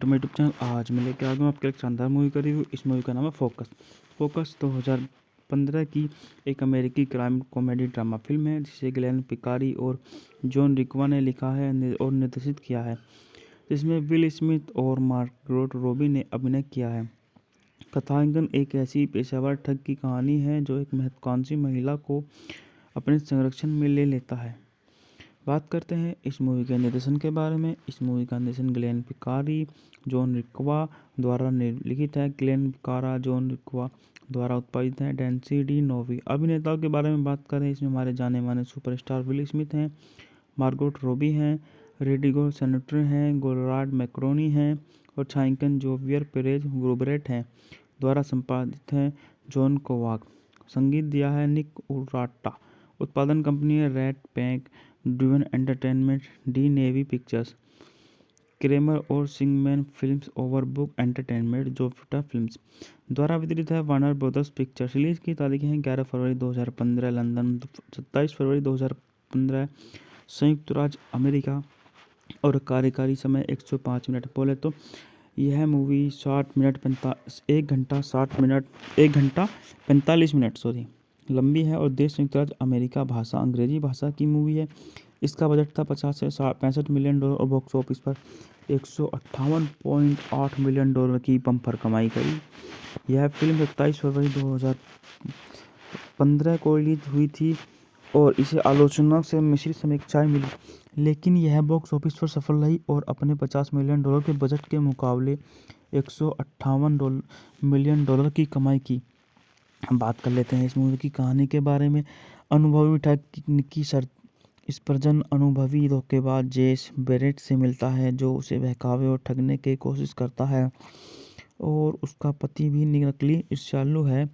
तो मेरे YouTube channel आज मैं लेके आ गया हूँ आपके लिए एक शानदार मूवी का रिव्यू। इस मूवी का नाम है फोकस। फोकस 2015 की एक अमेरिकी क्राइम कॉमेडी ड्रामा फिल्म है जिसे ग्लेन पिकारी और जॉन रिक्वा ने लिखा है और निर्देशित किया है, जिसमें विल स्मिथ और मार्गरेट रॉबी ने अभिनय किया है। कथांकन एक ऐसी पेशेवर ठग की कहानी है जो एक महत्वाकांक्षी महिला को अपने संरक्षण में ले लेता है। बात करते हैं इस मूवी के निर्देशन के बारे में। इस मूवी का निर्देशन ग्लेन पिकारी, जॉन रिक्वा द्वारा लिखित है। ग्लेन पिकारा, जॉन रिक्वा द्वारा उत्पादित है। डेंसी डी नोवी। अभिनेताओं के बारे में बात करें, इसमें हमारे जाने माने सुपरस्टार विल स्मिथ हैं, मार्गोट रॉबी हैं, रेडिगो सेनेटर हैं, गोरार्ड मैक्रोनी हैं और छायांकन जोवियर पेरेज ग्रुबरेट हैं। द्वारा संपादित है जॉन कोवाक। संगीत दिया है निक उराटा। उत्पादन कंपनी है Red Pack Driven Entertainment, Di Novi Pictures, Kramer और सिंगमैन फिल्म्स, ओवरबुक एंटरटेनमेंट, जोफ्टा फिल्म्स। द्वारा वितरित है वार्नर ब्रदर्स पिक्चर्स। रिलीज की तारीखें हैं 11 फरवरी 2015 लंदन, 27 फरवरी 2015 संयुक्त राज्य अमेरिका और कार्यकारी समय 105 मिनट। बोले तो यह मूवी 1 घंटा 45 मिनट लंबी है और देश संयुक्त राज्य अमेरिका, भाषा अंग्रेजी भाषा की मूवी है। इसका बजट था 50 से 65 मिलियन डॉलर और बॉक्स ऑफिस पर 158.8 मिलियन डॉलर की बम्पर कमाई करी। यह फिल्म 27 फरवरी 2015 को रिलीज हुई थी और इसे आलोचना से मिश्रित समीक्षाएं मिली, लेकिन यह बॉक्स ऑफिस पर सफल रही और अपने 50 मिलियन डॉलर के बजट के मुकाबले 158 मिलियन डॉलर की कमाई की। हम बात कर लेते हैं इस मूवी की कहानी के बारे में। अनुभवी ठग निक्की स्पर्जन अनुभवी धोखेबाज जेस बेरेट से मिलता है, जो उसे बहकावे और ठगने की कोशिश करता है, और उसका पति भी नकली ईर्ष्यालु है।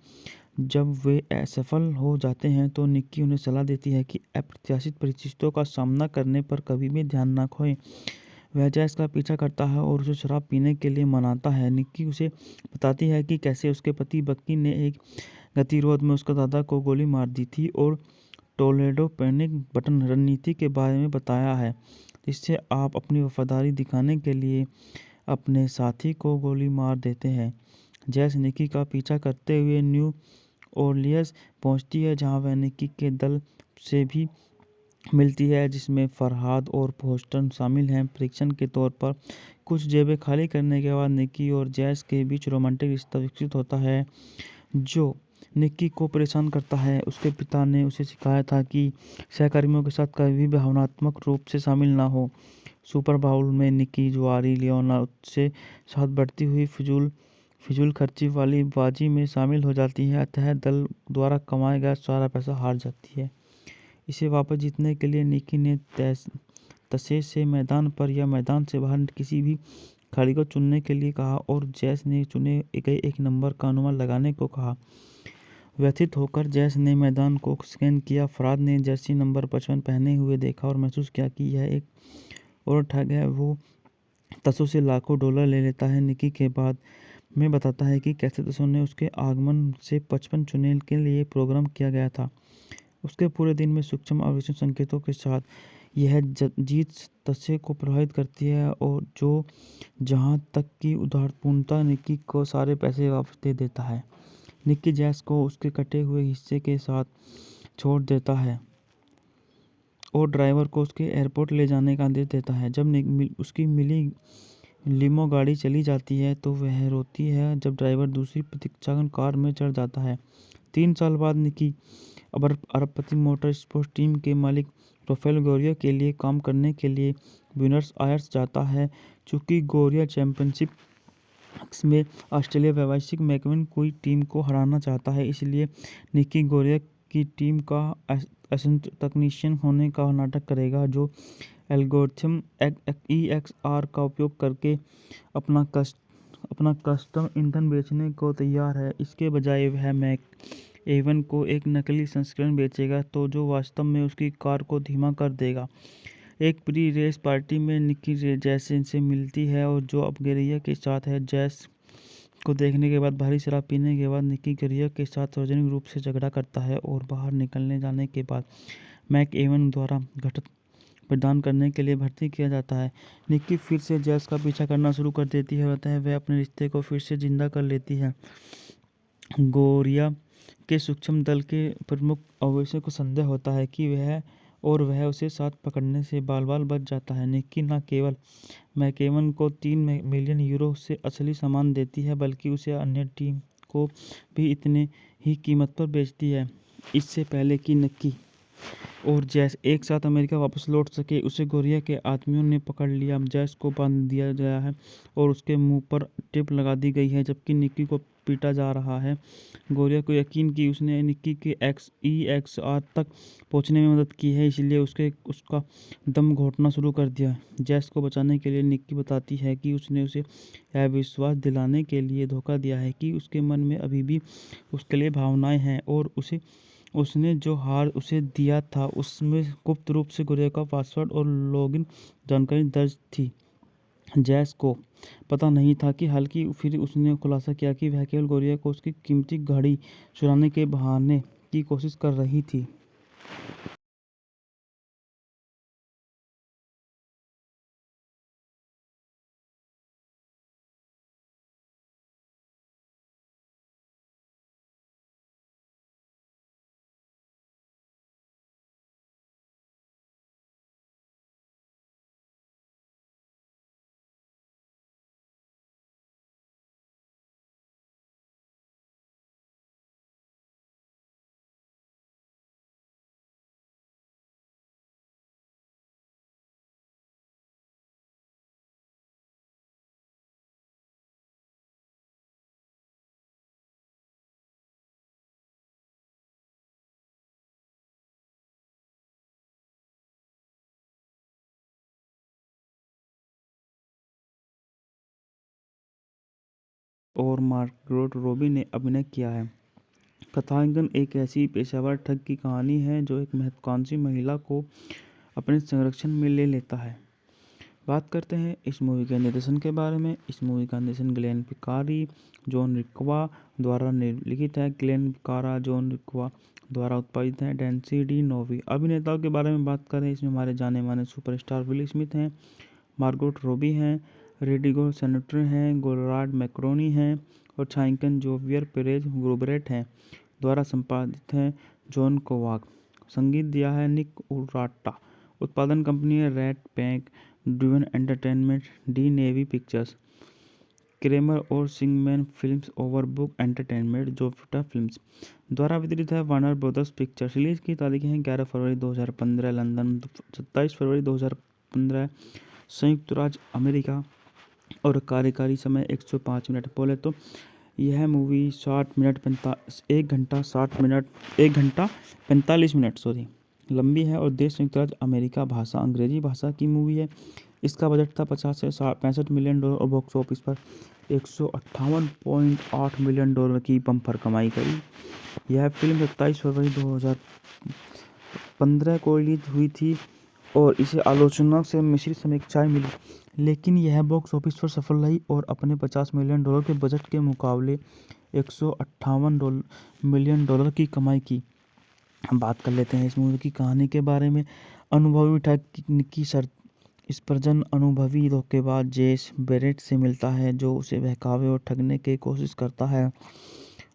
जब वे असफल हो जाते हैं तो निक्की उन्हें सलाह देती है कि अप्रत्याशित परिस्थितियों का सामना करने पर कभी भी ध्यान न खोएं। वह जैस का पीछा करता है और उसे शराब पीने के लिए मनाता है। निक्की उसे बताती है कि कैसे उसके पति बक्की ने एक गतिरोध में उसके दादा को गोली मार दी थी और टोलेडो पैनिक बटन रणनीति के बारे में बताया है, जिससे आप अपनी वफादारी दिखाने के लिए अपने साथी को गोली मार देते हैं। जैस निक्की का पीछा करते हुए न्यू ओरलियंस पहुंचती है, जहां वह निक्की के दल से भी मिलती है, जिसमें फरहाद और बोस्टन शामिल हैं। परीक्षण के तौर पर कुछ जेबें खाली करने के बाद निक्की और जैस के बीच रोमांटिक रिश्ता विकसित होता है, जो निक्की को परेशान करता है। उसके पिता ने उसे सिखाया था कि सहकर्मियों के साथ कभी भी भावनात्मक रूप से शामिल ना हो। सुपर बाउल में निक्की जुआरी लियोना से साथ बढ़ती हुई फिजूल खर्ची वाली बाजी में शामिल हो जाती है, अतः दल द्वारा कमाया गया सारा पैसा हार जाती है। इसे वापस जीतने के लिए निक्की ने तसे से मैदान पर या मैदान से बाहर किसी भी खिलाड़ी को चुनने के लिए कहा और जैस ने चुने गए एक नंबर का अनुमान लगाने को कहा। व्यथित होकर जैस ने मैदान को स्कैन किया। फरहाद ने जर्सी नंबर 55 पहने हुए देखा और महसूस किया कि यह एक और ठग है। वो तसो से लाखों डॉलर ले लेता है। निक्की के बाद में बताता है कि कैसे तसो ने उसके आगमन से 55 चुने के लिए प्रोग्राम किया गया था। उसके पूरे दिन में सूक्ष्म आवेशन संकेतों के साथ यह जीत तसे को प्रभावित करती है और जो जहां तक कि उदारपूर्णता निक्की को सारे पैसे वापस दे देता है। निक्की जैस को उसके कटे हुए हिस्से के साथ छोड़ देता है और ड्राइवर को उसके एयरपोर्ट ले जाने का आदेश देता है। जब उसकी मिली लिमो गाड़ी चली जाती है तो वह रोती है जब ड्राइवर दूसरी प्रतीक्षा कार में चढ़ जाता है। 3 साल बाद निक्की अरबपति मोटर स्पोर्ट्स टीम के मालिक राफेल गोरिया के लिए काम करने के लिए ब्यूनस आयर्स जाता है। चूंकि गोरिया चैंपियनशिप में ऑस्ट्रेलिया व्यवसायिक मैकविन कोई टीम को हराना चाहता है, इसलिए निक्की गोरिया की टीम का असिस्टेंट तकनीशियन होने का नाटक करेगा, जो एल्गोरिथम EXR का उपयोग करके अपना कस्टम ईंधन बेचने को तैयार है। इसके बजाय वह मैक एवन को एक नकली संस्करण बेचेगा तो जो वास्तव में उसकी कार को धीमा कर देगा। एक प्री रेस पार्टी में निक्की जैस से मिलती है और जो अब गोरिया के साथ है। जैस को देखने के बाद भारी शराब पीने के बाद निक्की गोरिया के साथ सार्वजनिक रूप से झगड़ा करता है और बाहर निकलने जाने के बाद मैक एवन द्वारा प्रदान करने के लिए भर्ती किया जाता है। निक्की फिर से जैस का पीछा करना शुरू कर देती है और वह अपने रिश्ते को फिर से जिंदा कर लेती है। गोरिया के सूक्ष्म दल के प्रमुख अवैसे को संदेह होता है कि वह उसे साथ पकड़ने से बाल-बाल बच जाता है। निक्की न केवल मैकेवन को 3 मिलियन यूरो से असली सामान देती है, बल्कि उसे अन्य टीम को भी इतने ही कीमत पर बेचती है। इससे पहले कि निक्की और जैस एक साथ अमेरिका वापस लौट सके, उसे गोरिया के आदमियों ने पकड़ लिया। जैस को बांध दिया गया है और उसके मुंह पर टेप लगा दी गई है, जबकि निक्की को पीटा जा रहा है। गोरिया को यकीन कि उसने निक्की के EXR तक पहुंचने में मदद की है, इसलिए उसका दम घोटना शुरू कर दिया। जैस को बचाने के लिए निक्की बताती है कि उसने उसे यह विश्वास दिलाने के लिए धोखा दिया है कि उसके मन में अभी भी उसके लिए भावनाएं हैं और उसने जो हार उसे दिया था उसमें गुप्त रूप से गोरिया का पासवर्ड और लॉगिन जानकारी दर्ज थी। जैस को पता नहीं था कि हालांकि फिर उसने खुलासा किया कि वह केवल गोरिया को उसकी कीमती घड़ी चुराने के बहाने की कोशिश कर रही थी। और मार्गरेट रॉबी ने अभिनय किया है। कथांकन एक ऐसी पेशेवर ठग की कहानी है जो एक महत्वाकांक्षी महिला को अपने संरक्षण में ले लेता है। बात करते हैं इस मूवी के निर्देशन के बारे में। इस मूवी का निर्देशन ग्लेन पिकारी, जॉन रिक्वा द्वारा लिखित है। ग्लेन पिकारा, जॉन रिक्वा द्वारा उत्पादित है। डेंसी डी नोवी। अभिनेताओं के बारे में बात करें, इसमें हमारे जाने माने सुपरस्टार विल स्मिथ हैं, मार्गोट रॉबी हैं, रेडिगो सेनेटर हैं, गोरार्ड मैक्रोनी हैं और छायांकन जोवियर पेरेज ग्रोबरेट हैं। द्वारा संपादित है जॉन कोवाक। संगीत दिया है निक उराटा। उत्पादन कंपनी है Red Pack Dune Entertainment, Di Novi Pictures, Kramer और सिंगमैन फिल्म्स, ओवरबुक एंटरटेनमेंट, जोफ्टा फिल्म्स। द्वारा वितरित है वार्नर ब्रदर्स पिक्चर्स। रिलीज की तारीखें हैं 11 फरवरी 2015 लंदन, 27 फरवरी 2015 संयुक्त राज्य अमेरिका और कार्यकारी समय 105 मिनट। बोले तो यह मूवी 1 घंटा 45 मिनट लंबी है और देश संयुक्त राज्य अमेरिका, भाषा अंग्रेजी भाषा की मूवी है। इसका बजट था 50 से 65 मिलियन डॉलर और बॉक्स ऑफिस पर 158.8 मिलियन डॉलर की बम्पर कमाई करी। यह फिल्म 27 फरवरी 2015 को रिलीज हुई थी और इसे आलोचना से मिश्रित समीक्षाएं मिली, लेकिन यह बॉक्स ऑफिस पर सफल रही और अपने 50 मिलियन डॉलर के बजट के मुकाबले 158 मिलियन डॉलर की कमाई की। हम बात कर लेते हैं इस मूवी की कहानी के बारे में। अनुभवी ठग निक्की स्पर्जन अनुभवी धोखेबाज जेस बेरेट से मिलता है, जो उसे बहकावे और ठगने की कोशिश करता है,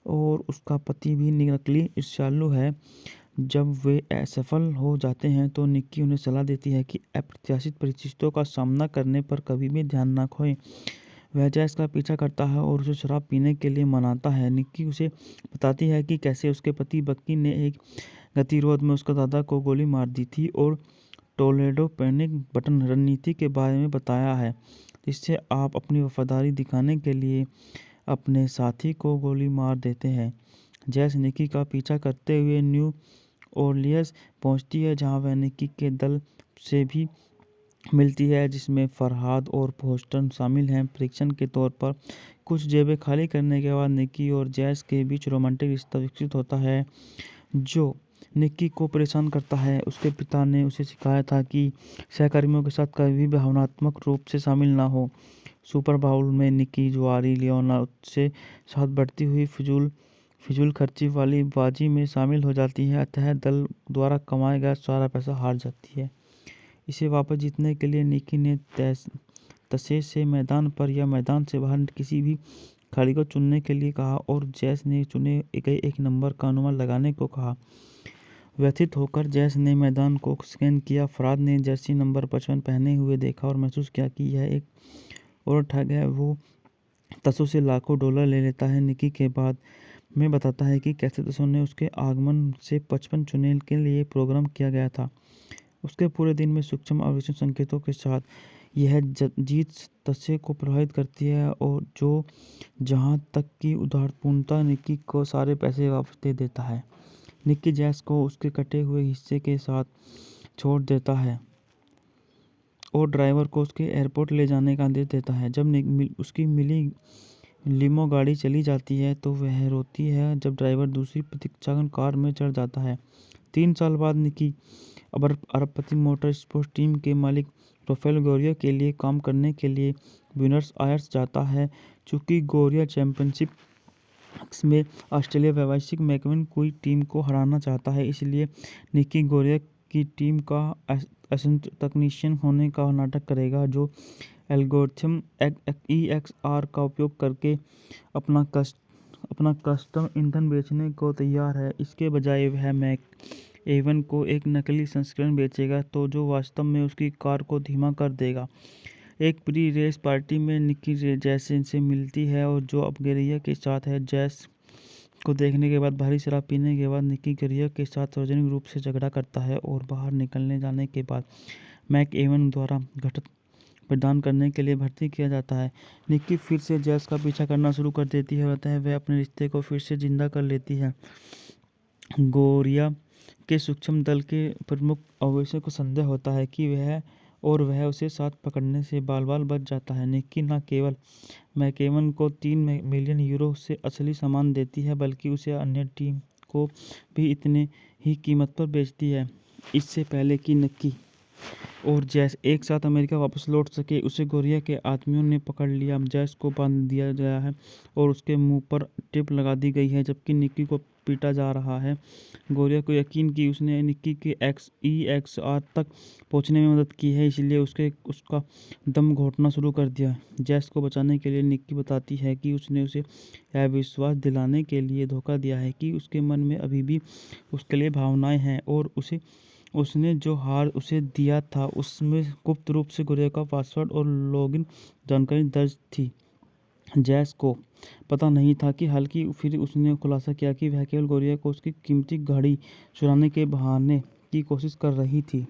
और उसका पति भी नकली ईर्ष्यालु है। जब वे असफल हो जाते हैं तो निक्की उन्हें सलाह देती है कि अप्रत्याशित परिस्थितियों का सामना करने पर कभी भी ध्यान न खोएं। वह जैस का पीछा करता है और उसे शराब पीने के लिए मनाता है। निक्की उसे बताती है कि कैसे उसके पति बक्की ने एक गतिरोध में उसका दादा को गोली मार दी थी और टोलेडो पैनिक बटन रणनीति के बारे में बताया है, जिससे आप अपनी वफादारी दिखाने के लिए अपने साथी को गोली मार देते हैं। जैस निक्की का पीछा करते हुए न्यू ओरलियंस पहुंचती है, जहां वह निक्की के दल से भी मिलती है, जिसमें फरहाद और फोस्टन शामिल हैं। परीक्षण के तौर पर कुछ जेबें खाली करने के बाद निक्की और जैस के बीच रोमांटिक रिश्ता विकसित होता है, जो निक्की को परेशान करता है। उसके पिता ने उसे सिखाया था कि सहकर्मियों के साथ कभी भी भावनात्मक रूप से शामिल ना हो। सुपर बाउल में निक्की जुआरी लियोना से साथ बढ़ती हुई फिजूल खर्ची वाली बाजी में शामिल हो जाती है, अतः दल द्वारा कमाया गया सारा पैसा हार जाती है। इसे वापस जीतने के लिए निकी ने तसे से मैदान पर या मैदान से बाहर किसी भी खिलाड़ी को चुनने के लिए कहा और जैस ने चुने गए एक नंबर का अनुमान लगाने को कहा। व्यथित होकर जैस ने मैदान को स्कैन किया। फराद ने जर्सी नंबर 55 पहने हुए देखा और महसूस किया कि यह एक और ठग है। वो तसो से लाखों डॉलर ले लेता है। निकी के बाद में बताता है कि कैसे तसो ने उसके आगमन से 55 चुने के लिए प्रोग्राम किया गया था। उसके पूरे दिन में सूक्ष्म और विषम संकेतों के साथ यह जीत तसे को प्रभावित करती है और जो जहाँ तक कि उदारपूर्णता निकी को सारे पैसे वापस दे देता है। निकी जैस को उसके कटे हुए हिस्से के साथ छोड़ देता है और ड्राइवर को उसके एयरपोर्ट ले जाने का आदेश देता है। जब उसकी मिली लिमो गाड़ी चली जाती है तो वह रोती है जब ड्राइवर दूसरी प्रतीक्षागन कार में चढ़ जाता है। 3 साल बाद निकी अरबपति मोटर स्पोर्ट्स टीम के मालिक राफेल गोरिया के लिए काम करने के लिए ब्यूनस आयर्स जाता है। चूंकि गोरिया चैंपियनशिप में ऑस्ट्रेलिया व्यावसायिक मैकविन कोई टीम को हराना चाहता है, इसलिए निकी गोरिया की टीम का असिस्टेंट तकनीशियन होने का नाटक करेगा, जो एल्गोरिथम EXR का उपयोग करके अपना कस्टम ईंधन बेचने को तैयार है। इसके बजाय वह मैक एवन को एक नकली संस्करण बेचेगा तो जो वास्तव में उसकी कार को धीमा कर देगा। एक प्री रेस पार्टी में निकी जैस से मिलती है और जो अब गोरिया के साथ है। जैस को देखने के बाद भारी शराब पीने के बाद निकी गोरिया के साथ सार्वजनिक रूप से झगड़ा करता है और बाहर निकलने जाने के बाद मैक एवन द्वारा घटत प्रदान करने के लिए भर्ती किया जाता है। निकी फिर से जैस का पीछा करना शुरू कर देती है और वह अपने रिश्ते को फिर से जिंदा कर लेती है। गोरिया के सूक्ष्म दल के प्रमुख अवैसे को संदेह होता है कि वह उसे साथ पकड़ने से बाल-बाल बच जाता है। निकी न केवल मैकेवन को 3 मिलियन यूरो से असली सामान देती है बल्कि उसे अन्य टीम को भी इतने ही कीमत पर बेचती है। इससे पहले कि निकी और जैस एक साथ अमेरिका वापस लौट सके, उसे गोरिया के आदमियों ने पकड़ लिया। जैस को बांध दिया गया है और उसके मुंह पर टेप लगा दी गई है जबकि निकी को पीटा जा रहा है। गोरिया को यकीन कि उसने निकी के EXR तक पहुंचने में मदद की है, इसलिए उसका दम घोटना शुरू कर दिया। जैस को बचाने के लिए निकी बताती है कि उसने उसे यह विश्वास दिलाने के लिए धोखा दिया है कि उसके मन में अभी भी उसके लिए भावनाएं हैं और उसने जो हार उसे दिया था उसमें गुप्त रूप से गोरिया का पासवर्ड और लॉगिन जानकारी दर्ज थी। जैस को पता नहीं था कि हालांकि फिर उसने खुलासा किया कि वह केवल गोरिया को उसकी कीमती घड़ी चुराने के बहाने की कोशिश कर रही थी।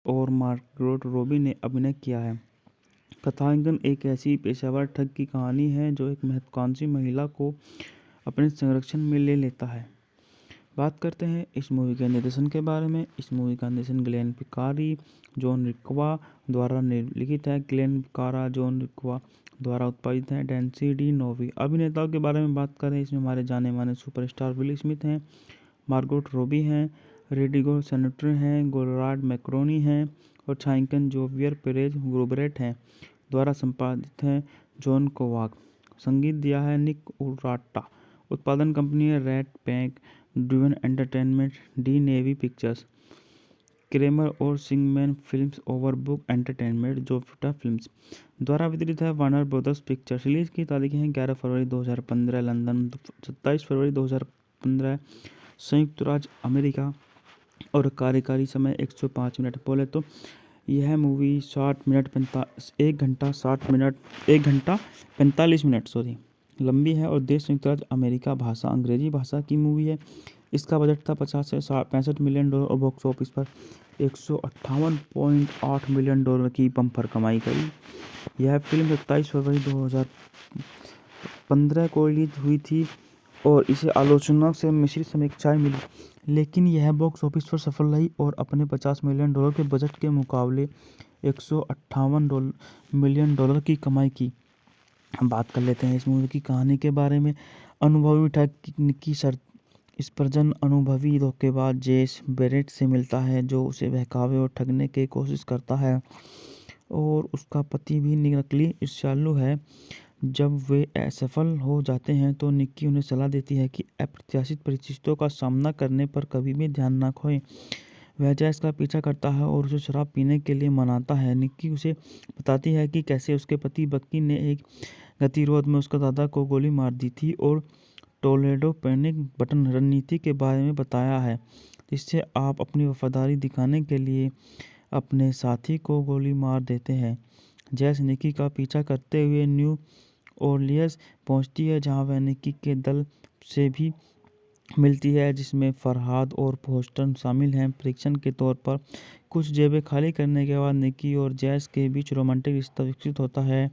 और मार्गरेट रॉबी ने अभिनय किया है। कथांकन एक ऐसी पेशेवर ठग की कहानी है जो एक महत्वाकांक्षी महिला को अपने संरक्षण में ले लेता है। बात करते हैं इस मूवी के निर्देशन के बारे में। इस मूवी का निर्देशन ग्लेन पिकारी, जॉन रिक्वा द्वारा लिखित है। ग्लेन पिकारा, जॉन रिक्वा द्वारा उत्पादित है। डेंसी डी नोवी। अभिनेताओं के बारे में बात करें, इसमें हमारे जाने माने सुपरस्टार विल स्मिथ हैं, मार्गोट रॉबी हैं, रेडिगो सेनेटर हैं, गोरार्ड मैक्रोनी हैं और छायांकन जोवियर पेरेज ग्रोबरेट हैं। द्वारा संपादित है जॉन कोवाक। संगीत दिया है निक उराटा। उत्पादन कंपनी है Red Pack Driven Entertainment, Di Novi Pictures, Kramer और सिंगमैन फिल्म्स, ओवरबुक एंटरटेनमेंट, जोफ्टा फिल्म्स। द्वारा वितरित है वार्नर ब्रदर्स पिक्चर्स। रिलीज की तारीख है 11 फरवरी 2015 लंदन, 27 फरवरी 2015 संयुक्त राज्य अमेरिका और कार्यकारी समय 105 मिनट। बोले तो यह मूवी 1 घंटा 45 मिनट लंबी है और देश संयुक्त राज्य अमेरिका, भाषा अंग्रेजी भाषा की मूवी है। इसका बजट था 50 से 65 मिलियन डॉलर और बॉक्स ऑफिस पर 158.8 मिलियन डॉलर की बम्पर कमाई करी। यह फिल्म 27 फरवरी 2015 को रिलीज हुई थी और इसे आलोचनाओं से मिश्रित समीक्षाएं मिली, लेकिन यह बॉक्स ऑफिस पर सफल रही और अपने 50 मिलियन डॉलर के बजट के मुकाबले 158 मिलियन डॉलर की कमाई की। हम बात कर लेते हैं इस मूवी की कहानी के बारे में। अनुभवी ठग की शर्त स्पर्जन अनुभवी धोखेबाज जेस बेरेट से मिलता है, जो उसे बहकावे और ठगने की कोशिश करता है, और उसका पति भी नकली ईर्ष्यालु है। जब वे असफल हो जाते हैं तो निक्की उन्हें सलाह देती है कि अप्रत्याशित परिस्थितियों का सामना करने पर कभी भी ध्यान न खोएं। वह जैस का पीछा करता है और उसे शराब पीने के लिए मनाता है। निक्की उसे बताती है कि कैसे उसके पति बक्की ने एक गतिरोध में उसका दादा को गोली मार दी थी और टोलेडो पैनिक बटन रणनीति के बारे में बताया है, जिससे आप अपनी वफादारी दिखाने के लिए अपने साथी को गोली मार देते हैं। जैस निक्की का पीछा करते हुए न्यू ओरलियंस पहुंचती है, जहां वह निक्की के दल से भी मिलती है, जिसमें फरहाद और फोस्टर शामिल हैं। परीक्षण के तौर पर कुछ जेबें खाली करने के बाद निक्की और जैस के बीच रोमांटिक रिश्ता विकसित होता है,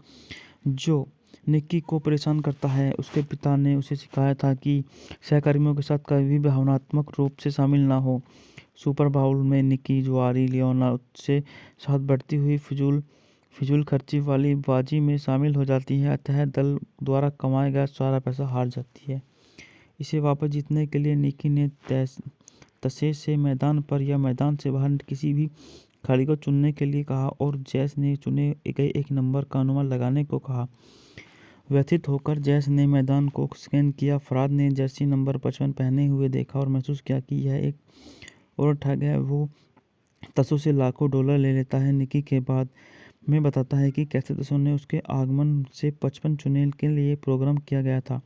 जो निक्की को परेशान करता है। उसके पिता ने उसे सिखाया था कि सहकर्मियों के साथ कभी भी भावनात्मक रूप से शामिल ना हो। सुपर बाउल में निक्की जुआरी लियोना से साथ बढ़ती हुई फिजूल खर्ची वाली बाजी में शामिल हो जाती है, अतः दल द्वारा कमाया गया सारा पैसा हार जाती है। इसे वापस जीतने के लिए निक्की ने तसे से मैदान पर या मैदान से बाहर किसी भी खिलाड़ी को चुनने के लिए कहा और जैस ने चुने गए एक नंबर का अनुमान लगाने को कहा। व्यथित होकर जैस ने मैदान को स्कैन किया। फरहाद ने जर्सी नंबर 55 पहने हुए देखा और महसूस किया कि यह एक और ठग है। वो तसो से लाखों डॉलर ले लेता है। निक्की के बाद में बताता है कि कैसे तसो ने उसके आगमन से 55 चुने के लिए प्रोग्राम किया गया था।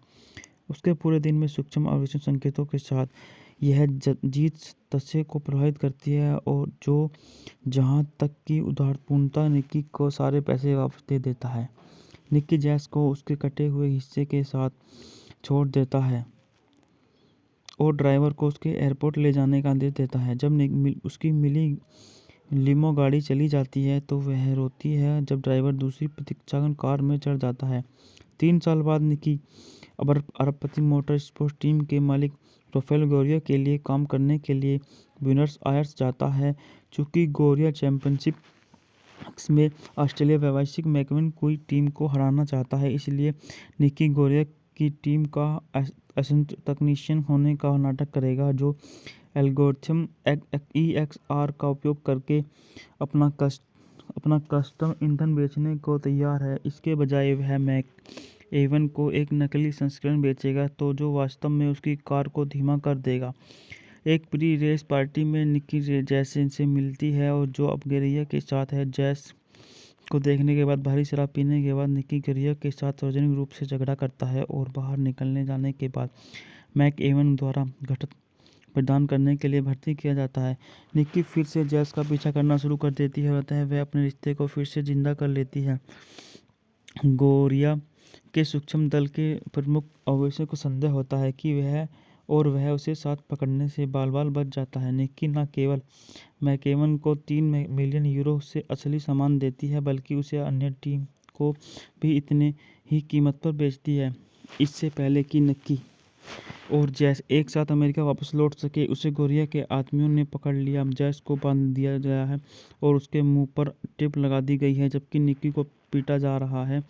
उसके पूरे दिन में सूक्ष्म आवेशन संकेतों के साथ यह जीत तसे को प्रभावित करती है और जो जहां तक कि उदारपूर्णता निक्की को सारे पैसे वापस दे देता है। निक्की जैस को उसके कटे हुए हिस्से के साथ छोड़ देता है और ड्राइवर को उसके एयरपोर्ट ले जाने का आदेश देता है। जब उसकी मिली लिमो गाड़ी चली जाती है तो वह रोती है जब ड्राइवर दूसरी प्रतीक्षा कार में चढ़ जाता है। 3 साल बाद निक्की अरबपति मोटर स्पोर्ट्स टीम के मालिक राफेल गोरिया के लिए काम करने के लिए ब्यूनस आयर्स जाता है। चूंकि गोरिया चैंपियनशिप में ऑस्ट्रेलिया व्यावसायिक मैकवन कोई टीम को हराना चाहता है, इसलिए निक्की गोरिया की टीम का असिस्टेंट तकनीशियन होने का नाटक करेगा, जो एल्गोरिथम EXR का उपयोग करके अपना कस्टम ईंधन बेचने को तैयार है। इसके बजाय वह मैक एवन को एक नकली संस्करण बेचेगा तो जो वास्तव में उसकी कार को धीमा कर देगा। एक प्री रेस पार्टी में निक्की जैस से मिलती है और जो अब गोरिया के साथ है। जैस को देखने के बाद भारी शराब पीने के बाद निक्की गोरिया के साथ सार्वजनिक रूप से झगड़ा करता है और बाहर निकलने जाने के बाद मैक एवन द्वारा घटत प्रदान करने के लिए भर्ती किया जाता है। निक्की फिर से जैस का पीछा करना शुरू कर देती है और वह अपने रिश्ते को फिर से जिंदा कर लेती है। गोरिया के सूक्ष्म दल के प्रमुख अवैसे को संदेह होता है कि वह उसे साथ पकड़ने से बाल-बाल बच जाता है। निक्की न केवल मैकेवन को 3 मिलियन यूरो से असली सामान देती है, बल्कि उसे अन्य टीम को भी इतने ही कीमत पर बेचती है। इससे पहले कि निक्की और जैस एक साथ अमेरिका वापस लौट सके, उसे गोरिया के आदमियों ने पकड़ लिया। जैस को बांध दिया गया है और उसके मुंह पर टेप लगा दी गई है, जबकि निक्की को पीटा जा रहा है।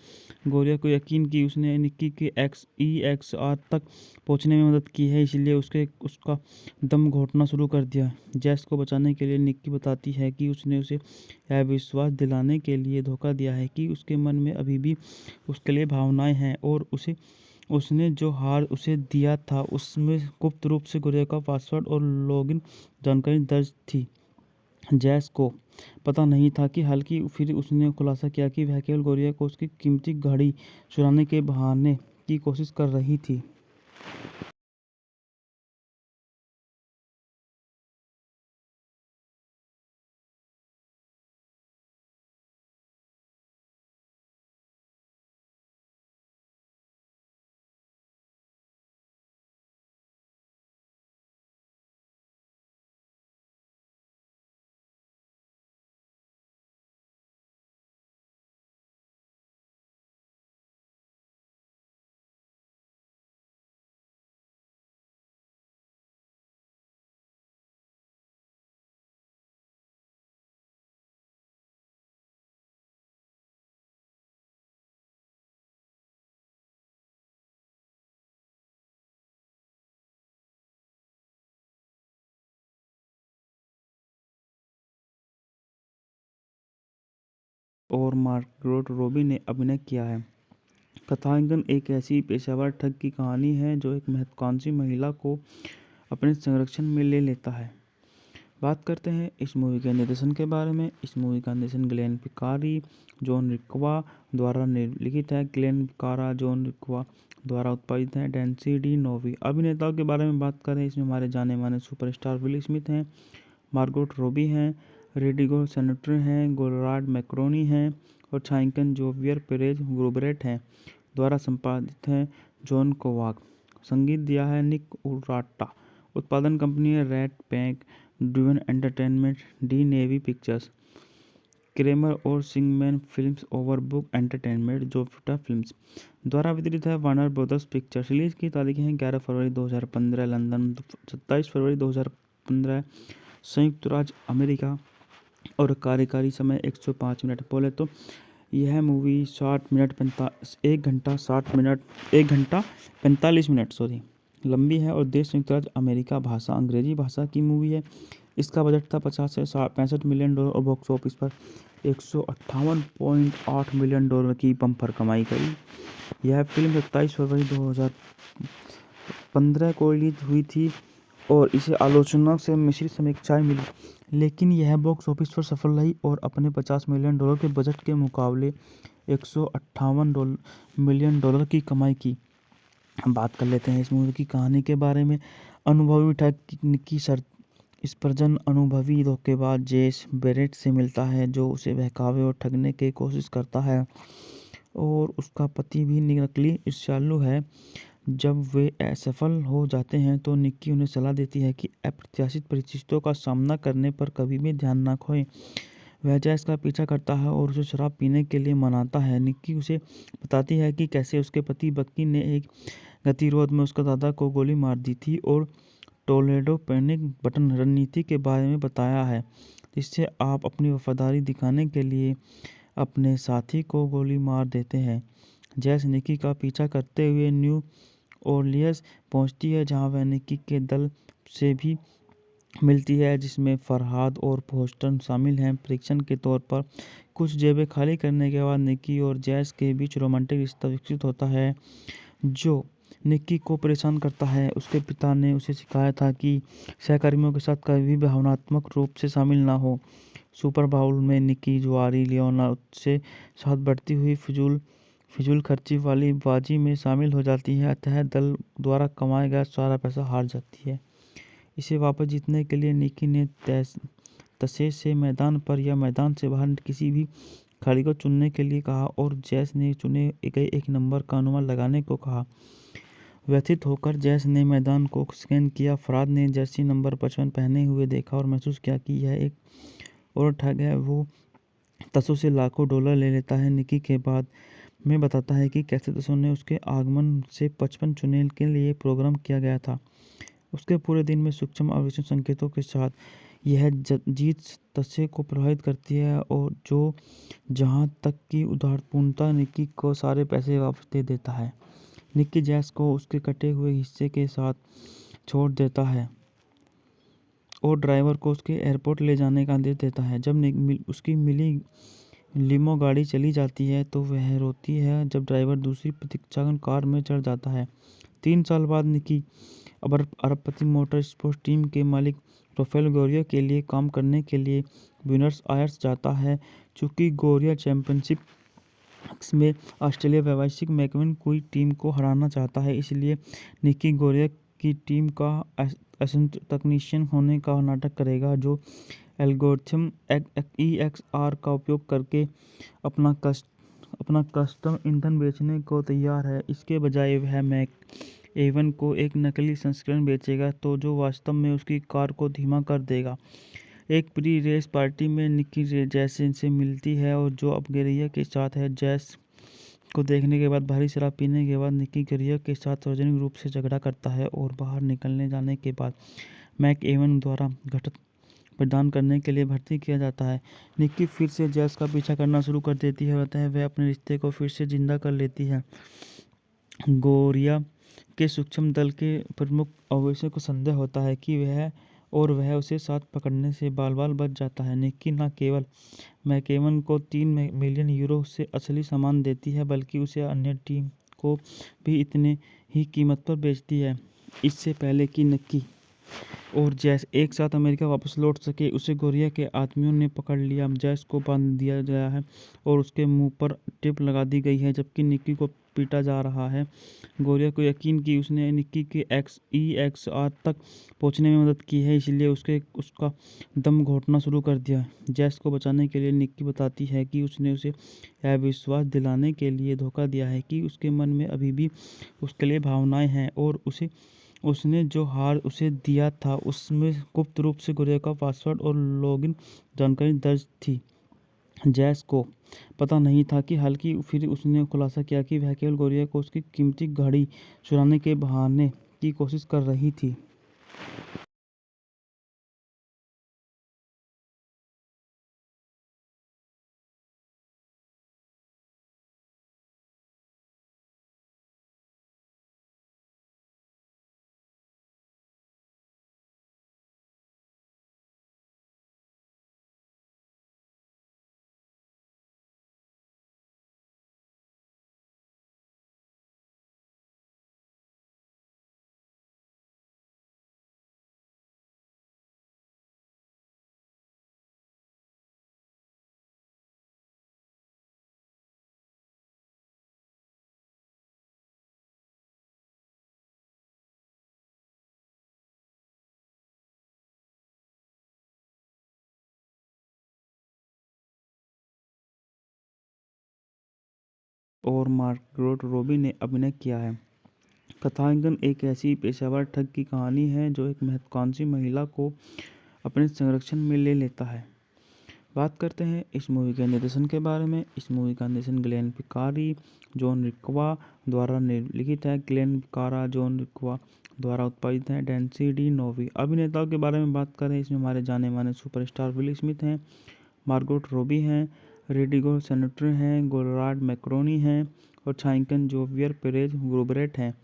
गोरिया को यकीन कि उसने निक्की के EXR तक पहुंचने में मदद की है, इसलिए उसका दम घोटना शुरू कर दिया। जैस को बचाने के लिए निक्की बताती है कि उसने उसे यह विश्वास दिलाने के लिए धोखा दिया है कि उसके मन में अभी भी उसके लिए भावनाएं हैं और उसने जो हार उसे दिया था उसमें गुप्त रूप से गोरिया का पासवर्ड और लॉगिन जानकारी दर्ज थी। जैस को पता नहीं था कि हालांकि फिर उसने खुलासा किया कि वह केवल गोरिया को उसकी कीमती घड़ी चुराने के बहाने की कोशिश कर रही थी। और मार्गरेट रॉबी ने अभिनय किया है। कथांकन एक ऐसी पेशेवर ठग की कहानी है जो एक महत्वाकांक्षी महिला को अपने संरक्षण में ले लेता है। बात करते हैं इस मूवी के निर्देशन के बारे में। इस मूवी का निर्देशन ग्लेन पिकारी, जॉन रिक्वा द्वारा लिखित है। ग्लेन पिकारा, जॉन रिक्वा द्वारा उत्पादित है। डेंसी डी नोवी। अभिनेताओं के बारे में बात करें, इसमें हमारे जाने माने सुपरस्टार विल स्मिथ हैं, मार्गरेट रॉबी हैं, रेडिगो सेनेटर हैं, गोरार्ड मैक्रोनी हैं और छायांकन जोवियर पेरेज ग्रुबरेट हैं। द्वारा संपादित है जॉन कोवाक। संगीत दिया है निक उराटा। उत्पादन कंपनी है Rat Pack Dune Entertainment, Di Novi Pictures, Kramer और सिंगमैन फिल्म्स, ओवरबुक एंटरटेनमेंट, जोफ्टा फिल्म्स। द्वारा वितरित है वार्नर ब्रदर्स पिक्चर्स। रिलीज की तारीखें हैं 11 फरवरी 2015 लंदन, 27 फरवरी 2015 संयुक्त राज्य अमेरिका और कार्यकारी समय 105 मिनट। बोले तो यह मूवी 1 घंटा 45 मिनट लंबी है और देश संयुक्त राज्य अमेरिका, भाषा अंग्रेजी भाषा की मूवी है। इसका बजट था 50 से 65 मिलियन डॉलर और बॉक्स ऑफिस पर 158.8 मिलियन डॉलर की बम्पर कमाई करी। यह फिल्म 27 फरवरी 2015 को रिलीज हुई थी और इसे आलोचना से मिश्रित समीक्षाएं मिली, लेकिन यह बॉक्स ऑफिस पर सफल रही और अपने 50 मिलियन डॉलर के बजट के मुकाबले 158 मिलियन डॉलर की कमाई की। हम बात कर लेते हैं इस मूवी की कहानी के बारे में। अनुभवी ठग निकी स्पर्जन अनुभवी धोखेबाज जेस बेरेट से मिलता है, जो उसे बहकावे और ठगने की कोशिश करता है, और उसका पति भी नकली ईर्ष्यालु है। जब वे असफल हो जाते हैं तो निक्की उन्हें सलाह देती है कि अप्रत्याशित परिस्थितियों का सामना करने पर कभी भी ध्यान न खोएं। वह जैस का पीछा करता है और उसे शराब पीने के लिए मनाता है। निक्की उसे बताती है कि कैसे उसके पति बक्की ने एक गतिरोध में उसका दादा को गोली मार दी थी और टोलेडो पैनिक बटन रणनीति के बारे में बताया है, जिससे आप अपनी वफादारी दिखाने के लिए अपने साथी को गोली मार देते हैं। जैस निक्की का पीछा करते हुए न्यू ओरलियंस पहुंचती है, जहां वह निक्की के दल से भी मिलती है, जिसमें फरहाद और बोस्टन शामिल हैं। परीक्षण के तौर पर कुछ जेबें खाली करने के बाद निक्की और जैस के बीच रोमांटिक रिश्ता विकसित होता है, जो निक्की को परेशान करता है। उसके पिता ने उसे सिखाया था कि सहकर्मियों के साथ कभी भी भावनात्मक रूप से शामिल ना हो। सुपर बाउल में निक्की जुआरी लियोना से साथ बढ़ती हुई फिजूल खर्ची वाली बाजी में शामिल हो जाती है, अतः दल द्वारा कमाया गया सारा पैसा हार जाती है। इसे वापस जीतने के लिए निक्की ने तसे से मैदान पर या मैदान से बाहर किसी भी खिलाड़ी को चुनने के लिए कहा और जैस ने चुने गए एक नंबर का अनुमान लगाने को कहा। व्यथित होकर जैस ने मैदान को स्कैन किया। फरहाद ने जर्सी नंबर 55 पहने हुए देखा और महसूस किया कि यह एक और ठग है। वो तसो से लाखों डॉलर ले लेता है। निक्की के बाद में बताता है कि कैसे तसो ने उसके आगमन से 55 चुने के लिए प्रोग्राम किया गया था। उसके पूरे दिन में सूक्ष्म आवेशन संकेतों के साथ यह जीत तसे को प्रभावित करती है और जो जहां तक कि उदारपूर्णता निक्की को सारे पैसे वापस दे देता है। निक्की जैस को उसके कटे हुए हिस्से के साथ छोड़ देता है और ड्राइवर को उसके एयरपोर्ट ले जाने का आदेश देता है। जब उसकी मिली लिमो गाड़ी चली जाती है तो वह रोती है जब ड्राइवर दूसरी प्रतीक्षा कार में चढ़ जाता है। 3 साल बाद निक्की अरबपति मोटर स्पोर्ट्स टीम के मालिक राफेल गोरिया के लिए काम करने के लिए ब्यूनस आयर्स जाता है। चूंकि गोरिया चैंपियनशिप में ऑस्ट्रेलिया व्यावसायिक मैकविन कोई टीम को हराना चाहता है, इसलिए निक्की गोरिया की टीम का असिस्टेंट तकनीशियन होने का नाटक करेगा, जो एल्गोरिथम EXR का उपयोग करके अपना कस्टम ईंधन बेचने को तैयार है। इसके बजाय वह मैक एवन को एक नकली संस्करण बेचेगा तो जो वास्तव में उसकी कार को धीमा कर देगा। एक प्री रेस पार्टी में निक्की जैस से मिलती है और जो अब गोरिया के साथ है। जैस को देखने के बाद भारी शराब पीने के बाद निक्की गोरिया के साथ सार्वजनिक रूप से झगड़ा करता है और बाहर निकलने जाने के बाद मैक एवन द्वारा घटत प्रदान करने के लिए भर्ती किया जाता है। निक्की फिर से जैस का पीछा करना शुरू कर देती है, अतः वह अपने रिश्ते को फिर से जिंदा कर लेती है। गोरिया के सूक्ष्म दल के प्रमुख अवैशों को संदेह होता है कि वह और वह उसे साथ पकड़ने से बाल-बाल बच जाता है। निक्की न केवल मैककेवन को 3 मिलियन यूरो से असली सामान देती है, बल्कि उसे अन्य टीम को भी इतने ही कीमत पर बेचती है। इससे पहले कि निक्की और जैस एक साथ अमेरिका वापस लौट सके, उसे गोरिया के आदमियों ने पकड़ लिया। जैस को बांध दिया गया है और उसके मुंह पर टेप लगा दी गई है, जबकि निक्की को पीटा जा रहा है। गोरिया को यकीन कि उसने निक्की के EXR तक पहुंचने में मदद की है, इसलिए उसका दम घोटना शुरू कर दिया। जैस को बचाने के लिए निक्की बताती है कि उसने उसे यह विश्वास दिलाने के लिए धोखा दिया है कि उसके मन में अभी भी उसके लिए भावनाएं हैं, और उसने जो हार उसे दिया था उसमें गुप्त रूप से गोरिया का पासवर्ड और लॉगिन जानकारी दर्ज थी। जैस को पता नहीं था कि हालांकि फिर उसने खुलासा किया कि वह केवल गोरिया को उसकी कीमती घड़ी चुराने के बहाने की कोशिश कर रही थी। और मार्गरेट रॉबी ने अभिनय किया है। कथानक एक ऐसी पेशेवर ठग की कहानी है जो एक महत्वाकांक्षी महिला को अपने संरक्षण में ले लेता है। बात करते हैं इस मूवी के निर्देशन के बारे में। इस मूवी का निर्देशन ग्लेन पिकारी, जॉन रिक्वा द्वारा लिखित है। ग्लेन पिकारा, जॉन रिक्वा द्वारा उत्पादित है। डेंसी डी नोवी। अभिनेताओं के बारे में बात करें, इसमें हमारे जाने माने सुपरस्टार विल स्मिथ हैं, मार्गोट रॉबी हैं, रेडिगो सेनेटर हैं, गोरार्ड मैक्रोनी हैं और छायांकन जोवियर पेरेज ग्रुबरेट हैं।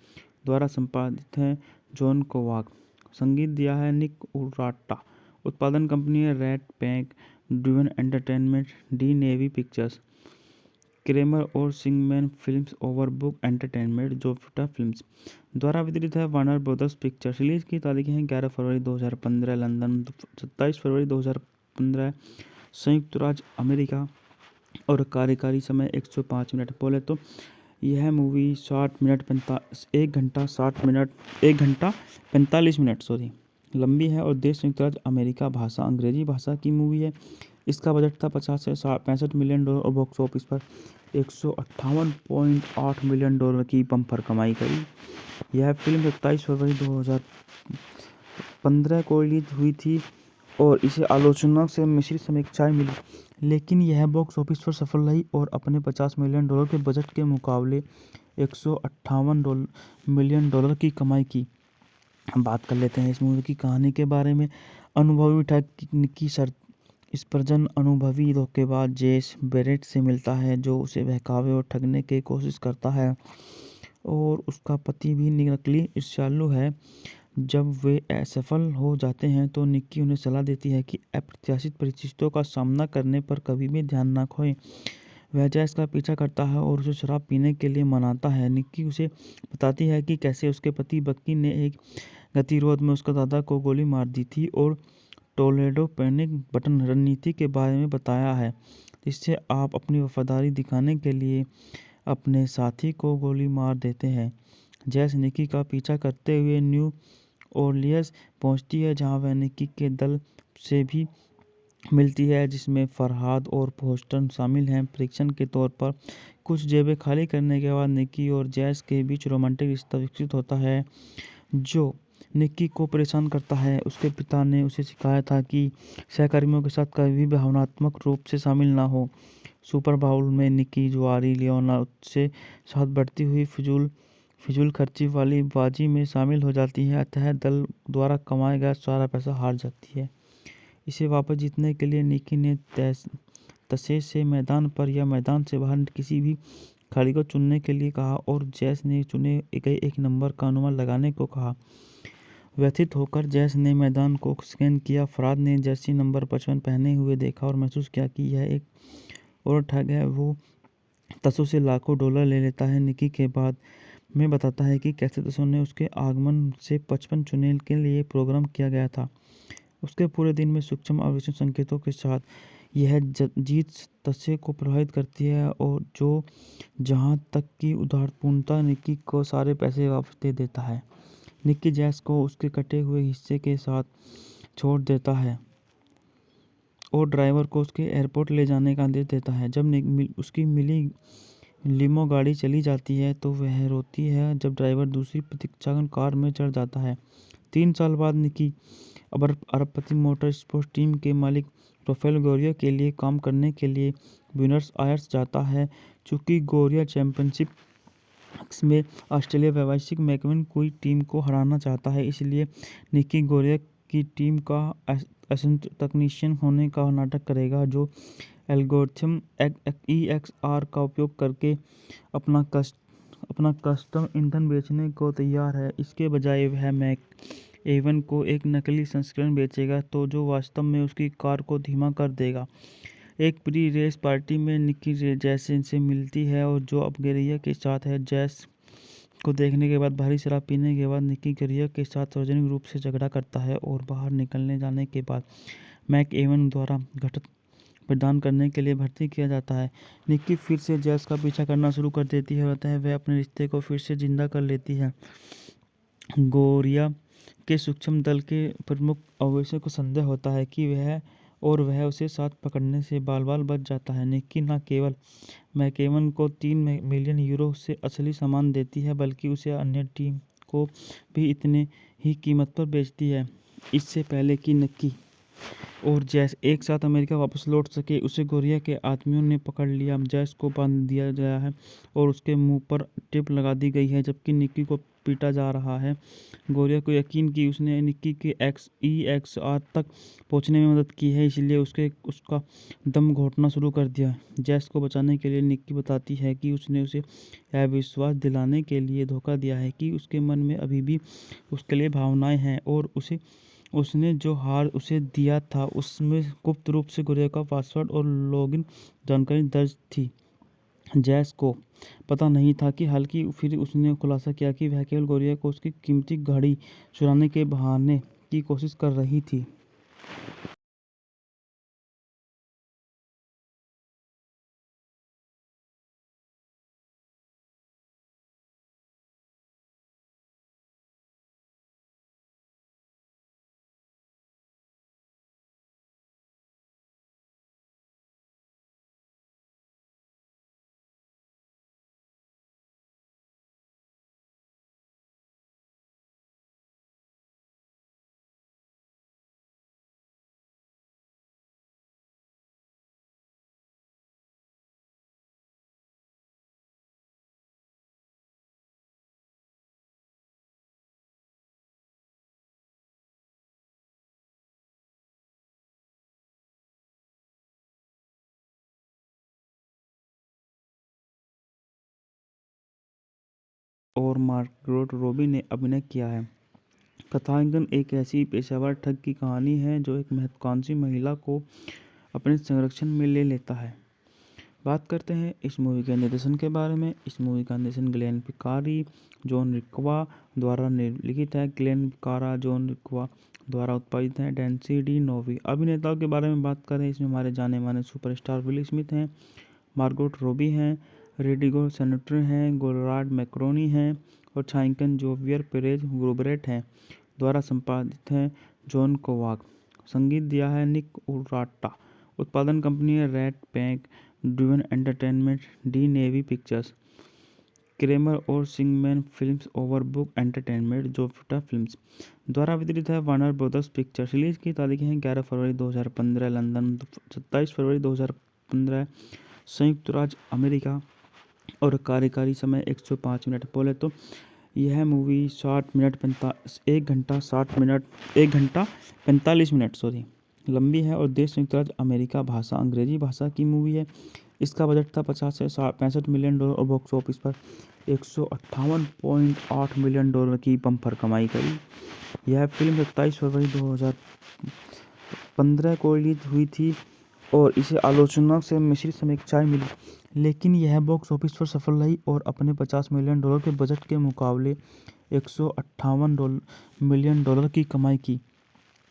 द्वारा संपादित है जॉन कोवाक। संगीत दिया है निक उराटा। उत्पादन कंपनी है Red Pack Driven Entertainment, Di Novi Pictures, Kramer और सिंगमैन फिल्म्स, ओवरबुक एंटरटेनमेंट, जोफ्टा फिल्म्स। द्वारा वितरित है वार्नर ब्रदर्स पिक्चर्स। रिलीज की तारीखें हैं 11 फरवरी 2015 लंदन, 27 फरवरी 2015 संयुक्त राज्य अमेरिका और कार्यकारी समय 105 मिनट। बोले तो यह मूवी 1 घंटा 45 मिनट लंबी है और देश संयुक्त राज्य अमेरिका, भाषा अंग्रेजी भाषा की मूवी है। इसका बजट था 50 से 65 मिलियन डॉलर और बॉक्स ऑफिस पर 158.8 मिलियन डॉलर की बम्पर कमाई करी। यह फिल्म 27 फरवरी 2015 को रिलीज हुई थी और इसे आलोचना से मिश्रित समीक्षाएं मिली, लेकिन यह बॉक्स ऑफिस पर सफल रही और अपने 50 मिलियन डॉलर के बजट के मुकाबले 158 मिलियन डॉलर की कमाई की। हम बात कर लेते हैं इस मूवी की कहानी के बारे में। अनुभवी ठग निक्की स्पर्जन अनुभवी धोखेबाज जेस बेरेट से मिलता है, जो उसे बहकावे और ठगने की कोशिश करता है, और उसका पति भी नकली ईर्ष्यालु है। जब वे असफल हो जाते हैं तो निक्की उन्हें सलाह देती है कि अप्रत्याशित परिस्थितियों का सामना करने पर कभी भी ध्यान न खोएं। वह जैस का पीछा करता है और उसे शराब पीने के लिए मनाता है। निक्की उसे बताती है कि कैसे उसके पति बक्की ने एक गतिरोध में उसका दादा को गोली मार दी थी और टोलेडो पैनिक बटन रणनीति के बारे में बताया है, जिससे आप अपनी वफादारी दिखाने के लिए अपने साथी को गोली मार देते हैं। जैस निक्की का पीछा करते हुए न्यू ओरलियंस पहुंचती है, जहां वह निक्की के दल से भी मिलती है, जिसमें फरहाद और बोस्टन शामिल हैं। परीक्षण के तौर पर कुछ जेबें खाली करने के बाद निक्की और जैस के बीच रोमांटिक रिश्ता विकसित होता है, जो निक्की को परेशान करता है। उसके पिता ने उसे सिखाया था कि सहकर्मियों के साथ कभी भी भावनात्मक रूप से शामिल ना हो। सुपर बाउल में निक्की जुआरी लियोना से साथ बढ़ती हुई फिजूल खर्ची वाली बाजी में शामिल हो जाती है, अतः दल द्वारा कमाया गया सारा पैसा हार जाती है। इसे वापस जीतने के लिए निक्की ने तसे से मैदान पर या मैदान से बाहर किसी भी खिलाड़ी को चुनने के लिए कहा और जैस ने चुने गए एक नंबर का अनुमान लगाने को कहा। व्यथित होकर जैस ने मैदान को स्कैन किया। फराद ने जर्सी नंबर 55 पहने हुए देखा और महसूस किया कि यह एक और ठग है। वो तसो से लाखों डॉलर ले लेता है। निकी के बाद में बताता है कि कैसे तसो ने उसके आगमन से 55 चुने के लिए प्रोग्राम किया गया था। उसके पूरे दिन में सूक्ष्म आवेशन संकेतों के साथ यह जीत तसे को प्रभावित करती है और जो जहाँ तक कि उदारपूर्णता निकी को सारे पैसे वापस दे देता है। निकी जैस को उसके कटे हुए हिस्से के साथ छोड़ देता है और ड्राइवर को उसके एयरपोर्ट ले जाने का आदेश देता है। जब उसकी मिली लिमो गाड़ी चली जाती है तो वह रोती है जब ड्राइवर दूसरी प्रतीक्षा कार में चढ़ जाता है। 3 साल बाद निकी अरबपति मोटर स्पोर्ट्स टीम के मालिक राफेल गोरिया के लिए काम करने के लिए ब्यूनस आयर्स जाता है। चूंकि गोरिया चैंपियनशिप में ऑस्ट्रेलिया व्यावसायिक मैकविन कोई टीम को हराना चाहता है, इसलिए निकी गोरिया की टीम का असिस्टेंट तकनीशियन होने का नाटक करेगा, जो एल्गोरिथम EXR का उपयोग करके अपना कस्टम ईंधन बेचने को तैयार है। इसके बजाय वह मैक एवन को एक नकली संस्करण बेचेगा तो जो वास्तव में उसकी कार को धीमा कर देगा। एक प्री रेस पार्टी में निकी जैस से मिलती है और जो अब गोरिया के साथ है। जैस को देखने के बाद भारी शराब पीने के बाद निकी गोरिया के साथ सार्वजनिक रूप से झगड़ा करता है और बाहर निकलने जाने के बाद मैक एवन द्वारा घटत प्रदान करने के लिए भर्ती किया जाता है। निकी फिर से जैस का पीछा करना शुरू कर देती है और वह अपने रिश्ते को फिर से जिंदा कर लेती है। गोरिया के सूक्ष्म दल के प्रमुख अवैसे को संदेह होता है कि वह उसे साथ पकड़ने से बाल बच जाता है। निकी न केवल मैकेवन को 3 मिलियन यूरो से असली सामान देती है बल्कि उसे अन्य टीम को भी इतने ही कीमत पर बेचती है। इससे पहले कि निकी और जैस एक साथ अमेरिका वापस लौट सके, उसे गोरिया के आदमियों ने पकड़ लिया। जैस को बांध दिया गया है और उसके मुंह पर टेप लगा दी गई है जबकि निकी को पीटा जा रहा है। गोरिया को यकीन कि उसने निकी के EXR तक पहुंचने में मदद की है, इसलिए उसका दम घोटना शुरू कर दिया। जैस को बचाने के लिए निकी बताती है कि उसने उसे यह विश्वास दिलाने के लिए धोखा दिया है कि उसके मन में अभी भी उसके लिए भावनाएं हैं और उसने जो हार उसे दिया था उसमें गुप्त रूप से गोरिया का पासवर्ड और लॉगिन जानकारी दर्ज थी। जैस को पता नहीं था कि हालांकि फिर उसने खुलासा किया कि वह केवल गोरिया को उसकी कीमती घड़ी चुराने के बहाने की कोशिश कर रही थी। और मार्गरेट रॉबी ने अभिनय किया है। कथांकन एक ऐसी पेशेवर ठग की कहानी है जो एक महत्वाकांक्षी महिला को अपने संरक्षण में ले लेता है। बात करते हैं इस मूवी के निर्देशन के बारे में। इस मूवी का निर्देशन ग्लेन पिकारी, जॉन रिक्वा द्वारा लिखित है। ग्लेन पिकारा, जॉन रिक्वा द्वारा उत्पादित है। डेंसी डी नोवी। अभिनेताओं के बारे में बात करें, इसमें हमारे जाने माने सुपरस्टार विल स्मिथ हैं, मार्गोट रॉबी हैं, रेडिगो सेनेटर हैं, गोरार्ड मैक्रोनी हैं और छायांकन जोवियर पेरेज ग्रुबरेट हैं। द्वारा संपादित है जॉन कोवाक। संगीत दिया है निक उराटा। उत्पादन कंपनी है Red Pack Driven Entertainment, Di Novi Pictures, Kramer और सिंगमैन फिल्म्स, ओवरबुक एंटरटेनमेंट, जोफ्टा फिल्म्स। द्वारा वितरित है वार्नर ब्रदर्स पिक्चर्स। रिलीज की तारीखें हैं 11 फरवरी 2015 लंदन, 27 फरवरी 2015 संयुक्त राज्य अमेरिका और कार्यकारी समय 105 मिनट। बोले तो यह मूवी 1 घंटा 45 मिनट लंबी है और देश संयुक्त राज्य अमेरिका, भाषा अंग्रेजी भाषा की मूवी है। इसका बजट था 50 से 65 मिलियन डॉलर और बॉक्स ऑफिस पर $158.8 मिलियन की बम्पर कमाई करी। यह फिल्म 27 फरवरी 2015 को रिलीज हुई थी और इसे आलोचना से मिश्रित समीक्षाएं मिली, लेकिन यह बॉक्स ऑफिस पर सफल रही और अपने $50 मिलियन के बजट के मुकाबले $158 मिलियन की कमाई की।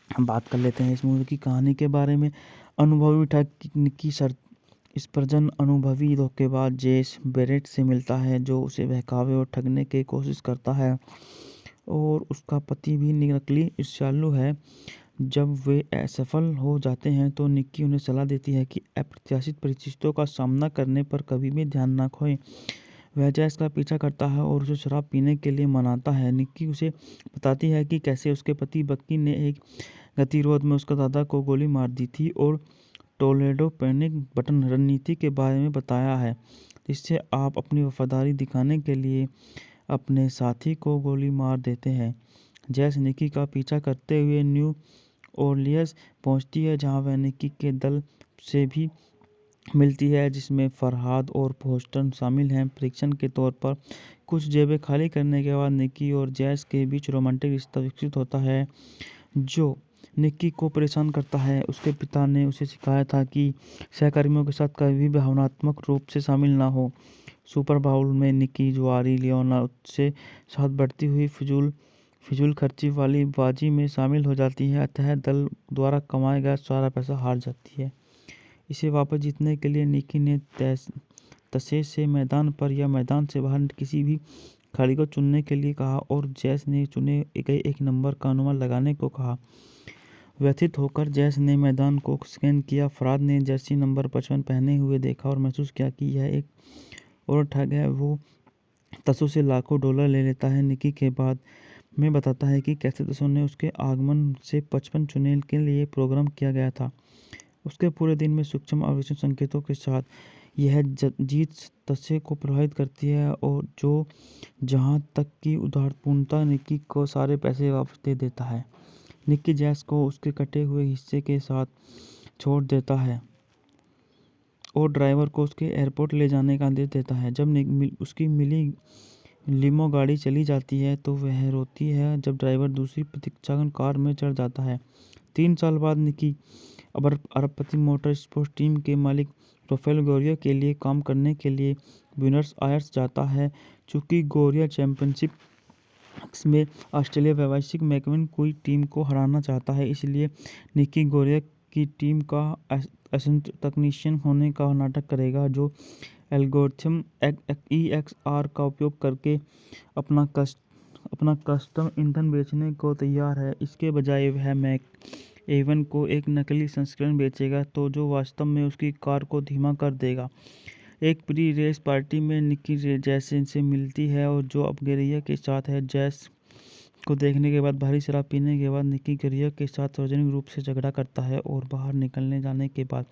हम बात कर लेते हैं इस मूवी की कहानी के बारे में। अनुभवी ठग निक्की स्पर्जन अनुभवी धोखेबाज जेस बेरेट से मिलता है, जो उसे बहकावे और ठगने की कोशिश करता है, और उसका पति भी नकली ईर्ष्यालु है। जब वे असफल हो जाते हैं तो निक्की उन्हें सलाह देती है कि अप्रत्याशित परिस्थितियों का सामना करने पर कभी भी ध्यान न खोएं। वह जैस का पीछा करता है और उसे शराब पीने के लिए मनाता है। निक्की उसे बताती है कि कैसे उसके पति बक्की ने एक गतिरोध में उसका दादा को गोली मार दी थी और टोलेडो पैनिक बटन रणनीति के बारे में बताया है, जिससे आप अपनी वफादारी दिखाने के लिए अपने साथी को गोली मार देते हैं। जैस निक्की का पीछा करते हुए न्यू ओरलियंस पहुंचती है, जहां वह निक्की के दल से भी मिलती है, जिसमें फरहाद और फोस्टर शामिल हैं। परीक्षण के तौर पर कुछ जेबें खाली करने के बाद निक्की और जैस के बीच रोमांटिक रिश्ता विकसित होता है, जो निक्की को परेशान करता है। उसके पिता ने उसे सिखाया था कि सहकर्मियों के साथ कभी भी भावनात्मक रूप से शामिल ना हो। सुपर बाउल में निक्की जुआरी लियोना से साथ बढ़ती हुई फिजूल खर्ची वाली बाजी में शामिल हो जाती है, अतः दल द्वारा कमाया गया सारा पैसा हार जाती है। इसे वापस जीतने के लिए निक्की ने तसे से मैदान पर या मैदान से बाहर किसी भी खिलाड़ी को चुनने के लिए कहा और जैस ने चुने गए एक नंबर का अनुमान लगाने को कहा। व्यथित होकर जैस ने मैदान को स्कैन किया। फरहाद ने जर्सी नंबर 55 पहने हुए देखा और महसूस किया कि यह एक और ठग है। वो तसो से लाखों डॉलर ले लेता है। निक्की के बाद में बताता है कि कैसे तसो ने उसके आगमन से 55 चुनेल के लिए प्रोग्राम किया गया था। उसके पूरे दिन में सूक्ष्म आवेशन संकेतों के साथ यह जीत तसे को प्रभावित करती है, और जो जहां तक कि उदारपूर्णता निक्की को सारे पैसे वापस दे देता है। निक्की जैस को उसके कटे हुए हिस्से के साथ छोड़ देता है और ड्राइवर को उसके एयरपोर्ट ले जाने का आदेश देता है। जब उसकी मिली लिमो गाड़ी चली जाती है तो वह रोती है जब ड्राइवर दूसरी प्रतीक्षा कार में चढ़ जाता है। 3 साल बाद निक्की अरबपति मोटर स्पोर्ट्स टीम के मालिक राफेल गोरिया के लिए काम करने के लिए ब्यूनस आयर्स जाता है। चूंकि गोरिया चैंपियनशिप में ऑस्ट्रेलिया व्यावसायिक मैकविन कोई टीम को हराना चाहता है, इसलिए निक्की गोरिया की टीम का असिस्टेंट तकनीशियन होने का नाटक करेगा, जो एल्गोरिथम EXR का उपयोग करके अपना कस्टम ईंधन बेचने को तैयार है। इसके बजाय वह मैक एवन को एक नकली संस्करण बेचेगा, तो जो वास्तव में उसकी कार को धीमा कर देगा। एक प्री रेस पार्टी में निक्की जैस से मिलती है और जो अब गोरिया के साथ है। जैस को देखने के बाद भारी शराब पीने के बाद निक्की गोरिया के साथ सार्वजनिक रूप से झगड़ा करता है और बाहर निकलने जाने के बाद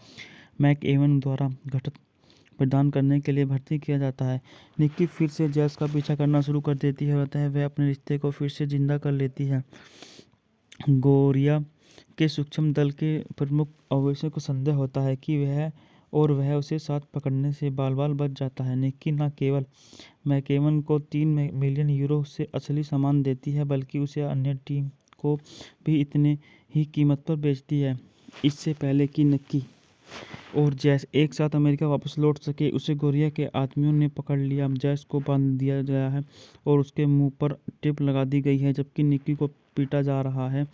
मैक एवन द्वारा घटत प्रदान करने के लिए भर्ती किया जाता है। निक्की फिर से जैस का पीछा करना शुरू कर देती है, अतः वह अपने रिश्ते को फिर से जिंदा कर लेती है। गोरिया के सूक्ष्म दल के प्रमुख अवेशे को संदेह होता है कि वह उसे साथ पकड़ने से बाल बच जाता है। निक्की न केवल मैकेवन को 3 मिलियन यूरो से असली सामान देती है, बल्कि उसे अन्य टीम को भी इतने ही कीमत पर बेचती है। इससे पहले कि निक्की और जैस एक साथ अमेरिका वापस लौट सके, उसे गोरिया के आदमियों ने पकड़ लिया। जैस को बांध दिया गया है और उसके मुंह पर टेप लगा दी गई है, जबकि निक्की को पीटा जा रहा है।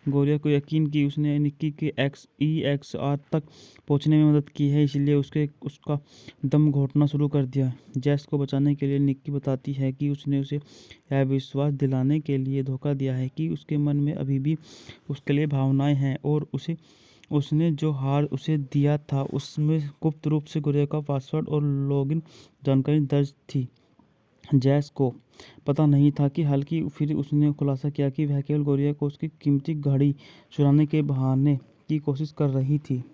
गोरिया को यकीन कि उसने निक्की के EXR तक पहुंचने में मदद की है, इसलिए उसका दम घोटना शुरू कर दिया। जैस को बचाने के लिए निक्की बताती है कि उसने उसे यह विश्वास दिलाने के लिए धोखा दिया है कि उसके मन में अभी भी उसके लिए भावनाएं हैं, और उसने जो हार उसे दिया था उसमें गुप्त रूप से गोरिया का पासवर्ड और लॉगिन जानकारी दर्ज थी। जैस को पता नहीं था कि हालांकि फिर उसने खुलासा किया कि वह केवल गोरिया को उसकी कीमती घड़ी चुराने के बहाने की कोशिश कर रही थी।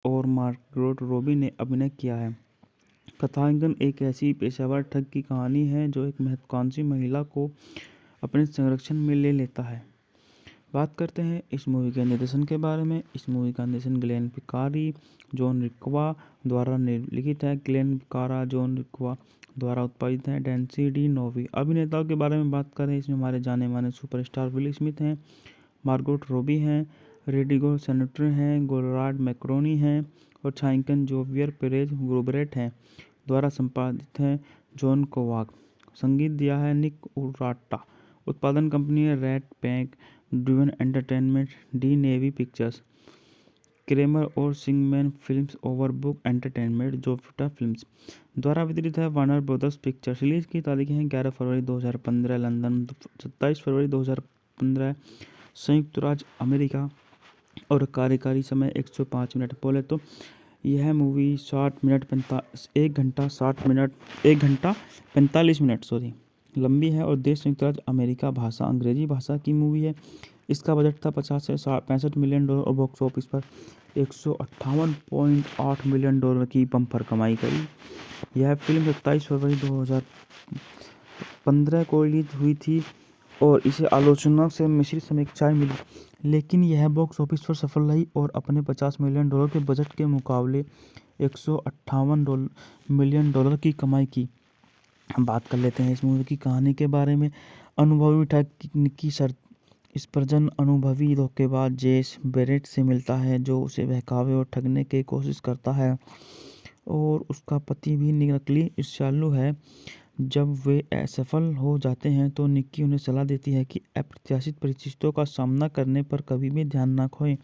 और मार्गरेट रॉबी ने अभिनय किया है। कथांकन एक ऐसी पेशेवर ठग की कहानी है जो एक महत्वाकांक्षी महिला को अपने संरक्षण में ले लेता है। बात करते हैं इस मूवी के निर्देशन के बारे में। इस मूवी का निर्देशन ग्लेन पिकारी, जॉन रिक्वा द्वारा लिखित है। ग्लेन पिकारा, जॉन रिक्वा द्वारा उत्पादित है। डेंसी डी नोवी। अभिनेताओं के बारे में बात करें, इसमें हमारे जाने माने सुपरस्टार विल स्मिथ हैं, मार्गोट रॉबी हैं, रेडिगो सेनेटर हैं, गोरार्ड मैक्रोनी हैं और छायांकन जोवियर पेरेज ग्रोबरेट हैं। द्वारा संपादित है जॉन कोवाक। संगीत दिया है निक उराटा। उत्पादन कंपनी है Red Pack Driven Entertainment, Di Novi Pictures, Kramer और सिंगमैन फिल्म्स, ओवरबुक एंटरटेनमेंट, जोफ्टा फिल्म्स। द्वारा वितरित है वार्नर ब्रदर्स पिक्चर्स। रिलीज की तारीखें हैं 11 फरवरी 2015 लंदन, 27 फरवरी 2015 संयुक्त राज्य अमेरिका और कार्यकारी समय 105 मिनट। बोले तो यह मूवी 1 घंटा 45 मिनट लंबी है और देश संयुक्त राज्य अमेरिका, भाषा अंग्रेजी भाषा की मूवी है। इसका बजट था 50 से 65 मिलियन डॉलर और बॉक्स ऑफिस पर 158.8 मिलियन डॉलर की बम्पर कमाई करी। यह फिल्म 27 फरवरी 2015 को रिलीज हुई थी और इसे आलोचना से मिश्रित समीक्षाएं मिली, लेकिन यह बॉक्स ऑफिस पर सफल रही और अपने 50 मिलियन डॉलर के बजट के मुकाबले 158 मिलियन डॉलर की कमाई की। हम बात कर लेते हैं इस मूवी की कहानी के बारे में। अनुभवी ठग निकी स्पर्जन अनुभवी धोखेबाज जेस बेरेट से मिलता है, जो उसे बहकावे और ठगने की कोशिश करता है, और उसका पति भी नकली ईर्ष्यालु है। जब वे असफल हो जाते हैं तो निक्की उन्हें सलाह देती है कि अप्रत्याशित परिस्थितियों का सामना करने पर कभी भी ध्यान न खोएं।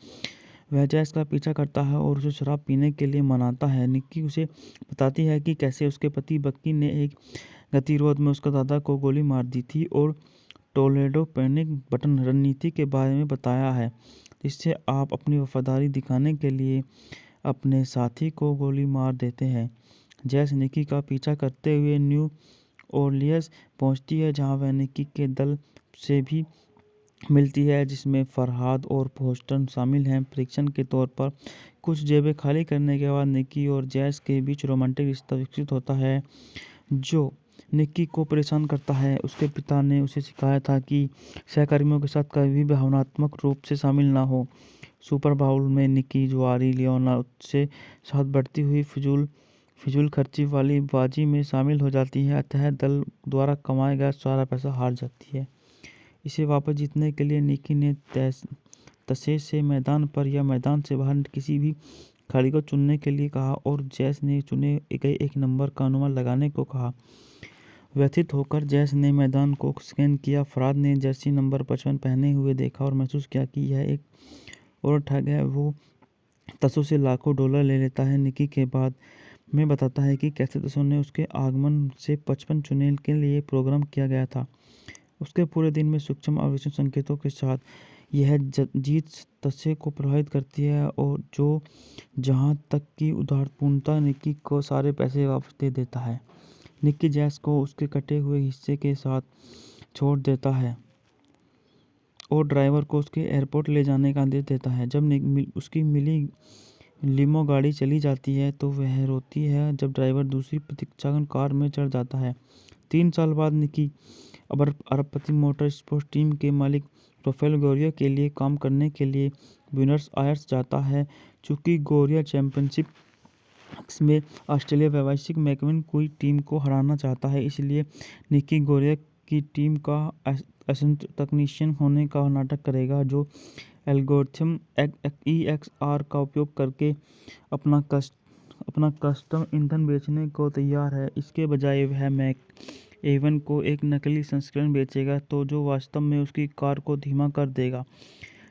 वह जैस का पीछा करता है और उसे शराब पीने के लिए मनाता है। निक्की उसे बताती है कि कैसे उसके पति बक्की ने एक गतिरोध में उसका दादा को गोली मार दी थी और टोलेडो पैनिक बटन रणनीति के बारे में बताया है, जिससे आप अपनी वफादारी दिखाने के लिए अपने साथी को गोली मार देते हैं। जैस निक्की का पीछा करते हुए न्यू ओरलियंस पहुंचती है, जहां वह निक्की के दल से भी मिलती है, जिसमें फरहाद और बोस्टन शामिल हैं। परीक्षण के तौर पर कुछ जेबें खाली करने के बाद निक्की और जैस के बीच रोमांटिक रिश्ता विकसित होता है, जो निक्की को परेशान करता है। उसके पिता ने उसे सिखाया था कि सहकर्मियों के साथ कभी भी भावनात्मक रूप से शामिल ना हो। सुपर बाउल में निक्की जुआरी लियोना से साथ बढ़ती हुई फिजूल खर्ची वाली बाजी में शामिल हो जाती है, अतः दल द्वारा कमाया गया सारा पैसा हार जाती है। इसे वापस जीतने के लिए निक्की ने तसे से मैदान पर या मैदान से बाहर किसी भी खिलाड़ी को चुनने के लिए कहा और जैस ने चुने गए एक नंबर का अनुमान लगाने को कहा। व्यथित होकर जैस ने मैदान को स्कैन किया। फरहाद ने जर्सी नंबर 55 पहने हुए देखा और महसूस किया कि यह एक और ठग है। वो तसो से लाखों डॉलर ले लेता है। निक्की के बाद में बताता है कि कैसे तसो ने उसके आगमन से 55 चुने के लिए प्रोग्राम किया गया था। उसके पूरे दिन में सूक्ष्म और विशेष संकेतों के साथ यह जीत तसे को प्रभावित करती है और जो जहां तक कि उदारपूर्णता निक्की को सारे पैसे वापस दे देता है। निक्की जैस को उसके कटे हुए हिस्से के साथ छोड़ देता है और ड्राइवर को उसके एयरपोर्ट ले जाने का आदेश देता है। जब उसकी मिली लिमो गाड़ी चली जाती है तो वह रोती है जब ड्राइवर दूसरी प्रतीक्षागन कार में चढ़ जाता है। 3 साल बाद निक्की अरबपति मोटर स्पोर्ट्स टीम के मालिक राफेल गोरिया के लिए काम करने के लिए ब्यूनस आयर्स जाता है। चूंकि गोरिया चैंपियनशिप में ऑस्ट्रेलिया व्यावसायिक मैकविन कोई टीम को हराना चाहता है, इसलिए निक्की गोरिया की टीम का असिस्टेंट तकनीशियन होने का नाटक करेगा, जो एल्गोरिथम EXR का उपयोग करके अपना कस्टम ईंधन बेचने को तैयार है। इसके बजाय वह मैक एवन को एक नकली संस्करण बेचेगा तो जो वास्तव में उसकी कार को धीमा कर देगा।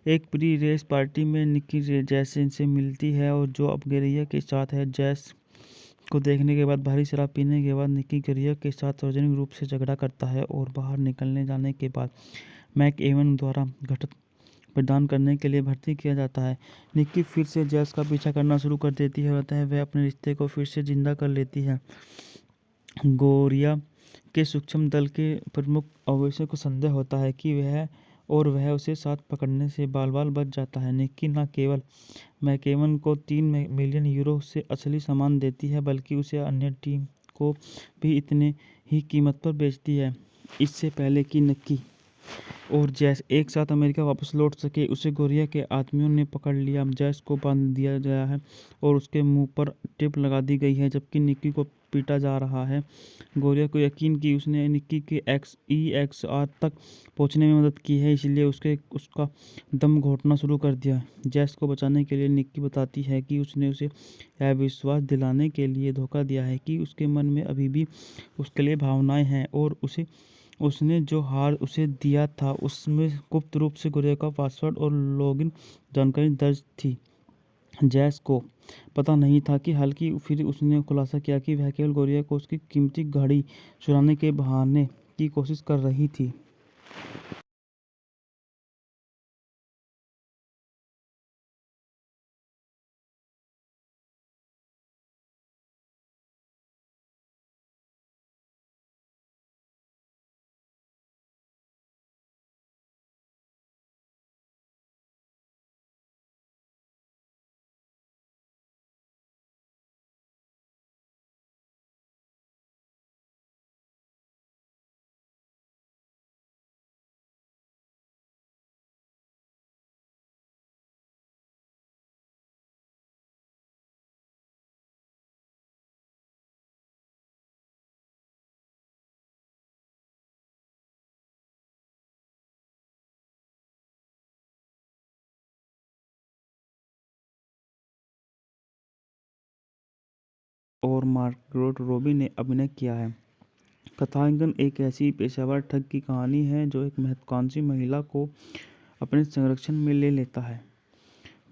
एक प्री रेस पार्टी में निक्की जैस से मिलती है और जो अब गोरिया के साथ है। जैस को देखने के बाद भारी शराब पीने के बाद निक्की गोरिया के साथ सार्वजनिक रूप से झगड़ा करता है और बाहर निकलने जाने के बाद मैक एवन द्वारा घटत प्रदान करने के लिए भर्ती किया जाता है। निक्की फिर से जैस का पीछा करना शुरू कर देती है, अतः वह अपने रिश्ते को फिर से जिंदा कर लेती है। गोरिया के सूक्ष्म दल के प्रमुख अवैशों को संदेह होता है कि वह और वह उसे साथ पकड़ने से बाल-बाल बच जाता है। निक्की न केवल मैककेवन को 3 मिलियन यूरो से असली सामान देती है, बल्कि उसे अन्य टीम को भी इतने ही कीमत पर बेचती है। इससे पहले कि निक्की और जैस एक साथ अमेरिका वापस लौट सके, उसे गोरिया के आदमियों ने पकड़ लिया। जैस को बांध दिया गया है और उसके मुंह पर टेप लगा दी गई है, जबकि निक्की को पीटा जा रहा है। गोरिया को यकीन कि उसने निक्की के EXR तक पहुंचने में मदद की है, इसलिए उसका दम घोटना शुरू कर दिया। जैस को बचाने के लिए निक्की बताती है कि उसने उसे यह विश्वास दिलाने के लिए धोखा दिया है कि उसके मन में अभी भी उसके लिए भावनाएं हैं, और उसने जो हार उसे दिया था उसमें गुप्त रूप से गोरिया का पासवर्ड और लॉगिन जानकारी दर्ज थी। जैस को पता नहीं था कि हालांकि फिर उसने खुलासा किया कि वह केवल गोरिया को उसकी कीमती घड़ी चुराने के बहाने की कोशिश कर रही थी। और मार्गरेट रॉबी ने अभिनय किया है। कथानक एक ऐसी पेशेवर ठग की कहानी है जो एक महत्वाकांक्षी महिला को अपने संरक्षण में ले लेता है।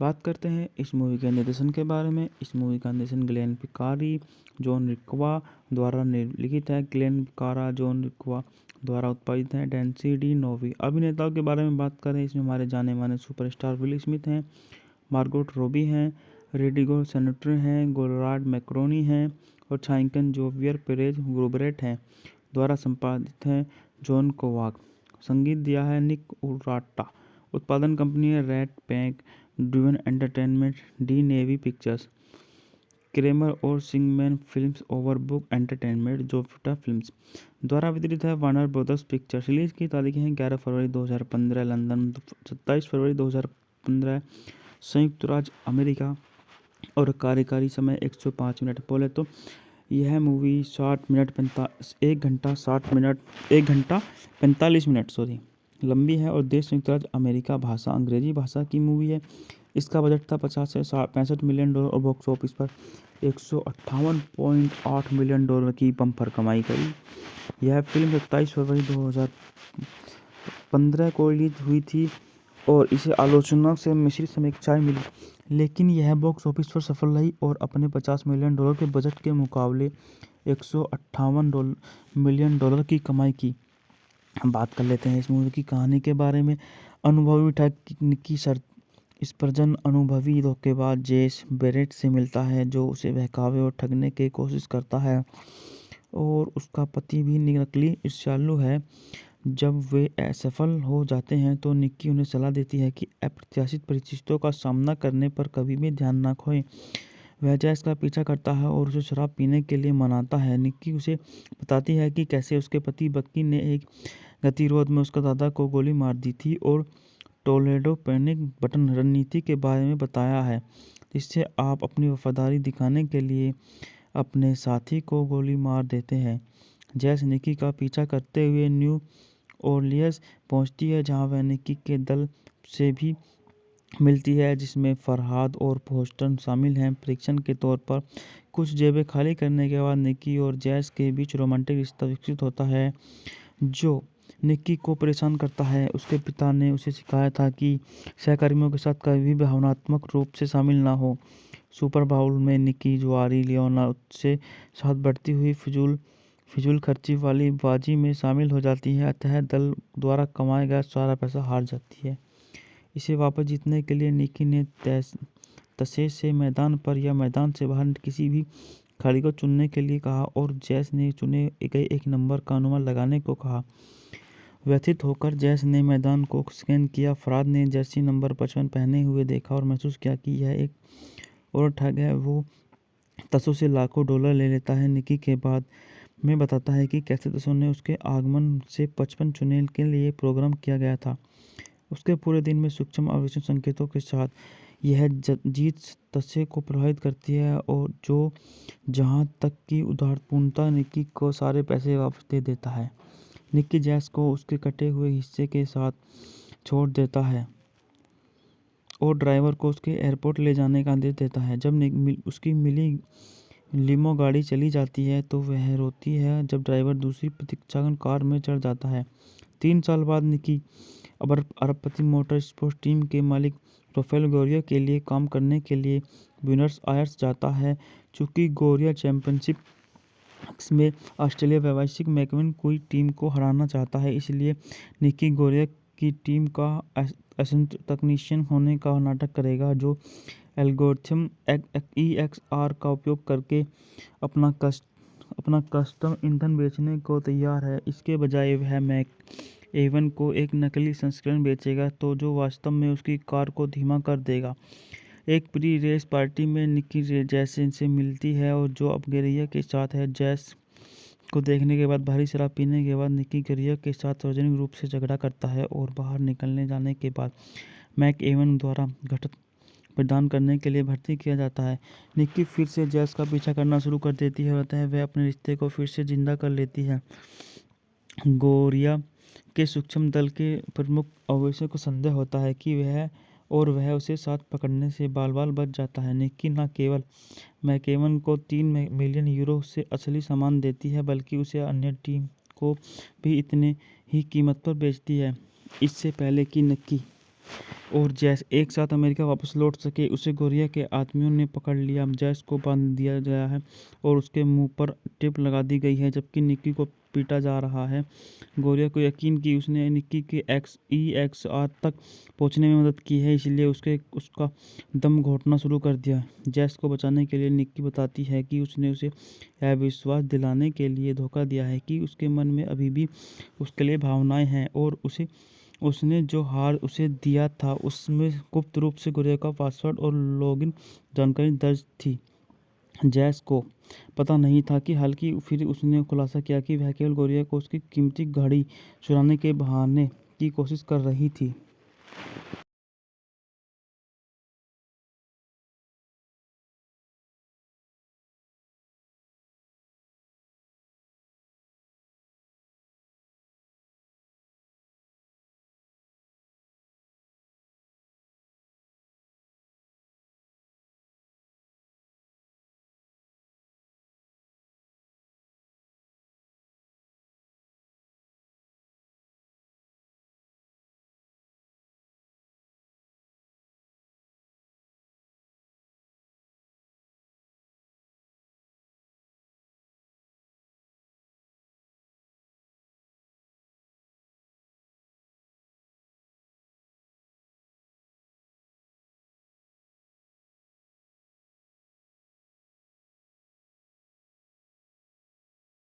बात करते हैं इस मूवी के निर्देशन के बारे में। इस मूवी का निर्देशन ग्लेन पिकारी, जॉन रिक्वा द्वारा लिखित है। ग्लेन पिकारा, जॉन रिक्वा द्वारा उत्पादित है। डेंसी डी नोवी। अभिनेताओं के बारे में बात करें, इसमें हमारे जाने माने सुपरस्टार विल स्मिथ हैं, मार्गोट रॉबी हैं, रेडिगो सेनेटर हैं, गोरार्ड मैक्रोनी हैं और छायांकन जोवियर पेरेज ग्रोबरेट हैं। द्वारा संपादित है जॉन कोवाक। संगीत दिया है निक उराटा। उत्पादन कंपनी है Red Pack Driven Entertainment, Di Novi Pictures, Kramer और सिंगमैन फिल्म्स, ओवरबुक एंटरटेनमेंट, जोफ्टा फिल्म्स। द्वारा वितरित है वार्नर ब्रदर्स पिक्चर्स। रिलीज की तारीखें हैं 11 फरवरी 2015 लंदन, 27 फरवरी 2015 संयुक्त राज्य अमेरिका और कार्यकारी समय 105 मिनट। बोले तो यह मूवी 1 घंटा 45 मिनट लंबी है और देश संयुक्त राज्य अमेरिका, भाषा अंग्रेजी भाषा की मूवी है। इसका बजट था 50 से 65 मिलियन डॉलर और बॉक्स ऑफिस पर 158.8 मिलियन डॉलर की बम्पर कमाई करी। यह फिल्म 27 फरवरी 2015 को रिलीज हुई थी और इसे आलोचना से मिश्रित समीक्षाएं मिली, लेकिन यह बॉक्स ऑफिस पर सफल रही और अपने 50 मिलियन डॉलर के बजट के मुकाबले 158 मिलियन डॉलर की कमाई की। हम बात कर लेते हैं इस मूवी की कहानी के बारे में। अनुभवी ठग निक्की स्पर्जन अनुभवी धोखेबाज जेस बेरेट से मिलता है, जो उसे बहकावे और ठगने की कोशिश करता है, और उसका पति भी नकली ईर्ष्यालु है। जब वे असफल हो जाते हैं तो निक्की उन्हें सलाह देती है कि अप्रत्याशित परिस्थितियों का सामना करने पर कभी भी ध्यान न खोएं। वह जैस का पीछा करता है और उसे शराब पीने के लिए मनाता है। निक्की उसे बताती है कि कैसे उसके पति बक्की ने एक गतिरोध में उसका दादा को गोली मार दी थी और टोलेडो पैनिक बटन रणनीति के बारे में बताया है, जिससे आप अपनी वफादारी दिखाने के लिए अपने साथी को गोली मार देते हैं। जैस निक्की का पीछा करते हुए न्यू ओरलियंस पहुंचती है, जहां वह निक्की के दल से भी मिलती है, जिसमें फरहाद और फोस्टन शामिल हैं। परीक्षण के तौर पर कुछ जेबें खाली करने के बाद निक्की और जैस के बीच रोमांटिक रिश्ता विकसित होता है, जो निक्की को परेशान करता है। उसके पिता ने उसे सिखाया था कि सहकर्मियों के साथ कभी भी भावनात्मक रूप से शामिल ना हो। सुपर बाउल में निक्की जुआरी लियोना से साथ बढ़ती हुई फिजूल खर्ची वाली बाजी में शामिल हो जाती है, अतः दल द्वारा कमाया गया सारा पैसा हार जाती है। इसे वापस जीतने के लिए निक्की ने तसे से मैदान पर या मैदान से बाहर किसी भी खिलाड़ी को चुनने के लिए कहा और जैस ने चुने गए एक नंबर का अनुमान लगाने को कहा। व्यथित होकर जैस ने मैदान को स्कैन किया। फराद ने जर्सी नंबर 55 पहने हुए देखा और महसूस किया कि यह एक और ठग है। वो तसो से लाखों डॉलर ले लेता है। निकी के बाद में बताता है कि कैसे तसो ने उसके आगमन से 55 चुने के लिए प्रोग्राम किया गया था। उसके पूरे दिन में सूक्ष्म आवेशन संकेतों के साथ यह जीत तसे को प्रभावित करती है और जो जहाँ तक कि उदारपूर्णता निकी को सारे पैसे वापस दे देता है। निकी जैस को उसके कटे हुए हिस्से के साथ छोड़ देता है और ड्राइवर को उसके एयरपोर्ट ले जाने का आदेश देता है। जब उसकी मिली लिमो गाड़ी चली जाती है तो वह रोती है जब ड्राइवर दूसरी प्रतीक्षा कार में चढ़ जाता है। 3 साल बाद निकी अरबपति मोटर स्पोर्ट्स टीम के मालिक राफेल गोरिया के लिए काम करने के लिए ब्यूनस आयर्स जाता है। चूंकि गोरिया चैंपियनशिप में ऑस्ट्रेलिया व्यावसायिक मैकविन कोई टीम को हराना चाहता है, इसलिए निकी गोरिया की टीम का असिस्टेंट तकनीशियन होने का नाटक करेगा, जो एल्गोरिथम EXR का उपयोग करके अपना कस्टम ईंधन बेचने को तैयार है। इसके बजाय वह मैक एवन को एक नकली संस्करण बेचेगा तो जो वास्तव में उसकी कार को धीमा कर देगा। एक प्री रेस पार्टी में निकी जैस से मिलती है और जो अब गोरिया के साथ है। जैस को देखने के बाद भारी शराब पीने के बाद निकी गोरिया के साथ सार्वजनिक रूप से झगड़ा करता है और बाहर निकलने जाने के बाद मैक एवन द्वारा घटत प्रदान करने के लिए भर्ती किया जाता है। निकी फिर से जैस का पीछा करना शुरू कर देती है और वह अपने रिश्ते को फिर से जिंदा कर लेती है। गोरिया के सूक्ष्म दल के प्रमुख अवैसे को संदेह होता है कि वह उसे साथ पकड़ने से बाल बच जाता है। निकी न केवल मैकेवन को 3 मिलियन यूरो से असली सामान देती है बल्कि उसे अन्य टीम को भी इतने ही कीमत पर बेचती है। इससे पहले कि निकी और जैस एक साथ अमेरिका वापस लौट सके, उसे गोरिया के आदमियों ने पकड़ लिया। जैस को बांध दिया गया है और उसके मुंह पर टेप लगा दी गई है जबकि निकी को पीटा जा रहा है। गोरिया को यकीन कि उसने निकी के EXR तक पहुंचने में मदद की है, इसलिए उसका दम घोटना शुरू कर दिया। जैस को बचाने के लिए निकी बताती है कि उसने उसे यह विश्वास दिलाने के लिए धोखा दिया है कि उसके मन में अभी भी उसके लिए भावनाएं हैं और उसने जो हार उसे दिया था उसमें गुप्त रूप से गोरिया का पासवर्ड और लॉगिन जानकारी दर्ज थी। जैस को पता नहीं था कि हालांकि फिर उसने खुलासा किया कि वह केवल गोरिया को उसकी कीमती घड़ी चुराने के बहाने की कोशिश कर रही थी।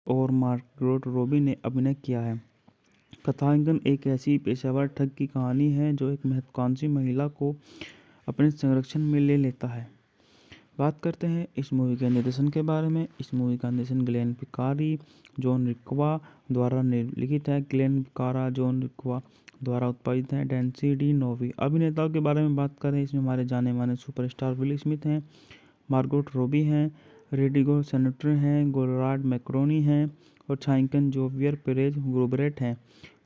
और मार्गरेट रॉबी ने अभिनय किया है। कथांकन एक ऐसी पेशेवर ठग की कहानी है जो एक महत्वाकांक्षी महिला को अपने संरक्षण में ले लेता है। बात करते हैं इस मूवी के निर्देशन के बारे में। इस मूवी का निर्देशन ग्लेन पिकारी, जॉन रिक्वा द्वारा लिखित है। ग्लेन पिकारा, जॉन रिक्वा द्वारा उत्पादित है। डेंसी डी नोवी। अभिनेताओं के बारे में बात करें, इसमें हमारे जाने माने सुपरस्टार विल स्मिथ हैं, मार्गोट रॉबी हैं, रेडिगो सेनेटर हैं, गोरार्ड मैक्रोनी हैं और छायांकन जोवियर पेरेज ग्रुबरेट हैं।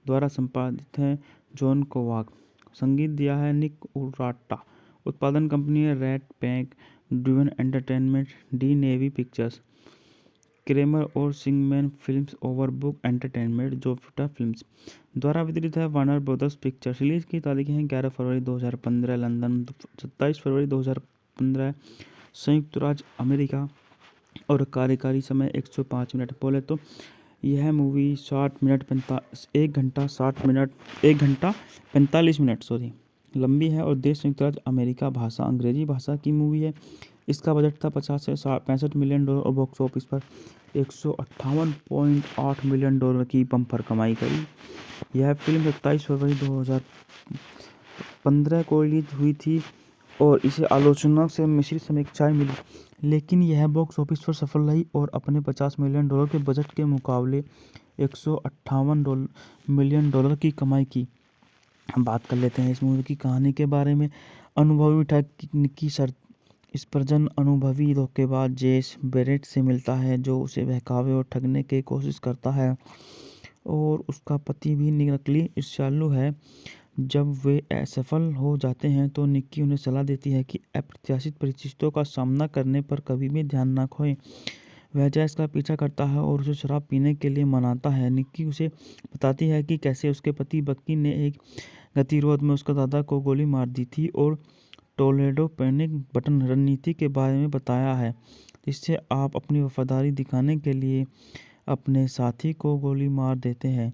द्वारा संपादित है जॉन कोवाक। संगीत दिया है निक उराटा। उत्पादन कंपनी है Red Pack Driven Entertainment, Di Novi Pictures, Kramer और सिंगमैन फिल्म्स, ओवरबुक एंटरटेनमेंट, जोफ्टा फिल्म्स। द्वारा वितरित है वार्नर ब्रदर्स पिक्चर्स। रिलीज की तारीखें हैं 11 फरवरी 2015 लंदन, 27 फरवरी 2015 संयुक्त राज्य अमेरिका और कार्यकारी समय 105 मिनट। बोले तो यह मूवी 1 घंटा 45 मिनट लंबी है और देश संयुक्त राज्य अमेरिका। भाषा अंग्रेजी भाषा की मूवी है। इसका बजट था 50 से 65 मिलियन डॉलर और बॉक्स ऑफिस पर 158.8 मिलियन डॉलर की बम्पर कमाई करी। यह फिल्म 27 फरवरी 2015 को रिलीज हुई थी और इसे आलोचना से मिश्रित समीक्षाएं मिली, लेकिन यह बॉक्स ऑफिस पर सफल रही और अपने 50 मिलियन डॉलर के बजट के मुकाबले 158 मिलियन डॉलर की कमाई की। हम बात कर लेते हैं इस मूवी की कहानी के बारे में। अनुभवी निक्की स्पर्जन अनुभवी धोखेबाज जेस बेरेट से मिलता है, जो उसे बहकावे और ठगने की कोशिश करता है, और उसका पति भी नकली ईर्ष्यालु है। जब वे असफल हो जाते हैं तो निक्की उन्हें सलाह देती है कि अप्रत्याशित परिस्थितियों का सामना करने पर कभी भी ध्यान न खोएं। वह जैस का पीछा करता है और उसे शराब पीने के लिए मनाता है। निक्की उसे बताती है कि कैसे उसके पति बक्की ने एक गतिरोध में उसका दादा को गोली मार दी थी और टोलेडो पैनिक बटन रणनीति के बारे में बताया है, जिससे आप अपनी वफादारी दिखाने के लिए अपने साथी को गोली मार देते हैं।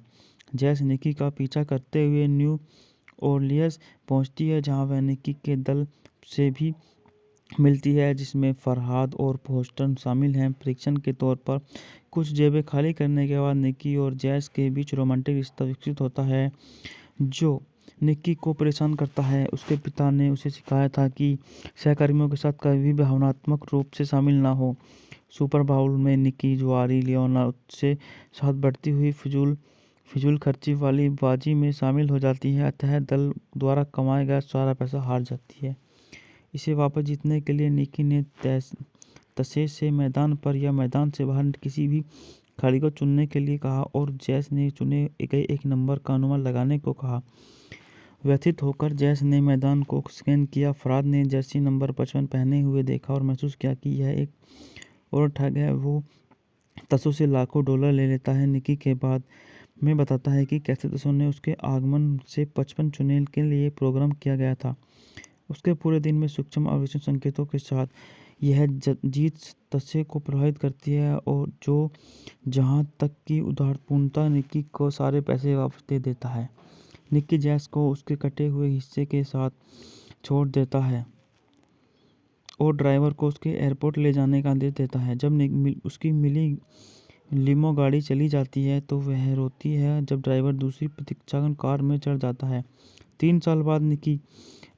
जैस निक्की का पीछा करते हुए न्यू ओरलियंस पहुंचती है, जहां वह निक्की के दल से भी मिलती है, जिसमें फरहाद और बोस्टन शामिल हैं। परीक्षण के तौर पर कुछ जेबें खाली करने के बाद निक्की और जैस के बीच रोमांटिक रिश्ता विकसित होता है, जो निक्की को परेशान करता है। उसके पिता ने उसे सिखाया था कि सहकर्मियों के साथ कभी भी भावनात्मक रूप से शामिल ना हो। सुपर बाउल में निक्की जुआरी लियोना से साथ बढ़ती हुई फिजूल खर्ची वाली बाजी में शामिल हो जाती है, अतः दल द्वारा कमाया गया सारा पैसा हार जाती है। इसे वापस जीतने के लिए निक्की ने तसे से मैदान पर या मैदान से बाहर किसी भी खिलाड़ी को चुनने के लिए कहा और जैस ने चुने गए एक नंबर का अनुमान लगाने को कहा। व्यथित होकर जैस ने मैदान को स्कैन किया। फरहाद ने जर्सी नंबर 55 पहने हुए देखा और महसूस किया कि यह एक और ठग है। वो तसों से लाखों डॉलर ले लेता है। निक्की के बाद में बताता है कि कैसे तसों ने उसके आगमन से 55 चुने के लिए प्रोग्राम किया गया था। उसके पूरे दिन में सूक्ष्म आवेशन संकेतों के साथ यह जीत तसे को प्रभावित करती है, और जो जहां तक कि उदारपूर्णता निक्की को सारे पैसे वापस दे देता है। निक्की जैस को उसके कटे हुए हिस्से के साथ छोड़ देता है और ड्राइवर को उसके एयरपोर्ट ले जाने का आदेश देता है। जब उसकी मिली लिमो गाड़ी चली जाती है तो वह रोती है जब ड्राइवर दूसरी प्रतीक्षा कार में चढ़ जाता है। 3 साल बाद निक्की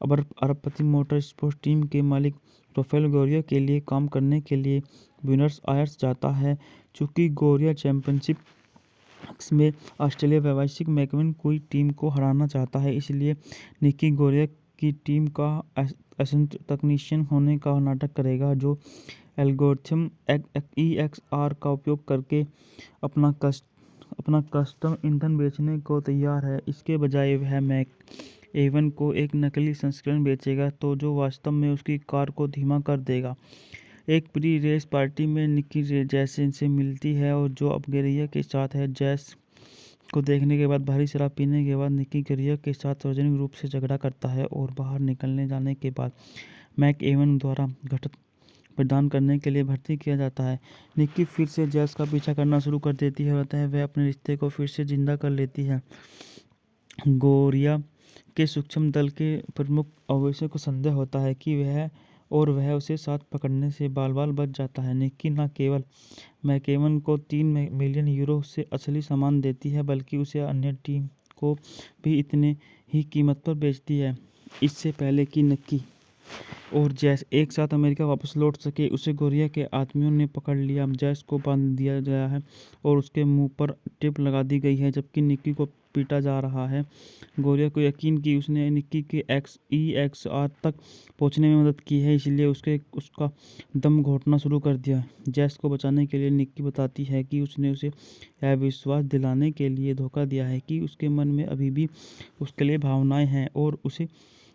अरबपति मोटर स्पोर्ट्स टीम के मालिक राफेल गोरिया के लिए काम करने के लिए ब्यूनस आयर्स जाता है। चूंकि गोरिया चैंपियनशिप में ऑस्ट्रेलिया व्यावसायिक मैकमेन कोई टीम को हराना चाहता है, इसलिए निक्की गोरिया की टीम का असिस्टेंट तकनीशियन होने का नाटक करेगा, जो एल्गोरिथम EXR का उपयोग करके अपना कस्टम ईंधन बेचने को तैयार है। इसके बजाय वह मैक एवन को एक नकली संस्करण बेचेगा, तो जो वास्तव में उसकी कार को धीमा कर देगा। एक प्री रेस पार्टी में निक्की जैस से मिलती है और जो अब गोरिया के साथ है। जैस को देखने के बाद भारी शराब पीने के बाद निक्की गोरिया के साथ सार्वजनिक रूप से झगड़ा करता है और बाहर निकलने जाने के बाद मैक एवन द्वारा घटत प्रदान करने के लिए भर्ती किया जाता है। निक्की फिर से जैस का पीछा करना शुरू कर देती है, अतः वह अपने रिश्ते को फिर से जिंदा कर लेती है। गोरिया के सूक्ष्म दल के प्रमुख अवैसे को संदेह होता है कि वह उसे साथ पकड़ने से बाल-बाल बच जाता है। निक्की न केवल मैकेवन को 3 मिलियन यूरो से असली सामान देती है, बल्कि उसे अन्य टीम को भी इतने ही कीमत पर बेचती है। इससे पहले कि निक्की और जैस एक साथ अमेरिका वापस लौट सके, उसे गोरिया के आदमियों ने पकड़ लिया। जैस को बांध दिया गया है और उसके मुंह पर टेप लगा दी गई है, जबकि निक्की को पीटा जा रहा है। गोरिया को यकीन कि उसने निक्की के EXR तक पहुंचने में मदद की है, इसलिए उसका दम घोटना शुरू कर दिया। जैस को बचाने के लिए निक्की बताती है कि उसने उसे यह विश्वास दिलाने के लिए धोखा दिया है कि उसके मन में अभी भी उसके लिए भावनाएं हैं, और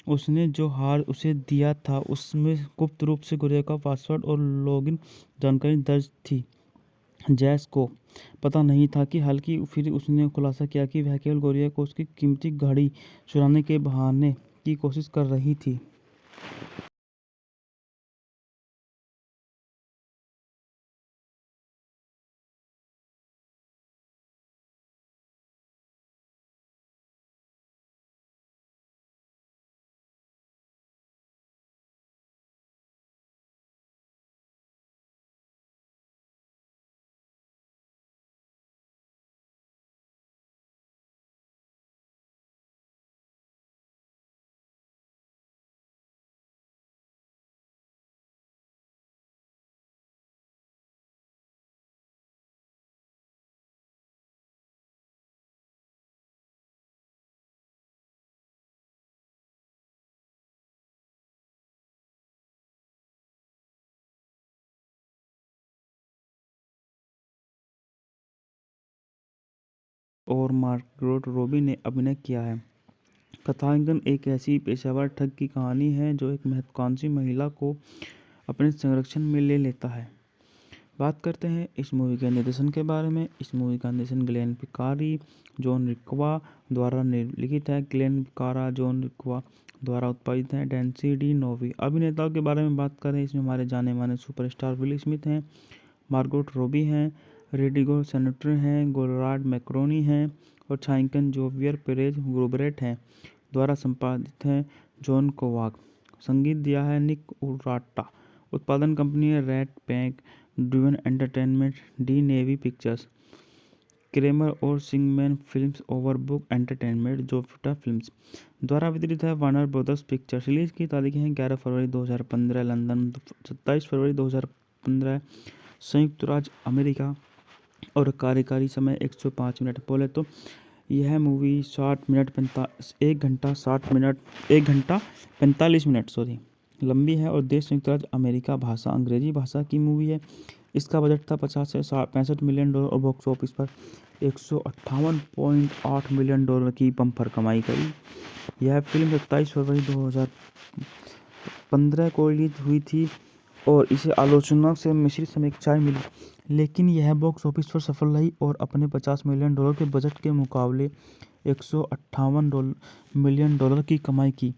उसने जो हार उसे दिया था उसमें गुप्त रूप से गोरिया का पासवर्ड और लॉगिन जानकारी दर्ज थी। जैस को पता नहीं था कि हालांकि फिर उसने खुलासा किया कि वह केवल गोरिया को उसकी कीमती घड़ी चुराने के बहाने की कोशिश कर रही थी। और मार्गरेट रॉबी ने अभिनय किया है। कथांकन एक ऐसी पेशेवर ठग की कहानी है जो एक महत्वाकांक्षी महिला को अपने संरक्षण में ले लेता है। बात करते हैं इस मूवी के निर्देशन के बारे में। इस मूवी का निर्देशन ग्लेन पिकारी, जॉन रिक्वा द्वारा लिखित है। ग्लेन पिकारा, जॉन रिक्वा द्वारा उत्पादित है। डेंसी डी नोवी। अभिनेताओं के बारे में बात करें, इसमें हमारे जाने माने सुपरस्टार विल स्मिथ हैं, मार्गोट रॉबी हैं, रेडिगो सेनेटर हैं, गोरार्ड मैक्रोनी हैं और छायांकन जोवियर पेरेज ग्रोबरेट हैं। द्वारा संपादित है जॉन कोवाक। संगीत दिया है निक उराटा। उत्पादन कंपनी है Red Pack Dune Entertainment, Di Novi Pictures, Kramer और सिंगमैन फिल्म्स, ओवरबुक एंटरटेनमेंट, जोफ्टा फिल्म्स। द्वारा वितरित है वार्नर ब्रदर्स पिक्चर्स। रिलीज की तारीखें हैं 11 फरवरी 2015 लंदन, 27 फरवरी 2015 संयुक्त राज्य अमेरिका और कार्यकारी समय 105 मिनट। बोले तो यह मूवी 1 घंटा 45 मिनट लंबी है और देश संयुक्त राज्य अमेरिका, भाषा अंग्रेजी भाषा की मूवी है। इसका बजट था 50 से 65 मिलियन डॉलर और बॉक्स ऑफिस पर 158.8 मिलियन डॉलर की बम्पर कमाई करी। यह फिल्म 27 फरवरी 2015 को रिलीज हुई थी और इसे आलोचना से मिश्रित समीक्षाएं मिली, लेकिन यह बॉक्स ऑफिस पर सफल रही और अपने 50 मिलियन डॉलर के बजट के मुकाबले 158 मिलियन डॉलर की कमाई की।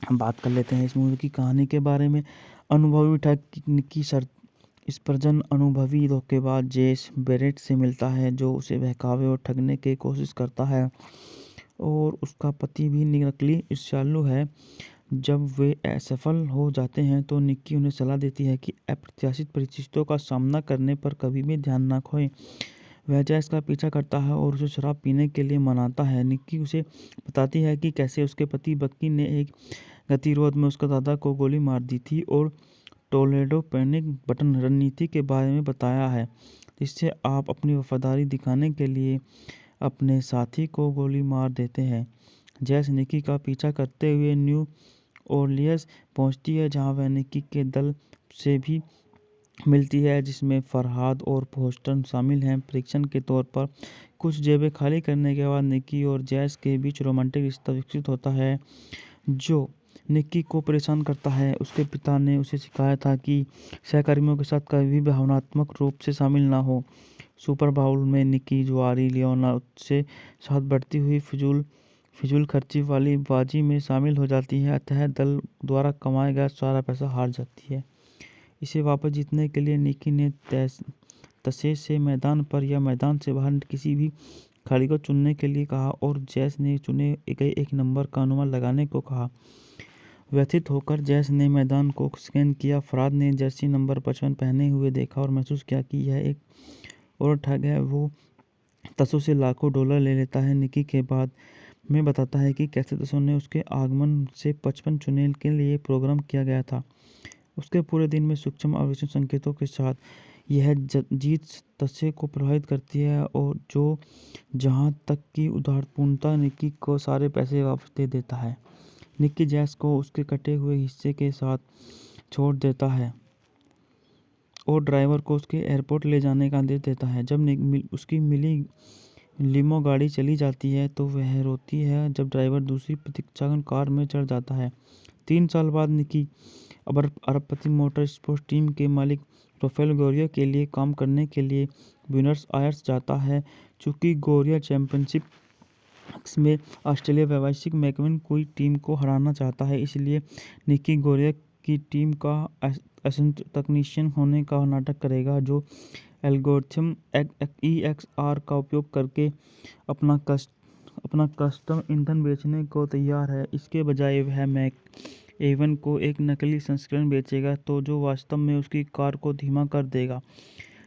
हम बात कर लेते हैं इस मूवी की कहानी के बारे में। अनुभवी ठग निकी स्पर्जन अनुभवी धोखेबाज जेस बेरेट से मिलता है, जो उसे बहकावे और ठगने की कोशिश करता है, और उसका पति भी नकली ईर्ष्यालु है। जब वे असफल हो जाते हैं तो निक्की उन्हें सलाह देती है कि अप्रत्याशित परिस्थितियों का सामना करने पर कभी भी ध्यान न खोएं। वह जैस का पीछा करता है और उसे शराब पीने के लिए मनाता है। निक्की उसे बताती है कि कैसे उसके पति बक्की ने एक गतिरोध में उसके दादा को गोली मार दी थी और टोलेडो पैनिक बटन रणनीति के बारे में बताया है, जिससे आप अपनी वफादारी दिखाने के लिए अपने साथी को गोली मार देते हैं। जैस निक्की का पीछा करते हुए न्यू ओरलियंस पहुंचती है, जहां वह निक्की के दल से भी मिलती है, जिसमें फरहाद और फोस्टर शामिल हैं। परीक्षण के तौर पर कुछ जेबें खाली करने के बाद निक्की और जैस के बीच रोमांटिक रिश्ता विकसित होता है, जो निक्की को परेशान करता है। उसके पिता ने उसे सिखाया था कि सहकर्मियों के साथ कभी भी भावनात्मक रूप से शामिल ना हो। सुपर बाउल में निक्की जुआरी लियोना से साथ बढ़ती हुई फिजूल खर्ची वाली बाजी में शामिल हो जाती है, अतः दल द्वारा कमाया गया सारा पैसा हार जाती है। इसे वापस जीतने के लिए निक्की ने तसे से मैदान पर या मैदान से बाहर किसी भी खिलाड़ी को चुनने के लिए कहा और जैस ने चुने गए एक नंबर का अनुमान लगाने को कहा। व्यथित होकर जैस ने मैदान को स्कैन किया। फरहाद ने जर्सी नंबर 55 पहने हुए देखा और महसूस किया कि यह एक और ठग है। वो तसो से लाखों डॉलर ले लेता है। निक्की के बाद में बताता है कि कैसे तसो ने उसके आगमन से 55 चुने के लिए प्रोग्राम किया गया था। उसके पूरे दिन में सूक्ष्म आवेशन संकेतों के साथ यह जीत तसे को प्रभावित करती है और जो जहां तक कि उदारपूर्णता निक्की को सारे पैसे वापस दे देता है। निक्की जैस को उसके कटे हुए हिस्से के साथ छोड़ देता है और ड्राइवर को उसके एयरपोर्ट ले जाने का आदेश देता है। जब उसकी मिली लिमो गाड़ी चली जाती है तो वह रोती है जब ड्राइवर दूसरी प्रतीक्षागन कार में चढ़ जाता है। 3 साल बाद निक्की अरबपति मोटर स्पोर्ट्स टीम के मालिक राफेल गोरिया के लिए काम करने के लिए ब्यूनस आयर्स जाता है। चूंकि गोरिया चैंपियनशिप में ऑस्ट्रेलिया व्यावसायिक मैकविन कोई टीम को हराना चाहता है, इसलिए निक्की गोरिया की टीम का असिस्टेंट तकनीशियन होने का नाटक करेगा, जो एल्गोरिथम EXR का उपयोग करके अपना कस्टम ईंधन बेचने को तैयार है। इसके बजाय वह मैक एवन को एक नकली संस्करण बेचेगा तो जो वास्तव में उसकी कार को धीमा कर देगा।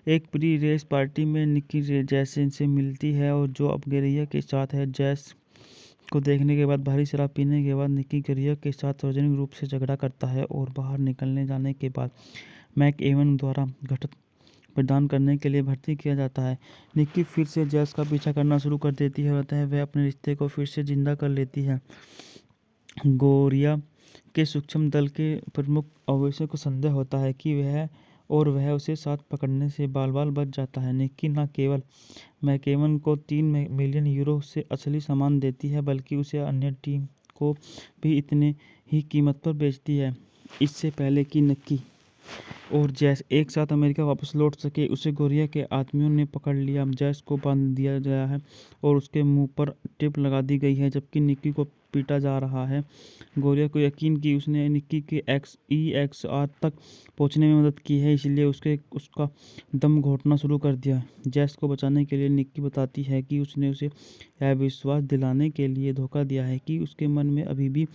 एक प्री रेस पार्टी में निक्की जैस से मिलती है और जो अब गोरिया के साथ है। जैस को देखने के बाद भारी शराब पीने के बाद निक्की गोरिया के साथ सार्वजनिक रूप से झगड़ा करता है और बाहर निकलने जाने के बाद मैक एवन द्वारा घटत प्रदान करने के लिए भर्ती किया जाता है। निक्की फिर से जैस का पीछा करना शुरू कर देती है और अतः वह अपने रिश्ते को फिर से जिंदा कर लेती है। गोरिया के सूक्ष्म दल के प्रमुख अवैसे को संदेह होता है कि वह उसे साथ पकड़ने से बाल बच जाता है। निक्की न केवल मैकेवन को 3 मिलियन यूरो से असली सामान देती है, बल्कि उसे अन्य टीम को भी इतने ही कीमत पर बेचती है। इससे पहले कि निक्की और जैस एक साथ अमेरिका वापस लौट सके, उसे गोरिया के आदमियों ने पकड़ लिया। जैस को बांध दिया गया है और उसके मुंह पर टेप लगा दी गई है, जबकि निक्की को पीटा जा रहा है। गोरिया को यकीन कि उसने निक्की के EXR तक पहुंचने में मदद की है, इसलिए उसका दम घोटना शुरू कर दिया। जैस को बचाने के लिए निक्की बताती है कि उसने उसे यह विश्वास दिलाने के लिए धोखा दिया है कि उसके मन में अभी भी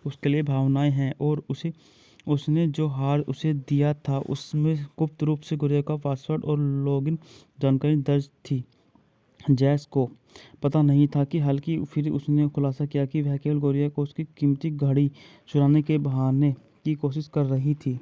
उसके लिए भावनाएं हैं, और उसने जो हार उसे दिया था उसमें गुप्त रूप से गोरिया का पासवर्ड और लॉगिन जानकारी दर्ज थी। जैस को पता नहीं था कि हालांकि फिर उसने खुलासा किया कि वह केवल गोरिया को उसकी कीमती घड़ी चुराने के बहाने की कोशिश कर रही थी।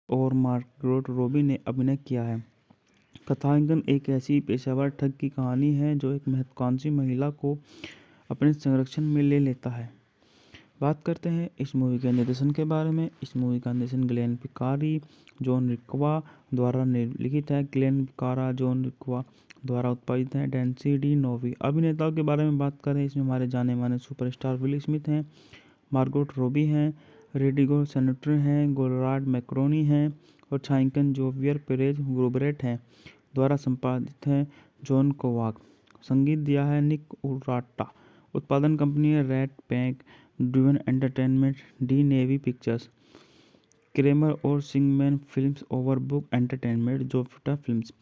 और मार्गरेट रॉबी ने अभिनय किया है। कथांकन एक ऐसी पेशेवर ठग की कहानी है जो एक महत्वाकांक्षी महिला को अपने संरक्षण में ले लेता है। बात करते हैं इस मूवी के निर्देशन के बारे में। इस मूवी का निर्देशन ग्लेन पिकारी, जॉन रिक्वा द्वारा लिखित है। ग्लेन पिकारा, जॉन रिक्वा द्वारा उत्पादित है। डेंसी डी नोवी। अभिनेताओं के बारे में बात करें, इसमें हमारे जाने माने सुपरस्टार विल स्मिथ हैं, मार्गोट रॉबी हैं, रेडिगो सेनेटर हैं, गोरार्ड मैक्रोनी हैं और छायांकन जोवियर पेरेज ग्रोबरेट हैं। द्वारा संपादित है जॉन कोवाक। संगीत दिया है निक उराटा। उत्पादन कंपनी है Red Pack Driven Entertainment, Di Novi Pictures, Kramer और सिंगमैन फिल्म्स, ओवरबुक एंटरटेनमेंट, जोफ्टा फिल्म्स।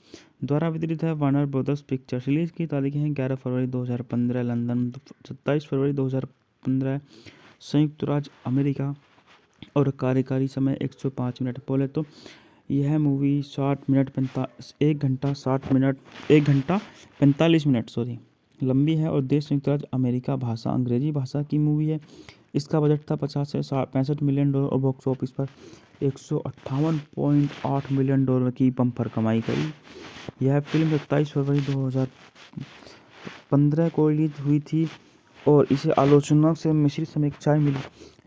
द्वारा वितरित है वार्नर ब्रदर्स पिक्चर्स। रिलीज की तारीखें हैं 11 फरवरी 2015 लंदन, 27 फरवरी 2015 संयुक्त राज्य अमेरिका, और कार्यकारी समय 105 मिनट। बोले तो यह मूवी 1 घंटा 45 मिनट लंबी है, और देश संयुक्त राज्य अमेरिका, भाषा अंग्रेजी भाषा की मूवी है। इसका बजट था 50 से 65 मिलियन डॉलर और बॉक्स ऑफिस पर 158.8 मिलियन डॉलर की बम्पर कमाई करी। यह फिल्म 27 फरवरी 2015 को रिलीज हुई थी और इसे आलोचना से मिश्रित समीक्षाएं मिली,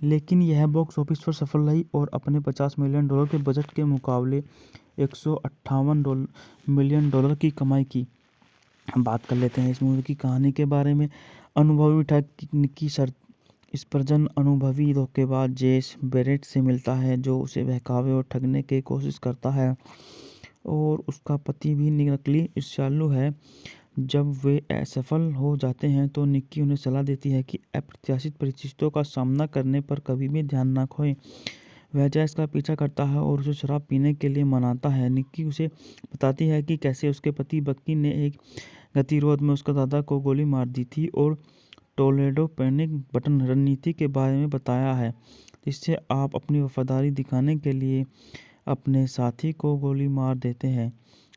लेकिन यह बॉक्स ऑफिस पर सफल रही और अपने 50 मिलियन डॉलर के बजट के मुकाबले 158 मिलियन डॉलर की कमाई की। हम बात कर लेते हैं इस मूवी की कहानी के बारे में। अनुभवी ठग निक्की स्पर्जन अनुभवी धोखेबाज जेस बेरेट से मिलता है, जो उसे बहकावे और ठगने की कोशिश करता है, और उसका पति भी नकली ईर्ष्यालु है। जब वे असफल हो जाते हैं तो निक्की उन्हें सलाह देती है कि अप्रत्याशित परिस्थितियों का सामना करने पर कभी भी ध्यान न खोएं। वह जैस का पीछा करता है और उसे शराब पीने के लिए मनाता है। निक्की उसे बताती है कि कैसे उसके पति बक्की ने एक गतिरोध में उसका दादा को गोली मार दी थी, और टोलेडो पैनिक बटन रणनीति के बारे में बताया है, जिससे आप अपनी वफादारी दिखाने के लिए अपने साथी को गोली मार देते हैं।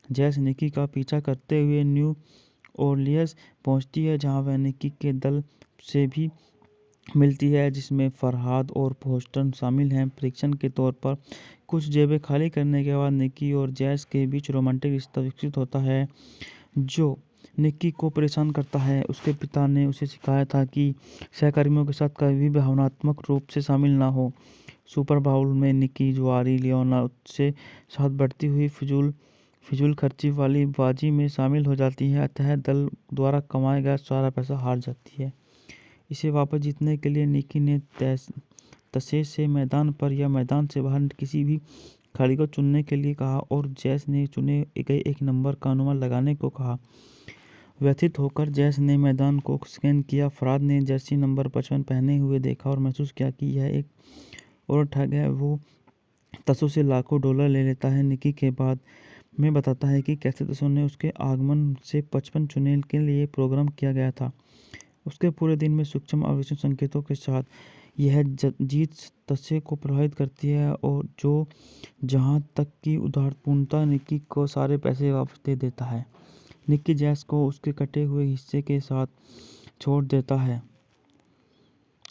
जैस निक्की का पीछा करते हुए न्यू ओरलियंस पहुंचती है, जहां वह निक्की के दल से भी मिलती है, जिसमें फरहाद और फोस्टन शामिल हैं। परीक्षण के तौर पर कुछ जेबें खाली करने के बाद निक्की और जैस के बीच रोमांटिक रिश्ता विकसित होता है, जो निक्की को परेशान करता है। उसके पिता ने उसे सिखाया था कि सहकर्मियों के साथ कभी भी भावनात्मक रूप से शामिल ना हो। सुपर बाउल में निक्की जुआरी लियोना से साथ बढ़ती हुई फिजूल खर्ची वाली बाजी में शामिल हो जाती है, अतः दल द्वारा कमाया गया सारा पैसा हार जाती है। इसे वापस जीतने के लिए निक्की ने तसे से मैदान पर या मैदान से बाहर किसी भी खिलाड़ी को चुनने के लिए कहा, और जैस ने चुने गए एक नंबर का अनुमान लगाने को कहा। व्यथित होकर जैस ने मैदान को स्कैन किया। फराद ने जर्सी नंबर 55 पहने हुए देखा और महसूस किया कि यह एक और ठग है। वो तसो से लाखों डॉलर ले लेता है। निकी के बाद में बताता है कि कैसे तसो ने उसके आगमन से 55 चुनेल के लिए प्रोग्राम किया गया था। उसके पूरे दिन में सूक्ष्म आवेशन संकेतों के साथ यह जीत तसे को प्रभावित करती है और जो जहाँ तक कि उदारपूर्णता निकी को सारे पैसे वापस दे देता है। निकी जैस को उसके कटे हुए हिस्से के साथ छोड़ देता है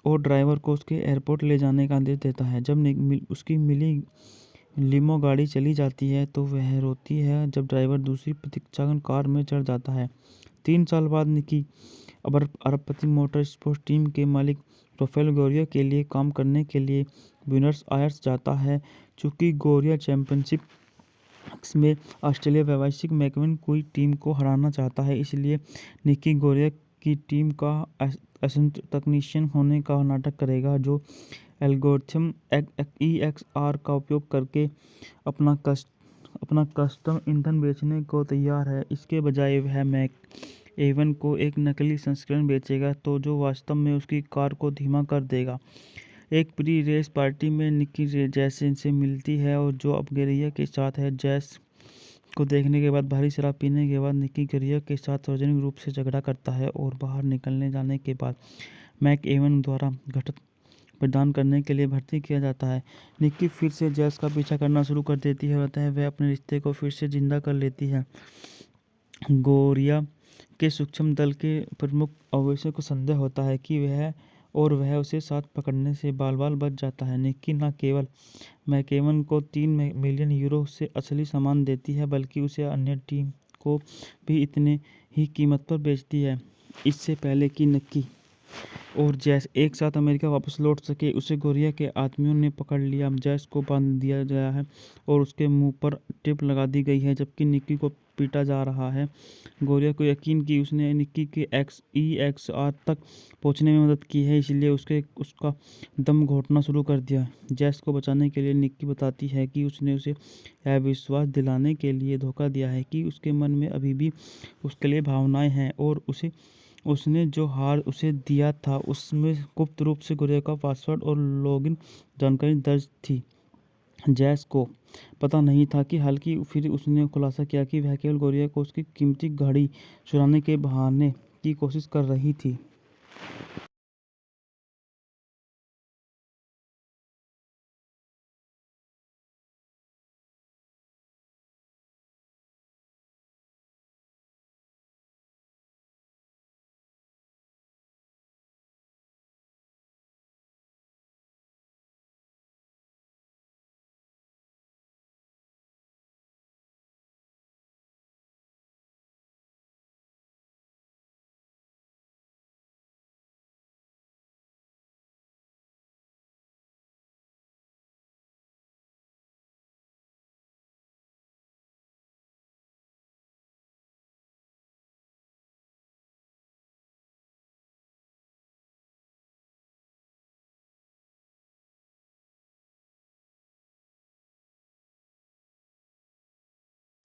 और ड्राइवर को उसके एयरपोर्ट ले जाने का आदेश देता है। जब उसकी मिली लिमो गाड़ी चली जाती है तो वह रोती है जब ड्राइवर दूसरी प्रतीक्षा कार में चढ़ जाता है। 3 साल बाद निकी अरबपति मोटर स्पोर्ट्स टीम के मालिक राफेल गोरिया के लिए काम करने के लिए ब्यूनस आयर्स जाता है। चूंकि गोरिया चैंपियनशिप में ऑस्ट्रेलिया व्यावसायिक मैकविन कोई टीम को हराना चाहता है, इसलिए निकी गोरिया की टीम का असिस्टेंट तकनीशियन होने का नाटक करेगा, जो एल्गोरिथम EXR का उपयोग करके अपना कस्टम ईंधन बेचने को तैयार है। इसके बजाय वह मैक एवन को एक नकली संस्करण बेचेगा तो जो वास्तव में उसकी कार को धीमा कर देगा। एक प्री रेस पार्टी में निकी जैस से मिलती है और जो अब गोरिया के साथ है। जैस को देखने के बाद भारी शराब पीने के बाद निकी गोरिया के साथ सार्वजनिक रूप से झगड़ा करता है और बाहर निकलने जाने के बाद मैक एवन द्वारा घटत प्रदान करने के लिए भर्ती किया जाता है। निकी फिर से जैस का पीछा करना शुरू कर देती है और वह अपने रिश्ते को फिर से जिंदा कर लेती है। गोरिया के सूक्ष्म दल के प्रमुख अवैसे को संदेह होता है कि वह उसे साथ पकड़ने से बाल-बाल बच जाता है। निकी न केवल मैकेवन को 3 मिलियन यूरो से असली सामान देती है, बल्कि उसे अन्य टीम को भी इतने ही कीमत पर बेचती है। इससे पहले कि निकी और जैस एक साथ अमेरिका वापस लौट सके, उसे गोरिया के आदमियों ने पकड़ लिया। जैस को बांध दिया गया है और उसके मुंह पर टेप लगा दी गई है, जबकि निकी को पीटा जा रहा है। गोरिया को यकीन कि उसने निकी के EXR तक पहुंचने में मदद की है, इसलिए उसका दम घोटना शुरू कर दिया। जैस को बचाने के लिए निकी बताती है कि उसने उसे यह विश्वास दिलाने के लिए धोखा दिया है कि उसके मन में अभी भी उसके लिए भावनाएं हैं और उसने जो हार उसे दिया था उसमें गुप्त रूप से गोरिया का पासवर्ड और लॉगिन जानकारी दर्ज थी। जैस को पता नहीं था कि हालांकि फिर उसने खुलासा किया कि वह केवल गोरिया को उसकी कीमती घड़ी चुराने के बहाने की कोशिश कर रही थी।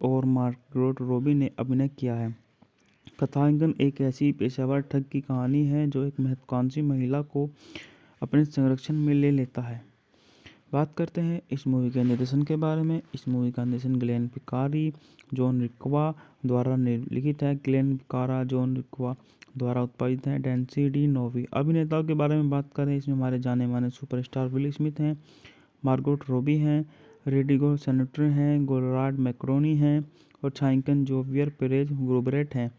और मार्गरेट रॉबी ने अभिनय किया है। कथांकन एक ऐसी पेशेवर ठग की कहानी है जो एक महत्वाकांक्षी महिला को अपने संरक्षण में ले लेता है। बात करते हैं इस मूवी के निर्देशन के बारे में। इस मूवी का निर्देशन ग्लेन पिकारी, जॉन रिक्वा द्वारा लिखित है। ग्लेन पिकारा, जॉन रिक्वा द्वारा उत्पादित है। डैन्सी डी नोवी। अभिनेताओं के बारे में बात करें, इसमें हमारे जाने माने सुपरस्टार विल स्मिथ हैं, मार्गोट रॉबी हैं, रेडिगो सेनेटर हैं, गोरार्ड मैक्रोनी हैं और छायांकन जोवियर पेरेज ग्रोबरेट हैं।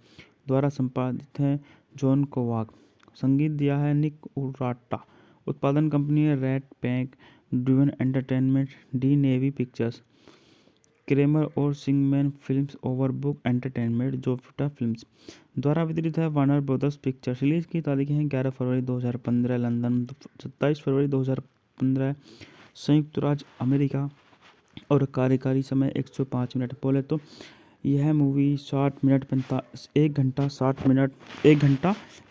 द्वारा संपादित है जॉन कोवाक। संगीत दिया है निक उराटा। उत्पादन कंपनी है Rat Pack Dune Entertainment, Di Novi Pictures, Kramer और सिंगमैन फिल्म्स, ओवरबुक एंटरटेनमेंट, जोफ्टा फिल्म्स। द्वारा वितरित है वार्नर ब्रदर्स पिक्चर्स। रिलीज की तारीखें हैं 11 फरवरी 2015 लंदन, 27 फरवरी 2015 संयुक्त राज्य अमेरिका और कार्यकारी समय 105 मिनट। बोले तो यह मूवी 1 घंटा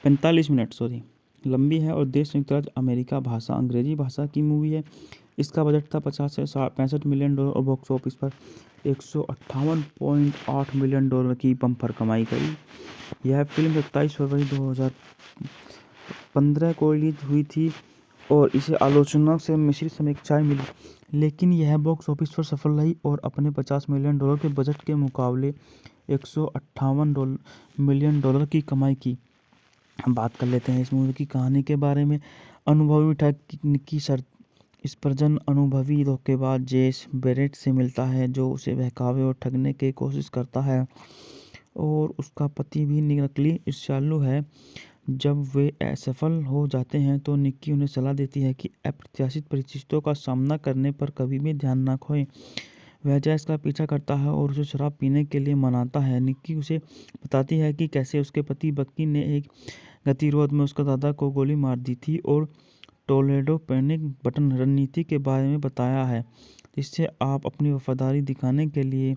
45 मिनट लंबी है और देश संयुक्त राज्य अमेरिका, भाषा अंग्रेजी भाषा की मूवी है। इसका बजट था 50 से 65 मिलियन डॉलर और बॉक्स ऑफिस पर $158.8 मिलियन की बम्पर कमाई करी। यह फिल्म 27 फरवरी 2015 को रिलीज हुई थी और इसे आलोचना से मिश्रित समीक्षाएं मिली, लेकिन यह बॉक्स ऑफिस पर सफल रही और अपने $50 मिलियन के बजट के मुकाबले $158 मिलियन की कमाई की। हम बात कर लेते हैं इस मूवी की कहानी के बारे में। अनुभवी टेक्निकी की स्पर्जन अनुभवी धोखेबाज जेस बेरेट से मिलता है, जो उसे बहकावे और ठगने की कोशिश करता है, और उसका पति भी नकली ईर्ष्यालु है। जब वे असफल हो जाते हैं तो निक्की उन्हें सलाह देती है कि अप्रत्याशित परिस्थितियों का सामना करने पर कभी भी ध्यान न खोएं। वह जैस का पीछा करता है और उसे शराब पीने के लिए मनाता है। निक्की उसे बताती है कि कैसे उसके पति बक्की ने एक गतिरोध में उसका दादा को गोली मार दी थी और टोलेडो पैनिक बटन रणनीति के बारे में बताया है, जिससे आप अपनी वफादारी दिखाने के लिए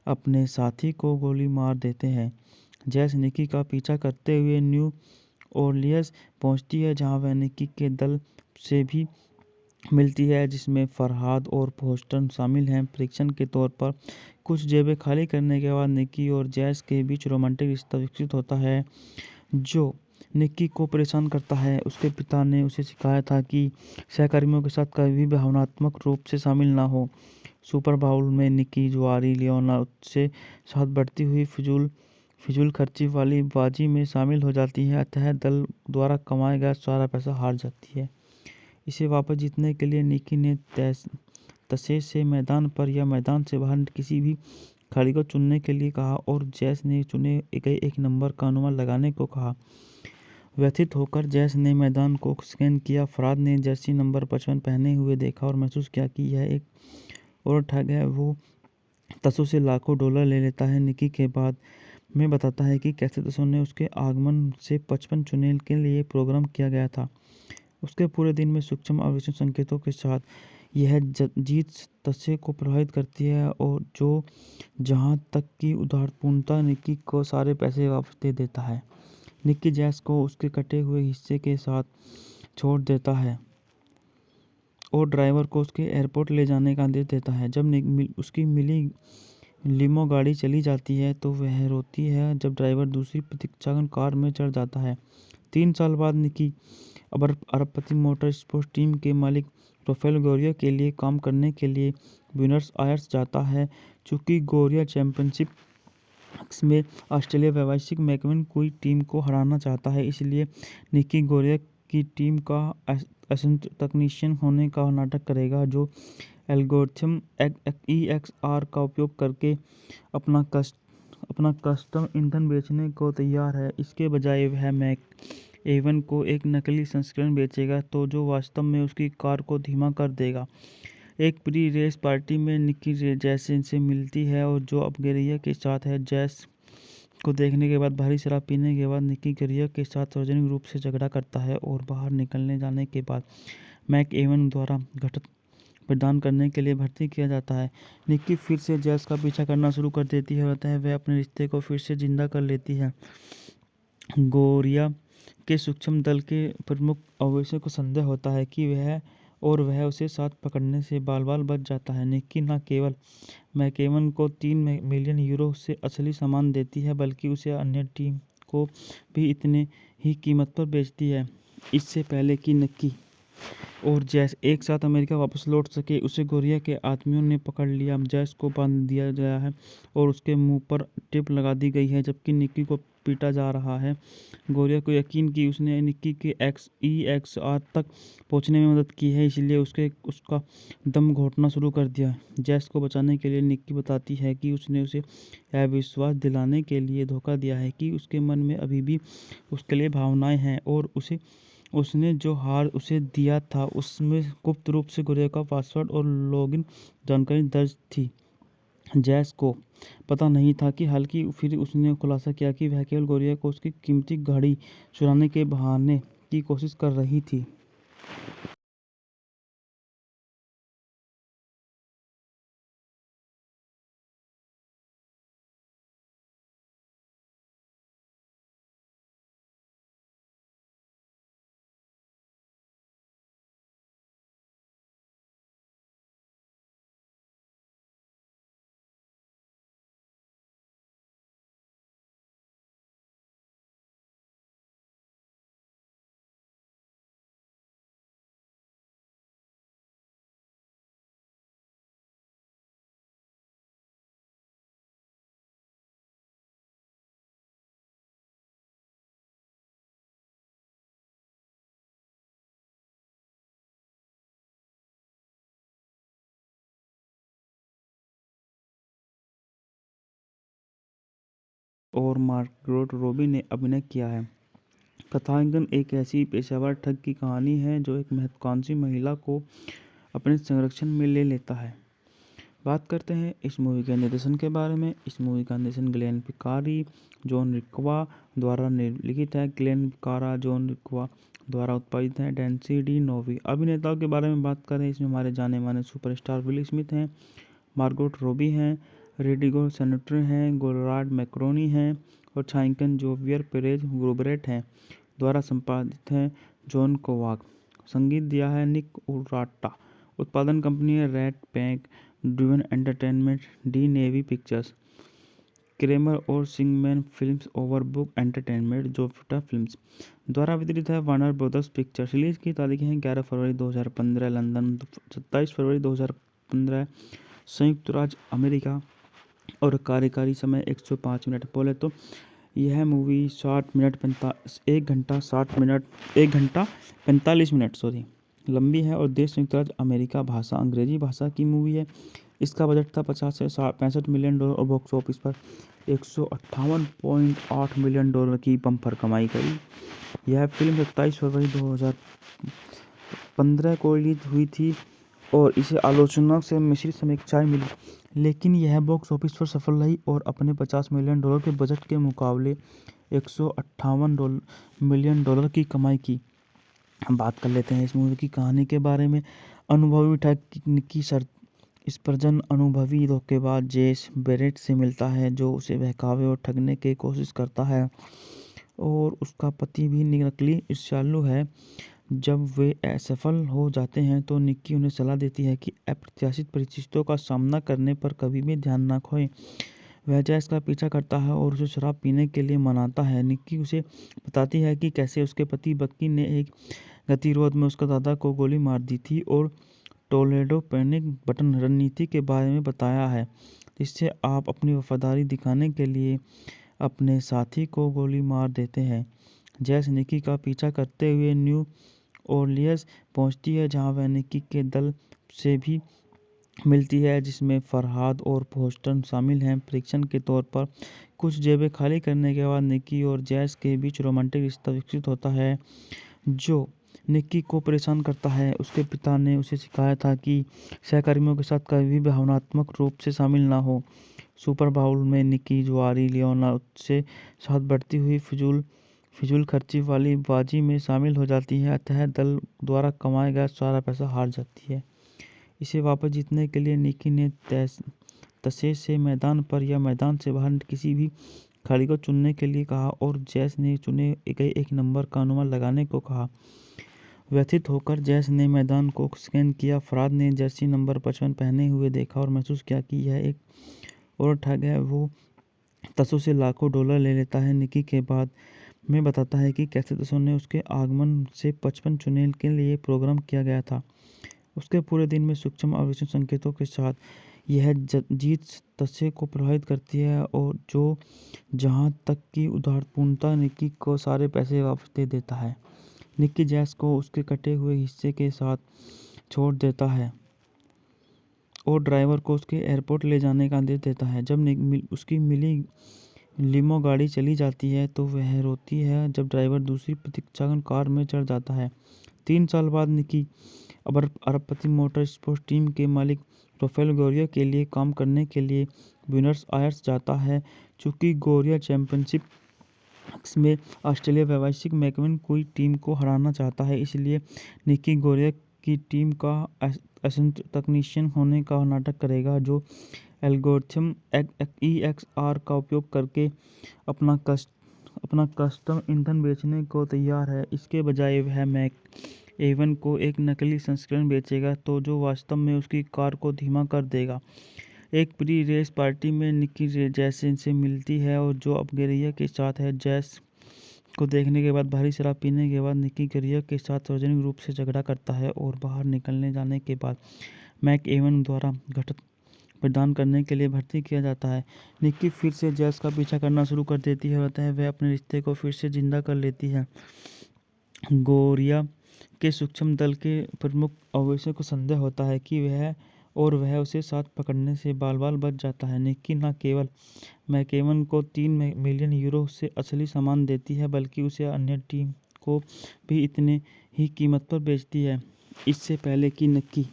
अपने साथी को गोली मार देते हैं। जैस निक्की का पीछा करते हुए न्यू ओरलियंस पहुंचती है, जहां वह निक्की के दल से भी मिलती है, जिसमें फरहाद और बोस्टन शामिल हैं। परीक्षण के तौर पर कुछ जेबें खाली करने के बाद निक्की और जैस के बीच रोमांटिक रिश्ता विकसित होता है, जो निक्की को परेशान करता है। उसके पिता ने उसे सिखाया था कि सहकर्मियों के साथ कभी भी भावनात्मक रूप से शामिल ना हो। सुपर बाउल में निक्की जुआरी लियोना से साथ बढ़ती हुई फिजूल खर्ची वाली बाजी में शामिल हो जाती है, अतः दल द्वारा कमाया गया सारा पैसा हार जाती है। इसे वापस जीतने के लिए निक्की ने तसे से मैदान पर या मैदान से बाहर किसी भी खिलाड़ी को चुनने के लिए कहा और जैस ने चुने गए एक नंबर का अनुमान लगाने को कहा। व्यथित होकर जैस ने मैदान को स्कैन किया। फरहाद ने जर्सी नंबर 55 पहने हुए देखा और महसूस किया कि यह एक और ठग है। वो तसो से लाखों डॉलर ले लेता है। निक्की के बाद में बताता है कि कैसे तसो ने उसके आगमन से 55 चुने के लिए प्रोग्राम किया गया था। उसके पूरे दिन में सूक्ष्म आवेशन संकेतों के साथ यह जीत तसे को प्रभावित करती है, और जो जहां तक कि उदारपूर्णता निक्की को सारे पैसे वापस दे देता है। निक्की जैस को उसके कटे हुए हिस्से के साथ छोड़ देता है और ड्राइवर को उसके एयरपोर्ट ले जाने का आदेश देता है। जब उसकी मिली लिमो गाड़ी चली जाती है तो वह रोती है जब ड्राइवर दूसरी प्रतीक्षा कार में चढ़ जाता है। 3 साल बाद निक्की अरबपति मोटर स्पोर्ट्स टीम के मालिक राफेल गोरिया के लिए काम करने के लिए ब्यूनस आयर्स जाता है। चूंकि गोरिया चैंपियनशिप में ऑस्ट्रेलिया व्यावसायिक मैकमेन कोई टीम को हराना चाहता है, इसलिए निक्की गोरिया की टीम का असिस्टेंट तकनीशियन होने का नाटक करेगा, जो एल्गोरिथम EXR का उपयोग करके अपना कस्टम ईंधन बेचने को तैयार है। इसके बजाय वह मैक एवन को एक नकली संस्करण बेचेगा, तो जो वास्तव में उसकी कार को धीमा कर देगा। एक प्री रेस पार्टी में निक्की जैस से मिलती है और जो अब गोरिया के साथ है। जैस को देखने के बाद भारी शराब पीने के बाद निक्की गोरिया के साथ सार्वजनिक रूप से झगड़ा करता है और बाहर निकलने जाने के बाद मैक एवन द्वारा घटत प्रदान करने के लिए भर्ती किया जाता है। निक्की फिर से जैस का पीछा करना शुरू कर देती है, अतः वह अपने रिश्ते को फिर से जिंदा कर लेती है। गोरिया के सूक्ष्म दल के प्रमुख अवैसे को संदेह होता है कि वह उसे साथ पकड़ने से बाल बच जाता है। निक्की न केवल मैकेवन को 3 मिलियन यूरो से असली सामान देती है, बल्कि उसे अन्य टीम को भी इतने ही कीमत पर बेचती है। इससे पहले कि निक्की और जैस एक साथ अमेरिका वापस लौट सके, उसे गोरिया के आदमियों ने पकड़ लिया। जैस को बांध दिया गया है और उसके मुंह पर टेप लगा दी गई है, जबकि निक्की को पीटा जा रहा है। गोरिया को यकीन कि उसने निक्की के EXR तक पहुंचने में मदद की है, इसलिए उसका दम घोटना शुरू कर दिया। जैस को बचाने के लिए निक्की बताती है कि उसने उसे यह विश्वास दिलाने के लिए धोखा दिया है कि उसके मन में अभी भी उसके लिए भावनाएं हैं, और उसने जो हार उसे दिया था उसमें गुप्त रूप से गोरिया का पासवर्ड और लॉगिन जानकारी दर्ज थी। जैस को पता नहीं था कि हालांकि फिर उसने खुलासा किया कि वह केवल गोरिया को उसकी कीमती घड़ी चुराने के बहाने की कोशिश कर रही थी। और मार्गरेट रॉबी ने अभिनय किया है। कथांकन एक ऐसी पेशेवर ठग की कहानी है जो एक महत्वाकांक्षी महिला को अपने संरक्षण में ले लेता है। बात करते हैं इस मूवी के निर्देशन के बारे में। इस मूवी का निर्देशन ग्लेन पिकारी, जॉन रिक्वा द्वारा लिखित है। ग्लेन पिकारा, जॉन रिक्वा द्वारा उत्पादित है। डेंसी डी नोवी। अभिनेताओं के बारे में बात करें, इसमें हमारे जाने माने सुपरस्टार विल स्मिथ हैं, मार्गोट रॉबी हैं, रेडिगो सेनेटर हैं, गोरार्ड मैक्रोनी हैं और छायांकन जोवियर पेरेज ग्रोबरेट हैं। द्वारा संपादित है जॉन कोवाक। संगीत दिया है निक उराटा। उत्पादन कंपनी है Red Pack Driven Entertainment, Di Novi Pictures, Kramer और सिंगमैन फिल्म्स, ओवरबुक एंटरटेनमेंट, जोफ्टा फिल्म्स। द्वारा वितरित है वार्नर ब्रदर्स पिक्चर्स। रिलीज की तारीखें हैं 11 फरवरी 2015 लंदन, 27 फरवरी 2015 संयुक्त राज्य अमेरिका और कार्यकारी समय 105 मिनट। बोले तो यह मूवी 1 घंटा 45 मिनट लंबी है और देश संयुक्त राज्य अमेरिका, भाषा अंग्रेजी भाषा की मूवी है। इसका बजट था 50 से 65 मिलियन डॉलर और बॉक्स ऑफिस पर 158.8 मिलियन डॉलर की बम्पर कमाई करी। यह फिल्म 27 फरवरी 2015 को रिलीज हुई थी और इसे आलोचना से मिश्रित समीक्षाएं मिली, लेकिन यह बॉक्स ऑफिस पर सफल रही और अपने 50 मिलियन डॉलर के बजट के मुकाबले 158 मिलियन डॉलर की कमाई की। हम बात कर लेते हैं इस मूवी की कहानी के बारे में। अनुभवी ठग निकी स्पर्जन अनुभवी धोखेबाज जेस बेरेट से मिलता है, जो उसे बहकावे और ठगने की कोशिश करता है, और उसका पति भी नकली ईर्ष्यालु है। जब वे असफल हो जाते हैं तो निक्की उन्हें सलाह देती है कि अप्रत्याशित परिस्थितियों का सामना करने पर कभी भी ध्यान न खोएं। वह जैस का पीछा करता है और उसे शराब पीने के लिए मनाता है। निक्की उसे बताती है कि कैसे उसके पति बक्की ने एक गतिरोध में उसके दादा को गोली मार दी थी और टोलेडो पैनिक बटन रणनीति के बारे में बताया है, जिससे आप अपनी वफादारी दिखाने के लिए अपने साथी को गोली मार देते हैं। जैस निक्की का पीछा करते हुए न्यू ओरलियंस पहुंचती है, जहां वह निक्की के दल से भी मिलती है, जिसमें फरहाद और फोस्टर शामिल हैं। परीक्षण के तौर पर कुछ जेबें खाली करने के बाद निक्की और जैस के बीच रोमांटिक रिश्ता विकसित होता है, जो निक्की को परेशान करता है। उसके पिता ने उसे सिखाया था कि सहकर्मियों के साथ कभी भी भावनात्मक रूप से शामिल ना हो। सुपर बाउल में निक्की जुआरी लियोना से साथ बढ़ती हुई फिजूल खर्ची वाली बाजी में शामिल हो जाती है, अतः दल द्वारा कमाया गया सारा पैसा हार जाती है। इसे वापस जीतने के लिए निक्की ने तसे से मैदान पर या मैदान से बाहर किसी भी खिलाड़ी को चुनने के लिए कहा और जैस ने चुने गए एक नंबर का अनुमान लगाने को कहा। व्यथित होकर जैस ने मैदान को स्कैन किया। फरहाद ने जर्सी नंबर 55 पहने हुए देखा और महसूस किया कि यह एक और ठग है। वो तसो से लाखों डॉलर ले लेता है। निक्की के बाद में बताता है कि कैसे तसो ने उसके आगमन से 55 चुने के लिए प्रोग्राम किया गया था। उसके पूरे दिन में सूक्ष्म आवेशन संकेतों के साथ यह जीत तसे को प्रभावित करती है और जो जहां तक कि उदारपूर्णता निक्की को सारे पैसे वापस दे देता है। निक्की जैस को उसके कटे हुए हिस्से के साथ छोड़ देता है और ड्राइवर को उसके एयरपोर्ट ले जाने का आदेश देता है। जब उसकी मिली लिमो गाड़ी चली जाती है तो वह रोती है जब ड्राइवर दूसरी प्रतीक्षा कार में चढ़ जाता है। 3 साल बाद निक्की अरबपति मोटर स्पोर्ट्स टीम के मालिक राफेल गोरिया के लिए काम करने के लिए ब्यूनस आयर्स जाता है। चूंकि गोरिया चैंपियनशिप में ऑस्ट्रेलिया व्यावसायिक मैकविन कोई टीम को हराना चाहता है, इसलिए निक्की गोरिया की टीम का असिस्टेंट तकनीशियन होने का नाटक करेगा, जो एल्गोरिथम EXR का उपयोग करके अपना कस्टम ईंधन बेचने को तैयार है। इसके बजाय वह मैक एवन को एक नकली संस्करण बेचेगा तो जो वास्तव में उसकी कार को धीमा कर देगा। एक प्री रेस पार्टी में निक्की जैस से मिलती है और जो अब गोरिया के साथ है। जैस को देखने के बाद भारी शराब पीने के बाद निक्की गोरिया के साथ सार्वजनिक रूप से झगड़ा करता है और बाहर निकलने जाने के बाद मैक एवन द्वारा घटत प्रदान करने के लिए भर्ती किया जाता है। निक्की फिर से जैस का पीछा करना शुरू कर देती है और वह अपने रिश्ते को फिर से जिंदा कर लेती है। गोरिया के सूक्ष्म दल के प्रमुख अवैसे को संदेह होता है कि वह और वह उसे साथ पकड़ने से बाल-बाल बच जाता है। निक्की न केवल मैककेवन को 3 मिलियन यूरो से असली सामान देती है, बल्कि उसे अन्य टीम को भी इतने ही कीमत पर बेचती है। इससे पहले कि निक्की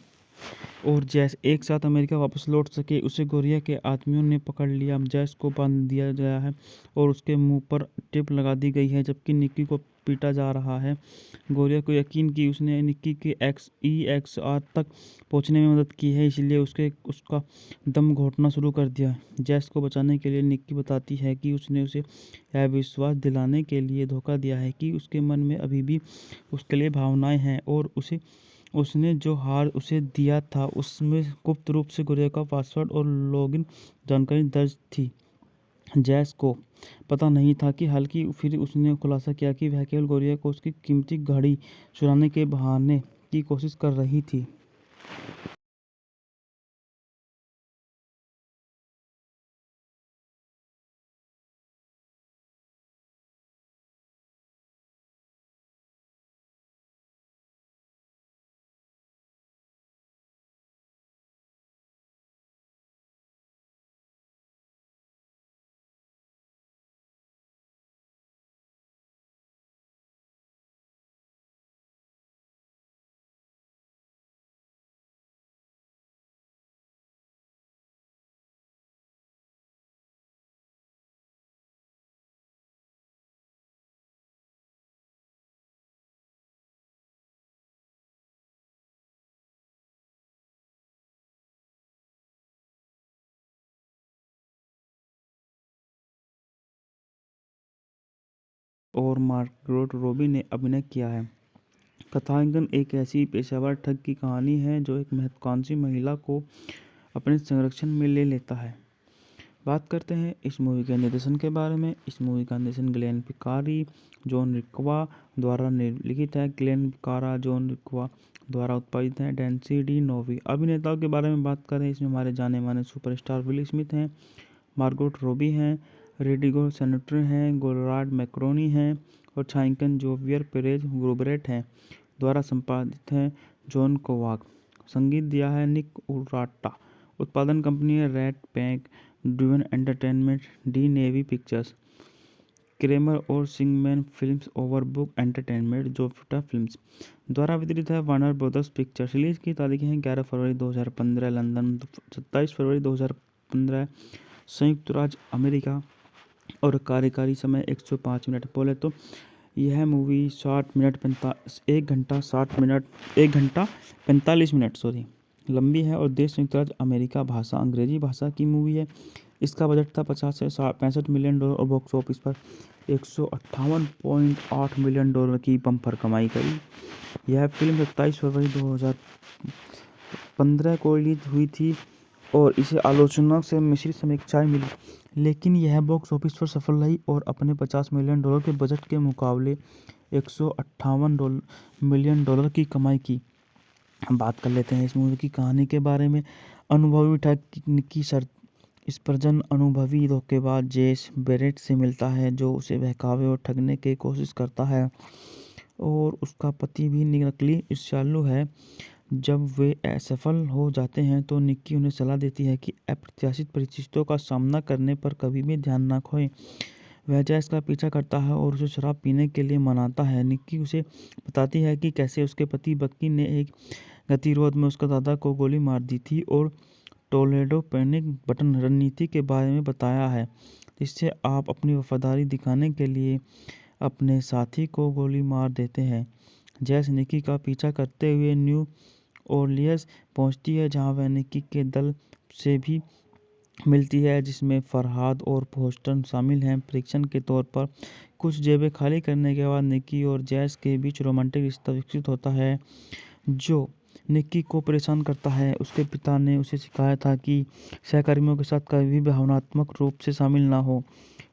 और जैस एक साथ अमेरिका वापस लौट सके, उसे गोरिया के आदमियों ने पकड़ लिया। जैस को बांध दिया गया है और उसके मुंह पर टेप लगा दी गई है, जबकि निक्की को पीटा जा रहा है। गोरिया को यकीन कि उसने निक्की के EXR तक पहुंचने में मदद की है, इसलिए उसका दम घोटना शुरू कर दिया। जैस को बचाने के लिए निक्की बताती है कि उसने उसे यह विश्वास दिलाने के लिए धोखा दिया है कि उसके मन में अभी भी उसके लिए भावनाएं हैं, और उसने जो हार उसे दिया था उसमें गुप्त रूप से गोरिया का पासवर्ड और लॉगिन जानकारी दर्ज थी। जैस को पता नहीं था कि हालांकि फिर उसने खुलासा किया कि वह केवल गोरिया को उसकी कीमती घड़ी चुराने के बहाने की कोशिश कर रही थी। और मार्गरेट रॉबी ने अभिनय किया है। कथांकन एक ऐसी पेशेवर ठग की कहानी है जो एक महत्वाकांक्षी महिला को अपने संरक्षण में ले लेता है। बात करते हैं इस मूवी के निर्देशन के बारे में। इस मूवी का निर्देशन ग्लेन पिकारी, जॉन रिक्वा द्वारा लिखित है। ग्लेन पिकारा, जॉन रिक्वा द्वारा उत्पादित है। डेंसी डी नोवी। अभिनेताओं के बारे में बात करें, इसमें हमारे जाने माने सुपरस्टार विल स्मिथ हैं, मार्गोट रॉबी हैं, रेडिगो सेनेटर हैं, गोरार्ड मैक्रोनी हैं और छायांकन जोवियर पेरेज ग्रुबरेट हैं। द्वारा संपादित है जॉन कोवाक। संगीत दिया है निक उराटा। उत्पादन कंपनी है Red Pack Dune Entertainment, Di Novi Pictures, Kramer और सिंगमैन फिल्म्स, ओवरबुक एंटरटेनमेंट, जोफ्टा फिल्म्स। द्वारा वितरित है वार्नर ब्रदर्स पिक्चर्स। रिलीज की तारीखें हैं 11 फरवरी 2015 लंदन, 27 फरवरी 2015 संयुक्त राज्य अमेरिका और कार्यकारी समय 105 मिनट। बोले तो यह मूवी 1 घंटा 45 मिनट लंबी है और देश संयुक्त राज्य अमेरिका, भाषा अंग्रेजी भाषा की मूवी है। इसका बजट था 50 से 65 मिलियन डॉलर और बॉक्स ऑफिस पर 158.8 मिलियन डॉलर की बम्पर कमाई करी। यह फिल्म 27 फरवरी 2015 को रिलीज हुई थी और इसे आलोचना से मिश्रित समीक्षाएं मिली, लेकिन यह बॉक्स ऑफिस पर सफल रही और अपने 50 मिलियन डॉलर के बजट के मुकाबले 158 मिलियन डॉलर की कमाई की। हम बात कर लेते हैं इस मूवी की कहानी के बारे में। अनुभवी ठग निक्की स्पर्जन अनुभवी धोखेबाज जेस बेरेट से मिलता है, जो उसे बहकावे और ठगने की कोशिश करता है, और उसका पति भी नकली ईर्ष्यालु है। जब वे असफल हो जाते हैं तो निक्की उन्हें सलाह देती है कि अप्रत्याशित परिस्थितियों का सामना करने पर कभी भी ध्यान न खोएं। वह जैस का पीछा करता है और उसे शराब पीने के लिए मनाता है। निक्की उसे बताती है कि कैसे उसके पति बक्की ने एक गतिरोध में उसका दादा को गोली मार दी थी और टोलेडो पैनिक बटन रणनीति के बारे में बताया है, जिससे आप अपनी वफादारी दिखाने के लिए अपने साथी को गोली मार देते हैं। जैस निक्की का पीछा करते हुए न्यू ओरलियंस पहुंचती है, जहां वह निक्की के दल से भी मिलती है, जिसमें फरहाद और फोस्टर शामिल हैं। परीक्षण के तौर पर कुछ जेबें खाली करने के बाद निक्की और जैस के बीच रोमांटिक रिश्ता विकसित होता है, जो निक्की को परेशान करता है। उसके पिता ने उसे सिखाया था कि सहकर्मियों के साथ कभी भी भावनात्मक रूप से शामिल ना हो।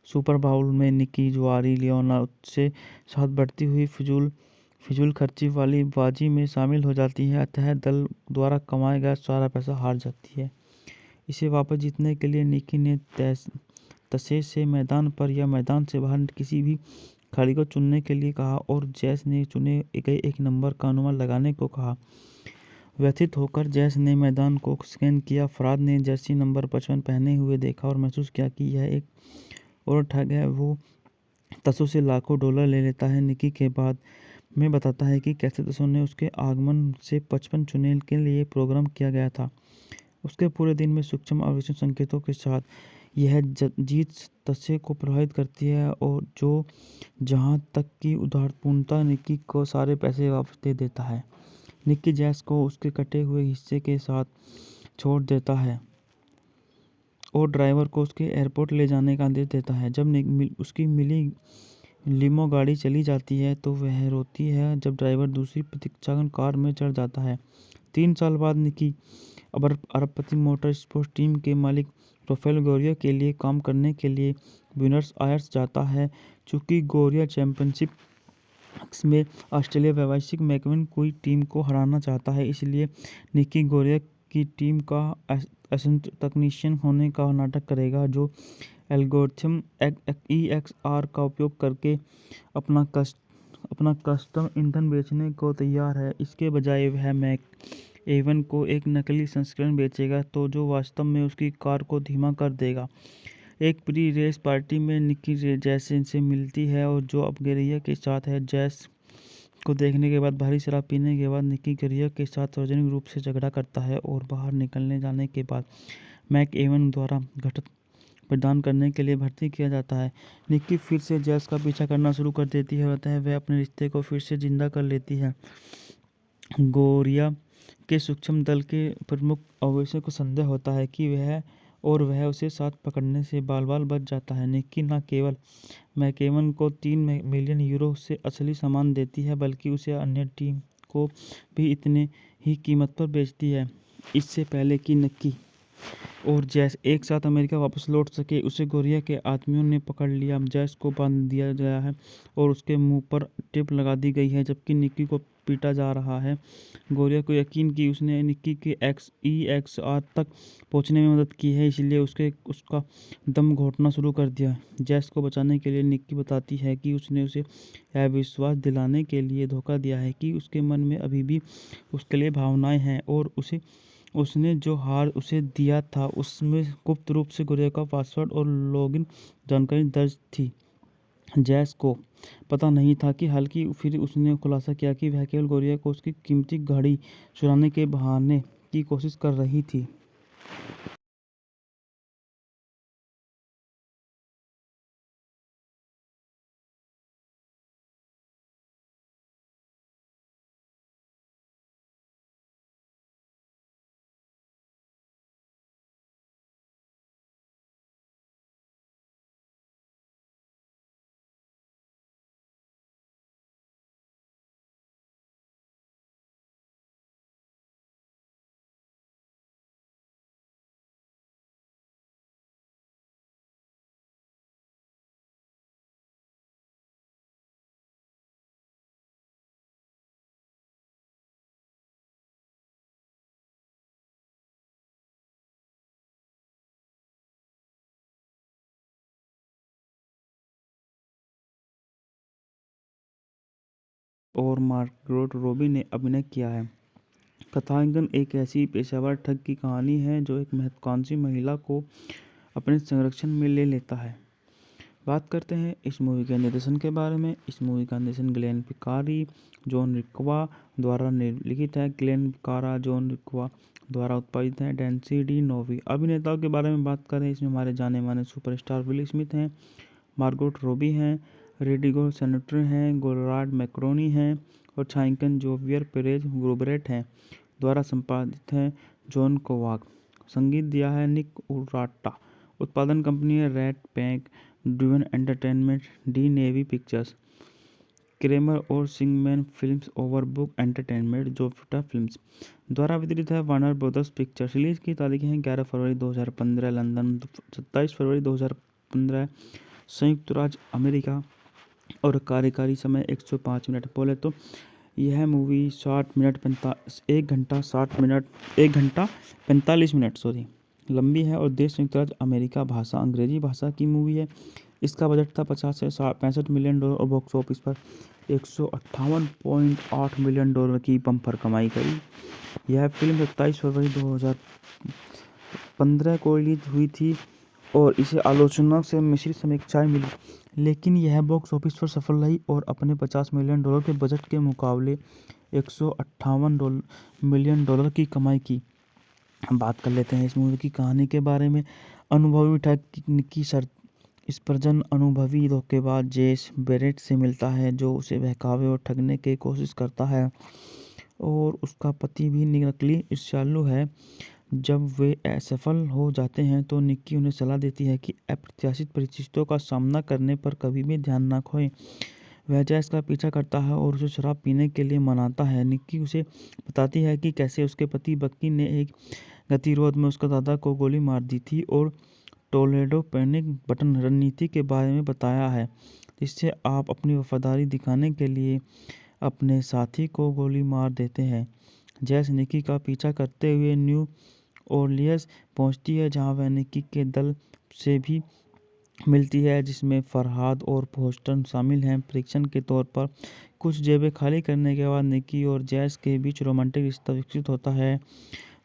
सुपर बाउल में निक्की जुआरी लियोना से साथ बढ़ती हुई फिजूल खर्ची वाली बाजी में शामिल हो जाती है, अतः दल द्वारा कमाया गया सारा पैसा हार जाती है। इसे वापस जीतने के लिए निक्की ने तसे से मैदान पर या मैदान से बाहर किसी भी खिलाड़ी को चुनने के लिए कहा और जैस ने चुने गए एक नंबर का अनुमान लगाने को कहा। व्यथित होकर जैस ने मैदान को स्कैन किया। फराद ने जर्सी नंबर 55 पहने हुए देखा और महसूस किया कि यह एक और ठग है। वो तसो से लाखों डॉलर ले लेता है। निकी के बाद में बताता है कि कैसे तसो ने उसके आगमन से 55 चुनेल के लिए प्रोग्राम किया गया था। उसके पूरे दिन में सूक्ष्म आवेशन संकेतों के साथ यह जीत तसे को प्रभावित करती है और जो जहाँ तक कि उदारपूर्णता निकी को सारे पैसे वापस दे देता है। निकी जैस को उसके कटे हुए हिस्से के साथ छोड़ देता है और ड्राइवर को उसके एयरपोर्ट ले जाने का आदेश देता है। जब उसकी मिली लिमो गाड़ी चली जाती है तो वह रोती है जब ड्राइवर दूसरी प्रतीक्षा कार में चढ़ जाता है। 3 साल बाद निकी अरबपति मोटर स्पोर्ट्स टीम के मालिक राफेल गोरिया के लिए काम करने के लिए ब्यूनस आयर्स जाता है। चूंकि गोरिया चैंपियनशिप में ऑस्ट्रेलिया व्यावसायिक मैकविन कोई टीम को हराना चाहता है, इसलिए निकी गोरिया की टीम का असिस्टेंट तकनीशियन होने का नाटक करेगा, जो एल्गोरिथम EXR का उपयोग करके अपना कस्टम ईंधन बेचने को तैयार है। इसके बजाय वह मैक एवन को एक नकली संस्करण बेचेगा तो जो वास्तव में उसकी कार को धीमा कर देगा। एक प्री रेस पार्टी में निकी जैस से मिलती है और जो अब गोरिया के साथ है। जैस को देखने के बाद भारी शराब पीने के बाद निकी गोरिया के साथ सार्वजनिक रूप से झगड़ा करता है और बाहर निकलने जाने के बाद मैक एवन द्वारा घटत प्रदान करने के लिए भर्ती किया जाता है। निकी फिर से जैस का पीछा करना शुरू कर देती है और वह अपने रिश्ते को फिर से जिंदा कर लेती है। गोरिया के सूक्ष्म दल के प्रमुख अवैसे को संदेह होता है कि वह उसे साथ पकड़ने से बाल-बाल बच जाता है। निकी न केवल मैकेवन को 3 मिलियन यूरो से असली सामान देती है, बल्कि उसे अन्य टीम को भी इतने ही कीमत पर बेचती है। इससे पहले कि निकी और जैस एक साथ अमेरिका वापस लौट सके, उसे गोरिया के आदमियों ने पकड़ लिया। जैस को बांध दिया गया है और उसके मुंह पर टेप लगा दी गई है, जबकि निकी को पीटा जा रहा है। गोरिया को यकीन कि उसने निकी के EXR तक पहुंचने में मदद की है, इसलिए उसका दम घोटना शुरू कर दिया। जैस को बचाने के लिए निकी बताती है कि उसने उसे यह विश्वास दिलाने के लिए धोखा दिया है कि उसके मन में अभी भी उसके लिए भावनाएं हैं और उसने जो हार उसे दिया था उसमें गुप्त रूप से गोरिया का पासवर्ड और लॉगिन जानकारी दर्ज थी। जैस को पता नहीं था कि हालांकि फिर उसने खुलासा किया कि वह केवल गोरिया को उसकी कीमती घड़ी चुराने के बहाने की कोशिश कर रही थी। और मार्गरेट रॉबी ने अभिनय किया है। कथांकन एक ऐसी पेशेवर ठग की कहानी है जो एक महत्वाकांक्षी महिला को अपने संरक्षण में ले लेता है। बात करते हैं इस मूवी के निर्देशन के बारे में। इस मूवी का निर्देशन ग्लेन पिकारी, जॉन रिक्वा द्वारा लिखित है। ग्लेन पिकारा, जॉन रिक्वा द्वारा उत्पादित है। डैन्सी डी नोवी। अभिनेताओं के बारे में बात करें, इसमें हमारे जाने माने सुपरस्टार विल स्मिथ हैं, मार्गोट रॉबी हैं, रेडिगो सेनेटर हैं, गोरार्ड मैक्रोनी हैं और छायांकन जोवियर पेरेज ग्रोबरेट हैं। द्वारा संपादित है जॉन कोवाग। संगीत दिया है निक उराटा। उत्पादन कंपनी है Rat Pack Dune Entertainment, Di Novi Pictures, Kramer और सिंगमैन फिल्म्स, ओवरबुक एंटरटेनमेंट, जोफ्टा फिल्म्स। द्वारा वितरित है वार्नर ब्रदर्स पिक्चर्स। रिलीज की तारीखें हैं 11 फरवरी 2015 लंदन, 27 फरवरी 2015 संयुक्त राज्य अमेरिका और कार्यकारी समय 105 मिनट। बोले तो यह मूवी 1 घंटा 45 मिनट लंबी है और देश संयुक्त राज्य अमेरिका। भाषा अंग्रेजी भाषा की मूवी है। इसका बजट था 50 से 65 मिलियन डॉलर और बॉक्स ऑफिस पर 158.8 मिलियन डॉलर की बम्पर कमाई करी। यह फिल्म 27 फरवरी 2015 को रिलीज हुई थी और इसे आलोचना से मिश्रित समीक्षाएं मिली, लेकिन यह बॉक्स ऑफिस पर सफल रही और अपने 50 मिलियन डॉलर के बजट के मुकाबले 158 मिलियन डॉलर की कमाई की। हम बात कर लेते हैं इस मूवी की कहानी के बारे में। अनुभवी ठग की स्पर्जन अनुभवी धोखेबाज जेस बेरेट से मिलता है, जो उसे बहकावे और ठगने की कोशिश करता है, और उसका पति भी नकली ईर्ष्यालु है। जब वे असफल हो जाते हैं तो निक्की उन्हें सलाह देती है कि अप्रत्याशित परिस्थितियों का सामना करने पर कभी भी ध्यान न खोएं। वह जैस का पीछा करता है और उसे शराब पीने के लिए मनाता है। निक्की उसे बताती है कि कैसे उसके पति बक्की ने एक गतिरोध में उसका दादा को गोली मार दी थी और टोलेडो पैनिक बटन रणनीति के बारे में बताया है, जिससे आप अपनी वफादारी दिखाने के लिए अपने साथी को गोली मार देते हैं। जैस निक्की का पीछा करते हुए न्यू ओरलियंस पहुंचती है, जहां वह निक्की के दल से भी मिलती है, जिसमें फरहाद और बोस्टन शामिल हैं। परीक्षण के तौर पर कुछ जेबें खाली करने के बाद निक्की और जैस के बीच रोमांटिक रिश्ता विकसित होता है,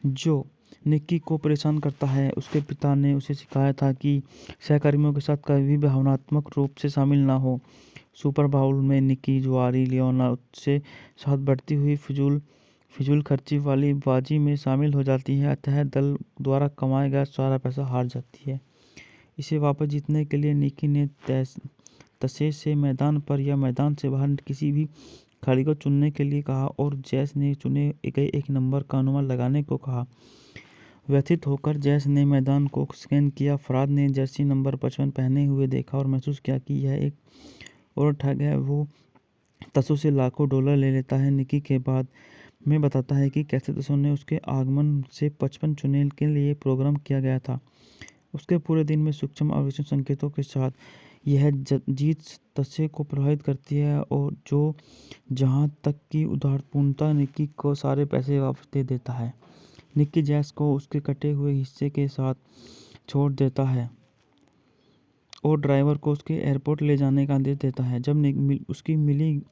जो निक्की को परेशान करता है। उसके पिता ने उसे सिखाया था कि सहकर्मियों के साथ कभी भी भावनात्मक रूप से शामिल ना हो। सुपर बाउल में निक्की जुआरी लियोना से साथ बढ़ती हुई फिजूल खर्ची वाली बाजी में शामिल हो जाती है, अतः दल द्वारा कमाया गया सारा पैसा हार जाती है। इसे वापस जीतने के लिए निक्की ने तसे से मैदान पर या मैदान से बाहर किसी भी खिलाड़ी को चुनने के लिए कहा और जैस ने चुने गए एक नंबर का अनुमान लगाने को कहा। व्यथित होकर जैस ने मैदान को स्कैन किया। फरहाद ने जर्सी नंबर 55 पहने हुए देखा और महसूस किया कि यह एक और ठग है। वो तसो से लाखों डॉलर ले लेता है। निक्की के बाद में बताता है कि कैसे तसो ने उसके आगमन से 55 चुने के लिए प्रोग्राम किया गया था। उसके पूरे दिन में सूक्ष्म आवेशन संकेतों के साथ यह जीत तसे को प्रभावित करती है, और जो जहां तक कि उदारपूर्णता निक्की को सारे पैसे वापस दे देता है। निक्की जैस को उसके कटे हुए हिस्से के साथ छोड़ देता है और ड्राइवर को उसके एयरपोर्ट ले जाने का आदेश देता है। जब उसकी मिली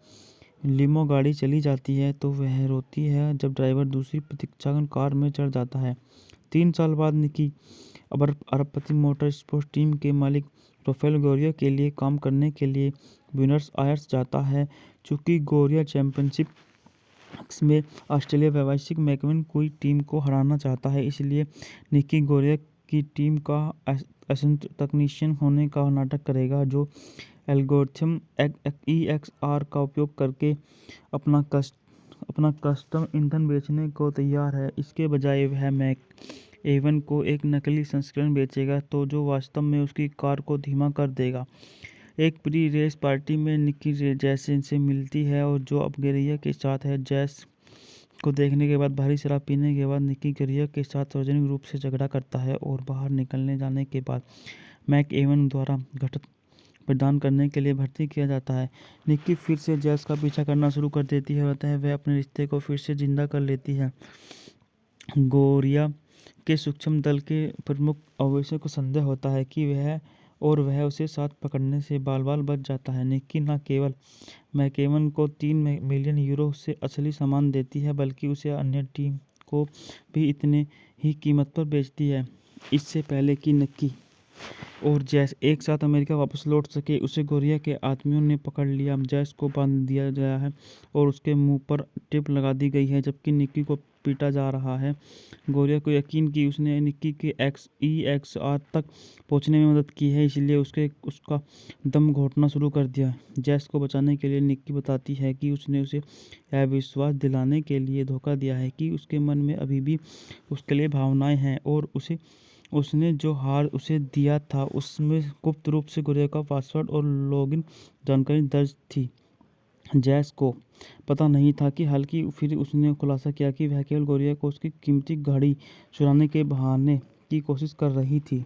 लिमो गाड़ी चली जाती है तो वह रोती है जब ड्राइवर दूसरी प्रतीक्षागन कार में चढ़ जाता है। 3 साल बाद निक्की अरबपति मोटर स्पोर्ट्स टीम के मालिक राफेल गोरिया के लिए काम करने के लिए ब्यूनस आयर्स जाता है। चूंकि गोरिया चैंपियनशिप में ऑस्ट्रेलिया व्यावसायिक मैकविन कोई टीम को हराना चाहता है, इसलिए निक्की गोरिया की टीम का असिस्टेंट तकनीशियन होने का नाटक करेगा, जो एल्गोरिथम EXR का उपयोग करके अपना कस्टम ईंधन बेचने को तैयार है। इसके बजाय वह मैक एवन को एक नकली संस्करण बेचेगा तो जो वास्तव में उसकी कार को धीमा कर देगा। एक प्री रेस पार्टी में निक्की जैस से मिलती है और जो अब गोरिया के साथ है। जैस को देखने के बाद भारी शराब पीने के बाद निक्की गोरिया के साथ सार्वजनिक रूप से झगड़ा करता है और बाहर निकलने जाने के बाद मैक एवन द्वारा घटत प्रदान करने के लिए भर्ती किया जाता है। निक्की फिर से जैस का पीछा करना शुरू कर देती है, अतः वह अपने रिश्ते को फिर से जिंदा कर लेती है। गोरिया के सूक्ष्म दल के प्रमुख अवैसे को संदेह होता है कि वह उसे साथ पकड़ने से बाल-बाल बच जाता है। निक्की न केवल मैकेवन को 3 मिलियन यूरो से असली सामान देती है, बल्कि उसे अन्य टीम को भी इतने ही कीमत पर बेचती है। इससे पहले कि निक्की और जैस एक साथ अमेरिका वापस लौट सके, उसे गोरिया के आदमियों ने पकड़ लिया। जैस को बांध दिया गया है और उसके मुंह पर टेप लगा दी गई है, जबकि निक्की को पीटा जा रहा है। गोरिया को यकीन कि उसने निक्की के EXR तक पहुंचने में मदद की है, इसलिए उसका दम घोटना शुरू कर दिया। जैस को बचाने के लिए निक्की बताती है कि उसने उसे यह विश्वास दिलाने के लिए धोखा दिया है कि उसके मन में अभी भी उसके लिए भावनाएं हैं, और उसने जो हार उसे दिया था उसमें गुप्त रूप से गोरिया का पासवर्ड और लॉगिन जानकारी दर्ज थी। जैस को पता नहीं था कि हालांकि फिर उसने खुलासा किया कि वह केवल गोरिया को उसकी कीमती घड़ी चुराने के बहाने की कोशिश कर रही थी।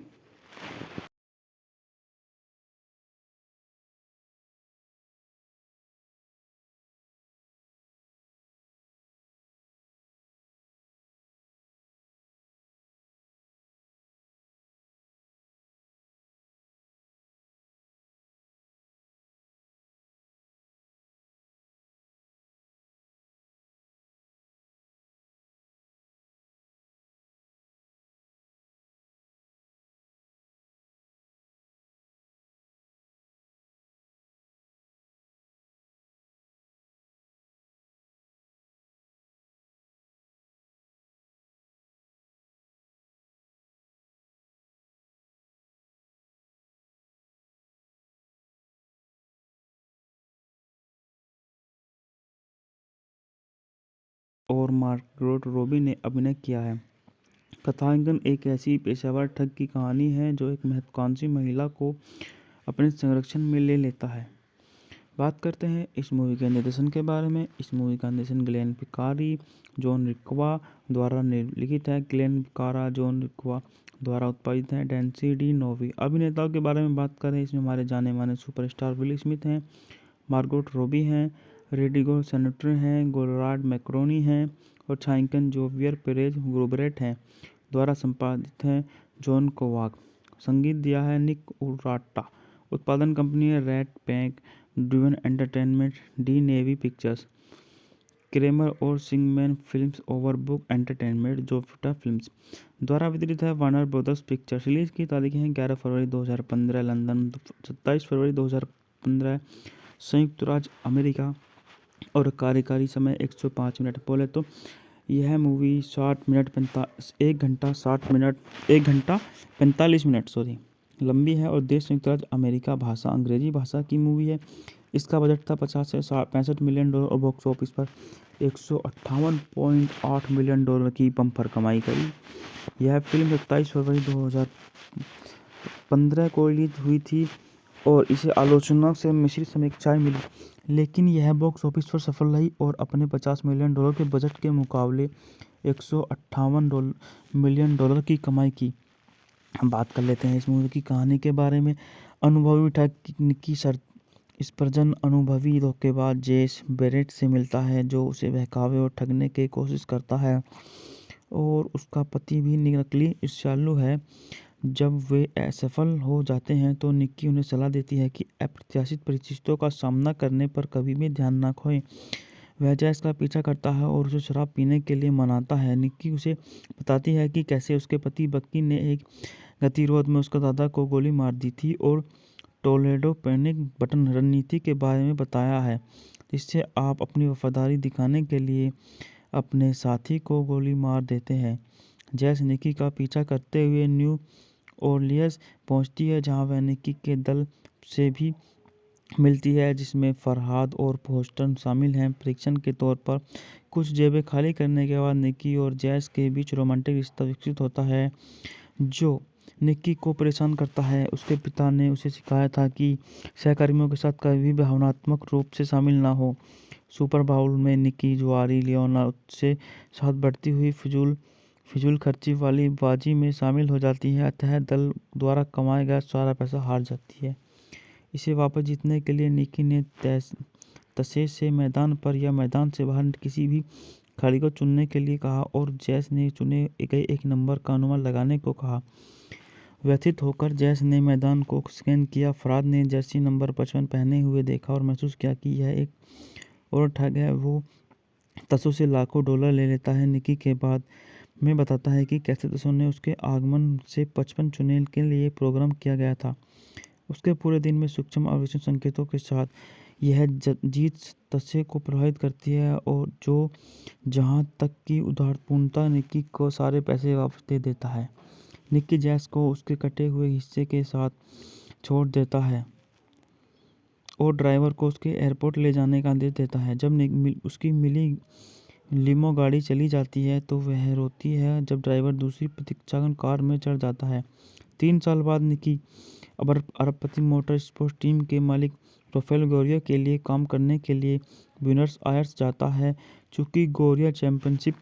और मार्गरेट रॉबी ने अभिनय किया है। कथांकन एक ऐसी पेशेवर ठग की कहानी है जो एक महत्वाकांक्षी महिला को अपने संरक्षण में ले लेता है। बात करते हैं इस मूवी के निर्देशन के बारे में। इस मूवी का निर्देशन ग्लेन पिकारी, जॉन रिक्वा द्वारा लिखित है। ग्लेन पिकारा, जॉन रिक्वा द्वारा उत्पादित है। डेंसी डी नोवी। अभिनेताओं के बारे में बात करें, इसमें हमारे जाने माने सुपरस्टार विल स्मिथ हैं, मार्गोट रॉबी हैं, रेडिगो सेनेटर हैं, गोरार्ड मैक्रोनी हैं और छायांकन जोवियर पेरेज ग्रोबरेट हैं। द्वारा संपादित है जॉन कोवाक। संगीत दिया है निक उराटा। उत्पादन कंपनी है Red Pack Driven Entertainment, Di Novi Pictures, Kramer और सिंगमैन फिल्म्स, ओवरबुक एंटरटेनमेंट, जोफ्टा फिल्म्स। द्वारा वितरित है वार्नर ब्रदर्स पिक्चर्स। रिलीज की तारीखें हैं 11 फरवरी 2015 लंदन, 27 फरवरी 2015 संयुक्त राज्य अमेरिका और कार्यकारी समय 105 मिनट। बोले तो यह मूवी 1 घंटा 45 मिनट लंबी है और देश संयुक्त राज्य अमेरिका, भाषा अंग्रेजी भाषा की मूवी है। इसका बजट था 50 से 65 मिलियन डॉलर और बॉक्स ऑफिस पर 158.8 मिलियन डॉलर की बम्पर कमाई करी। यह फिल्म 27 फरवरी 2015 को रिलीज हुई थी और इसे आलोचना से मिश्रित समीक्षाएं मिली, लेकिन यह बॉक्स ऑफिस पर सफल रही और अपने 50 मिलियन डॉलर के बजट के मुकाबले 158 मिलियन डॉलर की कमाई की। हम बात कर लेते हैं इस मूवी की कहानी के बारे में। अनुभवी ठग निक्की स्पर्जन अनुभवी धोखेबाज जेस बेरेट से मिलता है, जो उसे बहकावे और ठगने की कोशिश करता है, और उसका पति भी नकली ईर्ष्यालु है। जब वे असफल हो जाते हैं तो निक्की उन्हें सलाह देती है कि अप्रत्याशित परिस्थितियों का सामना करने पर कभी भी ध्यान न खोएं। वह जैस का पीछा करता है और उसे शराब पीने के लिए मनाता है। निक्की उसे बताती है कि कैसे उसके पति बक्की ने एक गतिरोध में उसके दादा को गोली मार दी थी और टोलेडो पैनिक बटन रणनीति के बारे में बताया है, जिससे आप अपनी वफादारी दिखाने के लिए अपने साथी को गोली मार देते हैं। जैस निक्की का पीछा करते हुए न्यू ओरलियंस पहुंचती है, जहां वह निक्की के दल से भी मिलती है, जिसमें फरहाद और फोस्टन शामिल हैं। परीक्षण के तौर पर कुछ जेबें खाली करने के बाद निक्की और जैस के बीच रोमांटिक रिश्ता विकसित होता है, जो निक्की को परेशान करता है। उसके पिता ने उसे सिखाया था कि सहकर्मियों के साथ कभी भी भावनात्मक रूप से शामिल ना हो। सुपर बाउल में निक्की जुआरी लियोना से साथ बढ़ती हुई फिजूल खर्ची वाली बाजी में शामिल हो जाती है, अतः दल द्वारा कमाया गया सारा पैसा हार जाती है। इसे वापस जीतने के लिए निक्की ने तसे से मैदान पर या मैदान से बाहर किसी भी खिलाड़ी को चुनने के लिए कहा और जैस ने चुने गए एक नंबर का अनुमान लगाने को कहा। व्यथित होकर जैस ने मैदान को स्कैन किया। फरहाद ने जर्सी नंबर 55 पहने हुए देखा और महसूस किया कि यह एक और ठग है। वो तसो से लाखों डॉलर ले लेता है। निक्की के बाद में बताता है कि कैसे तसो ने उसके आगमन से 55 चुने के लिए प्रोग्राम किया गया था। उसके पूरे दिन में सूक्ष्म आवेशन संकेतों के साथ यह जीत तसे को प्रभावित करती है और जो जहां तक कि उदारपूर्णता निक्की को सारे पैसे वापस दे देता है। निक्की जैस को उसके कटे हुए हिस्से के साथ छोड़ देता है और ड्राइवर को उसके एयरपोर्ट ले जाने का आदेश देता है। जब उसकी मिली लिमो गाड़ी चली जाती है तो वह रोती है जब ड्राइवर दूसरी प्रतीक्षा कार में चढ़ जाता है। 3 साल बाद निक्की अरबपति मोटर स्पोर्ट्स टीम के मालिक राफेल गोरिया के लिए काम करने के लिए ब्यूनस आयर्स जाता है। चूंकि गोरिया चैंपियनशिप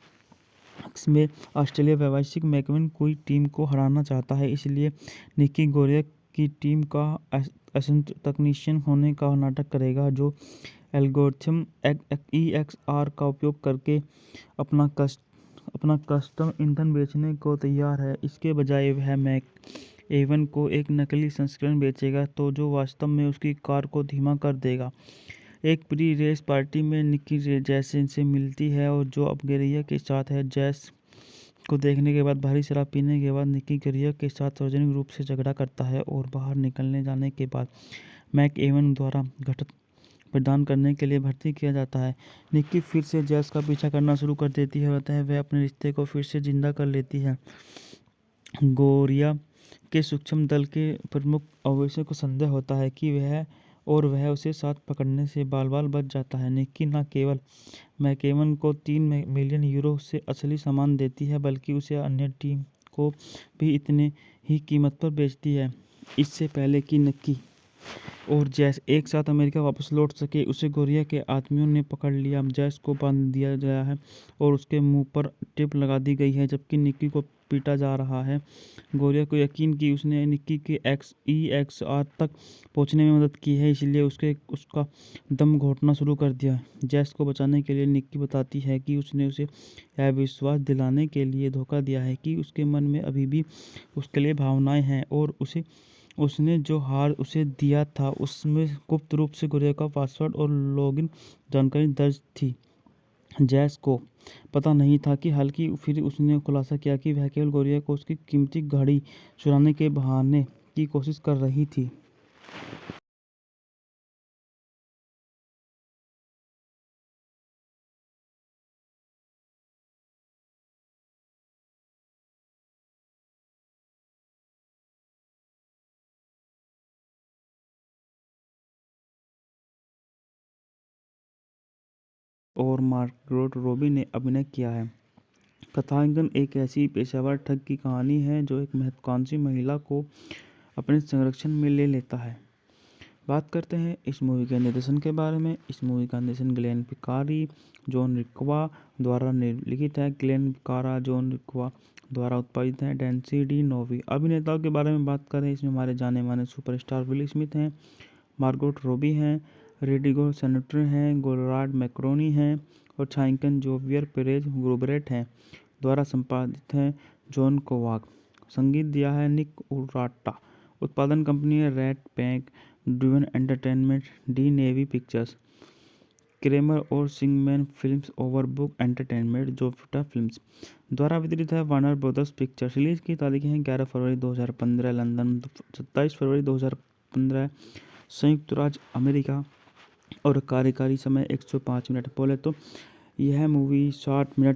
में ऑस्ट्रेलिया व्यावसायिक मैकविन कोई टीम को हराना चाहता है, इसलिए निक्की गोरिया की टीम का असिस्टेंट तकनीशियन होने का नाटक करेगा, जो एल्गोरिथम EXR का उपयोग करके अपना कस्टम ईंधन बेचने को तैयार है। इसके बजाय वह मैक एवन को एक नकली संस्करण बेचेगा तो जो वास्तव में उसकी कार को धीमा कर देगा। एक प्री रेस पार्टी में निक्की जैस से मिलती है और जो अब गोरिया के साथ है। जैस को देखने के बाद भारी शराब पीने के बाद निक्की गोरिया के साथ सार्वजनिक रूप से झगड़ा करता है और बाहर निकलने जाने के बाद मैक एवन द्वारा घटत प्रदान करने के लिए भर्ती किया जाता है। निक्की फिर से जैस का पीछा करना शुरू कर देती है और वह अपने रिश्ते को फिर से जिंदा कर लेती है। गोरिया के सूक्ष्म दल के प्रमुख अवैसे को संदेह होता है कि वह और वह उसे साथ पकड़ने से बाल-बाल बच जाता है। निक्की न केवल मैककेवन को 3 मिलियन यूरो से असली सामान देती है, बल्कि उसे अन्य टीम को भी इतने ही कीमत पर बेचती है। इससे पहले कि निक्की और जैस एक साथ अमेरिका वापस लौट सके, उसे गोरिया के आदमियों ने पकड़ लिया। जैस को बांध दिया गया है और उसके मुंह पर टेप लगा दी गई है, जबकि निक्की को पीटा जा रहा है। गोरिया को यकीन कि उसने निक्की के EXR तक पहुंचने में मदद की है, इसलिए उसका दम घोंटना शुरू कर दिया। जैस को बचाने के लिए निक्की बताती है कि उसने उसे यह विश्वास दिलाने के लिए धोखा दिया है कि उसके मन में अभी भी उसके लिए भावनाएं हैं, और उसने जो हार उसे दिया था उसमें गुप्त रूप से गोरिया का पासवर्ड और लॉगिन जानकारी दर्ज थी। जैस को पता नहीं था कि हालांकि फिर उसने खुलासा किया कि वह केवल गोरिया को उसकी कीमती घड़ी चुराने के बहाने की कोशिश कर रही थी। और मार्गरेट रॉबी ने अभिनय किया है। कथांकन एक ऐसी पेशेवर ठग की कहानी है जो एक महत्वाकांक्षी महिला को अपने संरक्षण में ले लेता है। बात करते हैं इस मूवी के निर्देशन के बारे में। इस मूवी का निर्देशन ग्लेन पिकारी, जॉन रिक्वा द्वारा लिखित है। ग्लेन पिकारा, जॉन रिक्वा द्वारा उत्पादित है। डेंसी डी नोवी। अभिनेताओं के बारे में बात करें, इसमें हमारे जाने माने सुपरस्टार विल स्मिथ हैं, मार्गोट रॉबी हैं, रेडिगो सेनेटर हैं, गोरार्ड मैक्रोनी हैं और छायांकन जोवियर पेरेज ग्रुबरेट हैं। द्वारा संपादित है जॉन कोवाक। संगीत दिया है निक उराटा। उत्पादन कंपनी है Rat Pack Driven Entertainment, Di Novi Pictures, Kramer और सिंगमैन फिल्म्स, ओवरबुक एंटरटेनमेंट, जोफ्टा फिल्म्स। द्वारा वितरित है वार्नर ब्रदर्स पिक्चर्स। रिलीज की तारीखें हैं 11 फरवरी 2015 लंदन, 27 फरवरी 2015 संयुक्त राज्य अमेरिका, और कार्यकारी समय 105 मिनट। बोले तो यह मूवी 60 मिनट